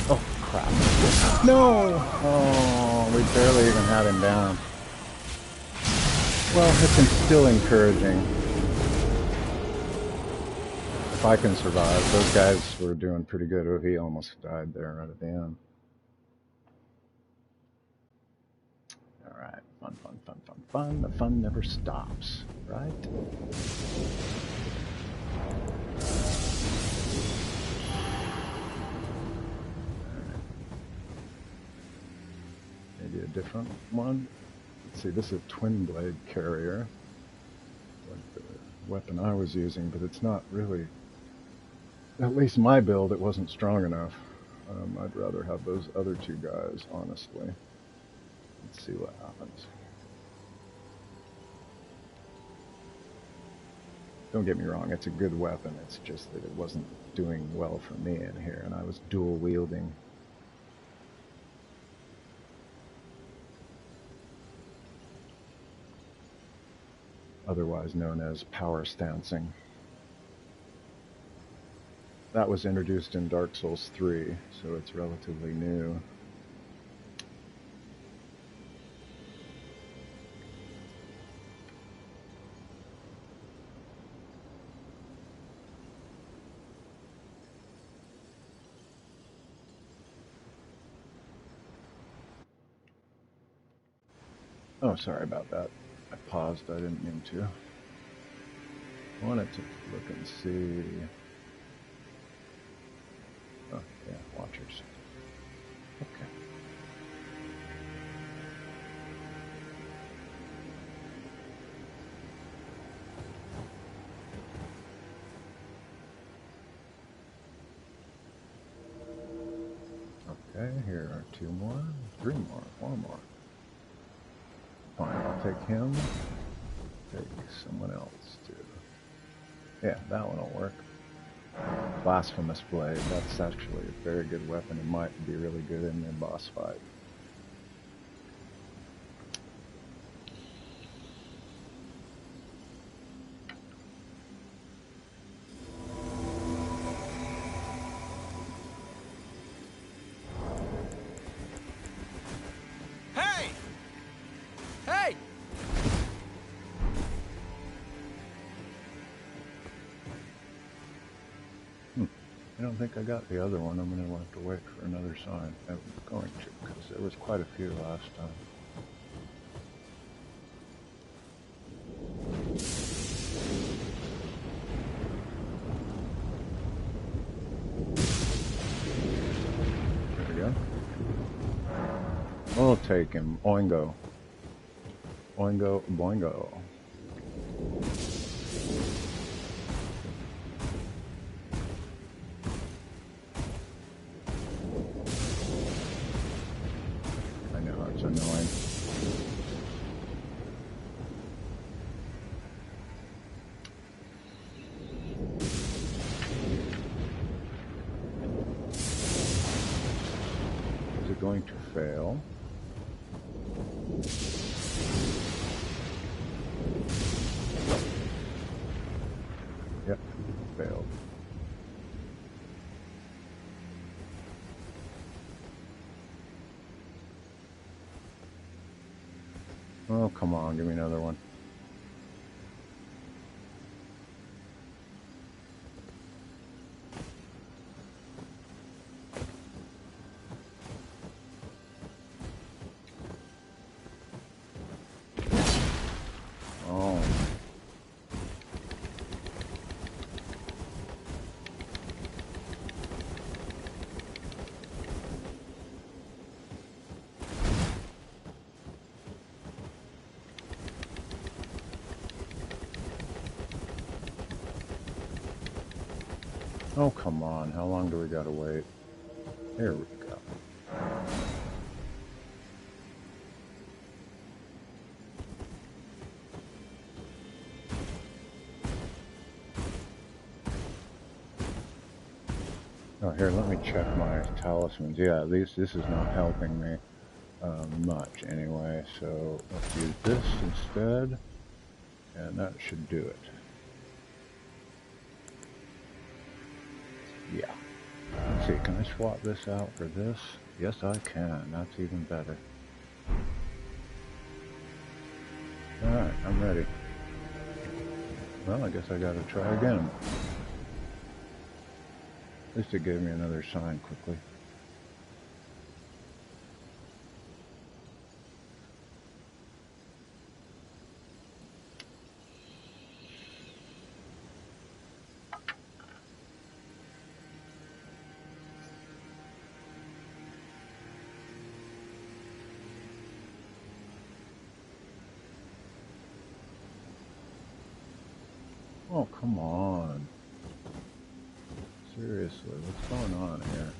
Oh, crap. No! Oh, we barely even had him down. Well, it's still encouraging. If I can survive. Those guys were doing pretty good. Oh, he almost died there right at the end. Alright, fun. The fun never stops, right? Maybe a different one. Let's see, this is a twin blade carrier, like the weapon I was using, but it's not really, at least my build, it wasn't strong enough. I'd rather have those other two guys, honestly. Let's see what happens. Don't get me wrong, it's a good weapon, it's just that it wasn't doing well for me in here, and I was dual wielding. Otherwise known as power stancing. That was introduced in Dark Souls 3, so it's relatively new. Oh, sorry about that. I paused, I didn't mean to. I wanted to look and see. Oh, yeah, watchers. Okay. Okay, here are 2 more, 3 more, 4 more. Fine, I'll take him. Take someone else too. Yeah, that one will work. Blasphemous Blade. That's actually a very good weapon. It might be really good in the boss fight. I don't think I got the other one. I'm going to have to wait for another sign. I'm going to, because there was quite a few last time. We'll take him. Oingo. Oingo, boingo. I know, it's annoying. Is it going to fail? Yep, failed. Oh, come on, give me another one. Oh. Oh, come on. How long do we gotta wait? Here we go. Oh, here, let me check my talismans. Yeah, this is not helping me much anyway, so let's use this instead, and that should do it. Yeah. Let's see, can I swap this out for this? Yes, I can. That's even better. Alright, I'm ready. Well, I guess I gotta try again. At least it gave me another sign quickly. Oh, come on. Seriously, what's going on here?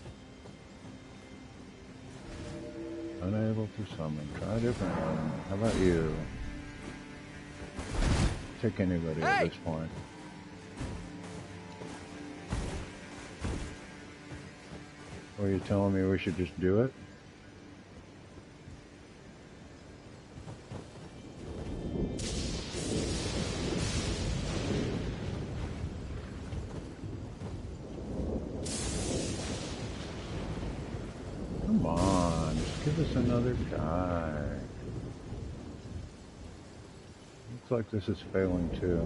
Unable to summon. Try a different one. How about you? Take anybody at this point. Or are you telling me we should just do it? Come on, just give us another guy. Looks like this is failing too.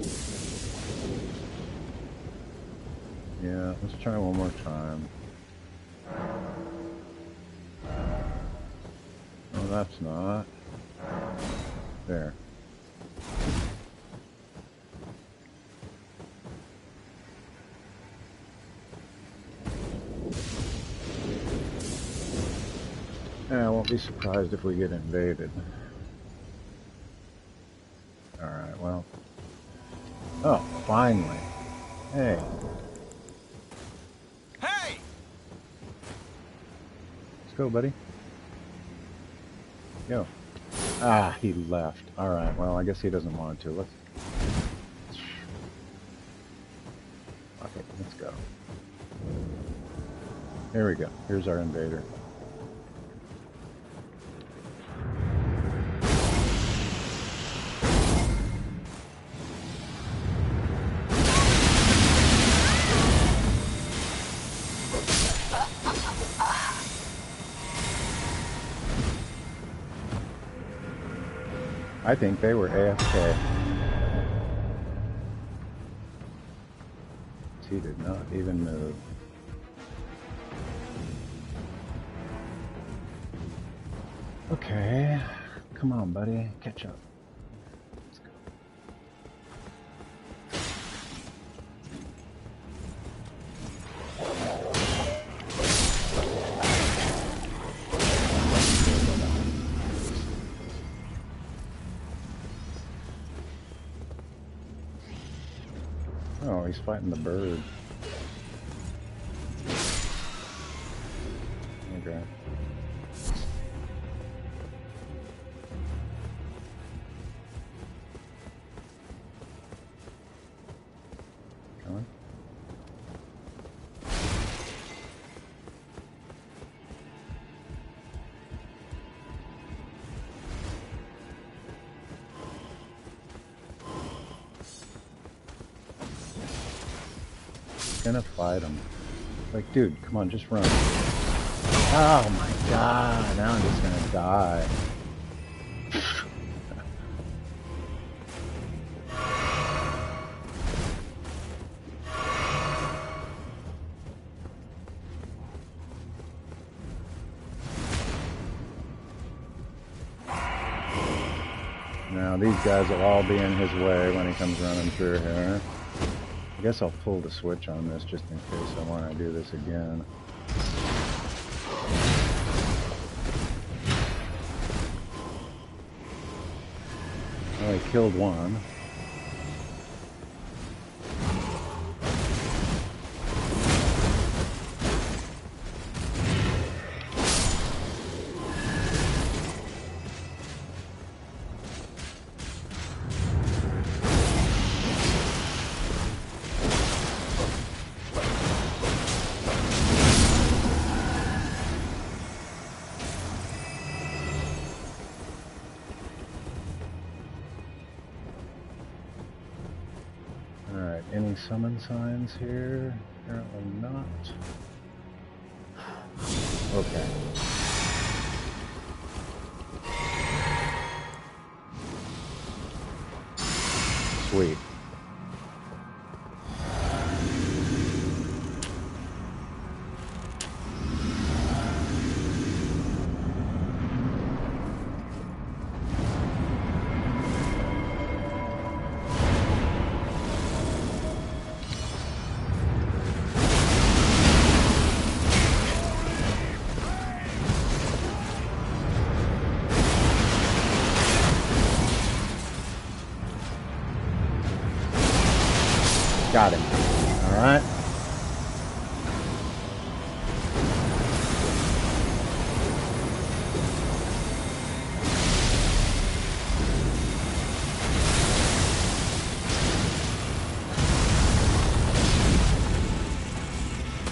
Yeah, let's try one more time. No, that's not. There. Yeah, I won't be surprised if we get invaded. Alright, well. Oh, finally. Hey. Hey! Let's go, buddy. Yo. Ah, he left. Alright, well, I guess he doesn't want to. Let's... Okay, let's go. Here we go. Here's our invader. I think they were AFK. He did not even move. Okay, come on, buddy, catch up. Let's go. Oh, he's fighting the bird. Okay. Come on. Gonna fight him. Like, dude, come on, just run. Oh my god, now I'm just gonna die. Now these guys will all be in his way when he comes running through here. I guess I'll pull the switch on this just in case I want to do this again. Well, he killed one. Alright, any summon signs here? Apparently not. Okay. Sweet. Got him. Alright.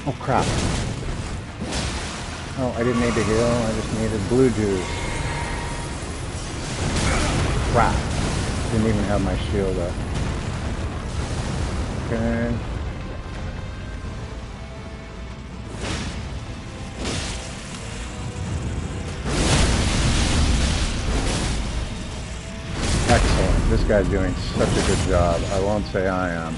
Oh crap. Oh, I didn't need to heal, I just needed blue juice. Crap. Didn't even have my shield up. Okay. Excellent. This guy's doing such a good job. I won't say I am.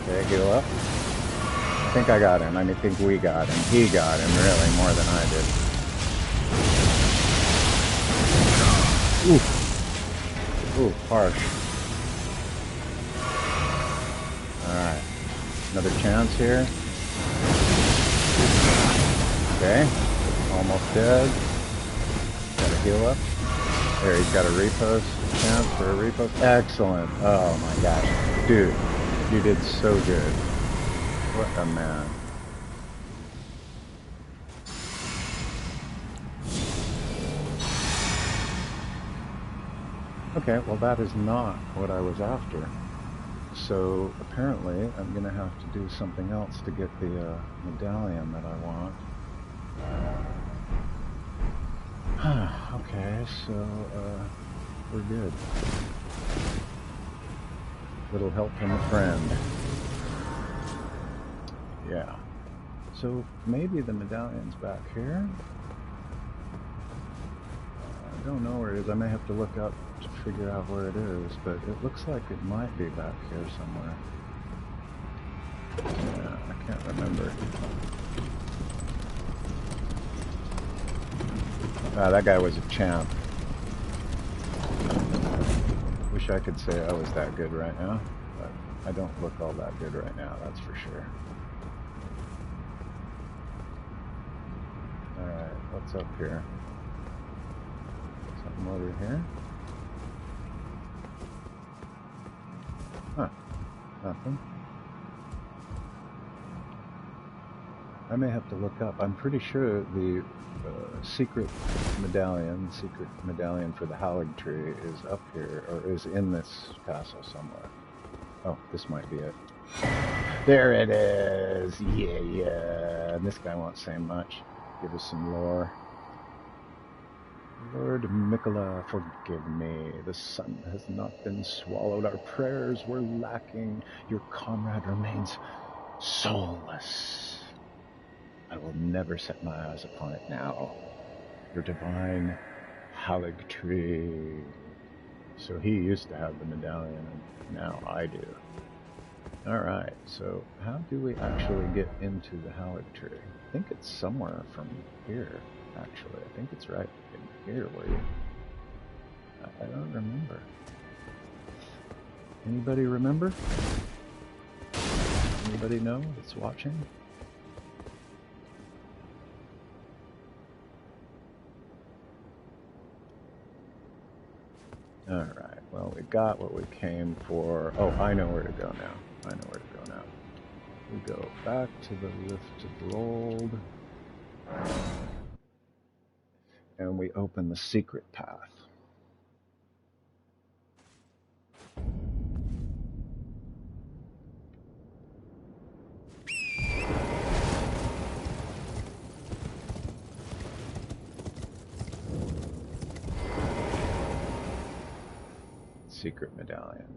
Okay, heal up. I think I got him. I think we got him. He got him, really, more than I did. Oof. Ooh, harsh. Alright. Another chance here. Okay. Almost dead. Gotta heal up. There, he's got a repost. Chance for a repost. Excellent. Oh my gosh. Dude, you did so good. What a man. Okay, well that is not what I was after. So apparently I'm going to have to do something else to get the medallion that I want. Okay, so we're good. Little help from a friend. Yeah. So maybe the medallion's back here? I don't know where it is. I may have to look up to figure out where it is, but it looks like it might be back here somewhere. Yeah, I can't remember. Ah, that guy was a champ. Wish I could say I was that good right now, but I don't look all that good right now, that's for sure. Alright, what's up here? Something over here? Nothing. I may have to look up. I'm pretty sure the secret medallion for the Halig tree is up here, or is in this castle somewhere. Oh, this might be it. There it is! Yeah, yeah. And this guy won't say much. Give us some lore. Lord Mikola, forgive me. The sun has not been swallowed. Our prayers were lacking. Your comrade remains soulless. I will never set my eyes upon it now. Your divine Halig tree. So he used to have the medallion, and now I do. Alright, so how do we actually get into the Halig tree? I think it's somewhere from here, actually. I think it's right in here where you... I don't remember. Anybody remember? Anybody know that's watching? Alright, well, we got what we came for. Oh, I know where to go now. We go back to the Rifted Rold. And we open the secret path. Secret medallion.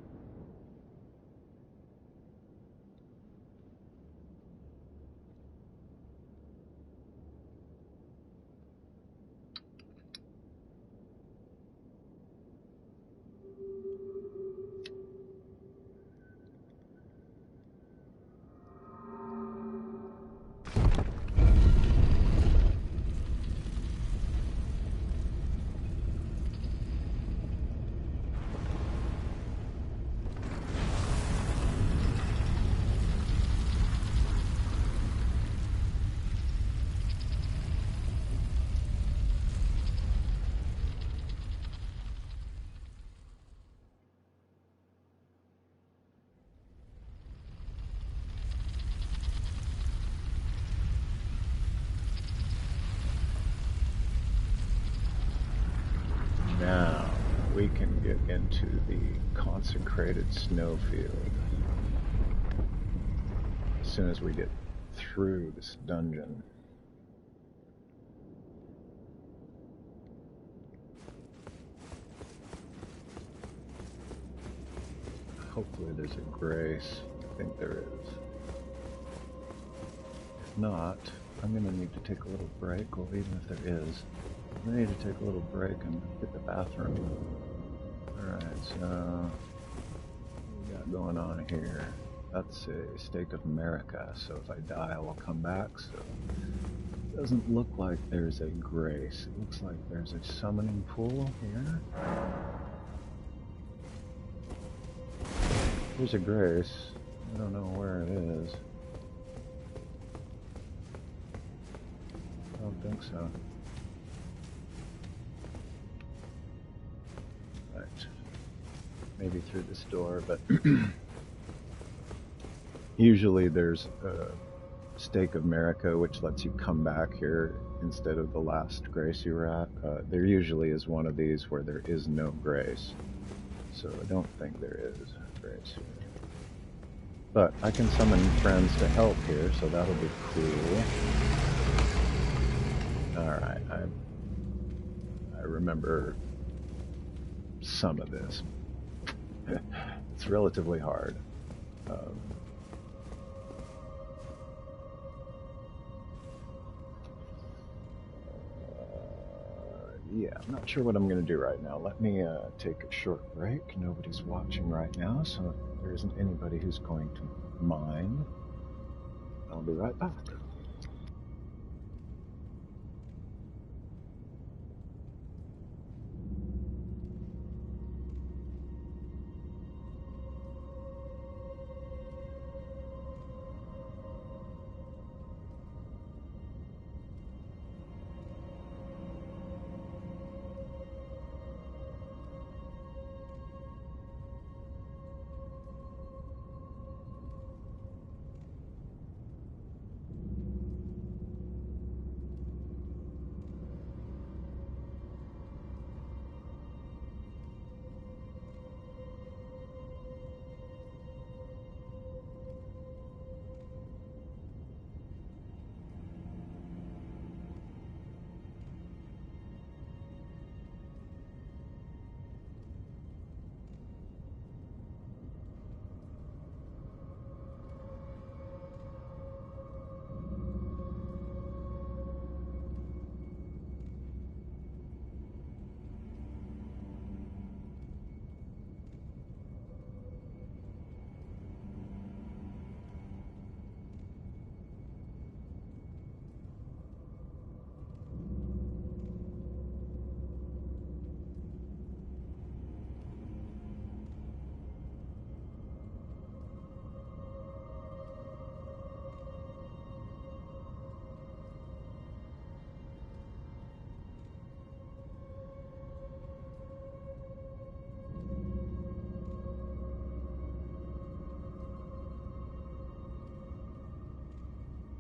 Now we can get into the consecrated snowfield as soon as we get through this dungeon. Hopefully there's a grace. I think there is. If not, I'm going to need to take a little break, or even if there is, I need to take a little break and hit the bathroom. Alright, so what we got going on here? That's a stake of America, so if I die I will come back. So it doesn't look like there's a grace. It looks like there's a summoning pool here. There's a grace. I don't know where it is. I don't think so. Right. Maybe through this door, but usually there's a stake of America which lets you come back here instead of the last grace you were at. There usually is one of these where there is no grace. So I don't think there is grace here. But I can summon friends to help here, so that'll be cool. Alright, I remember some of this. It's relatively hard. Yeah, I'm not sure what I'm going to do right now. Let me take a short break. Nobody's watching right now, so there isn't anybody who's going to mind. I'll be right back.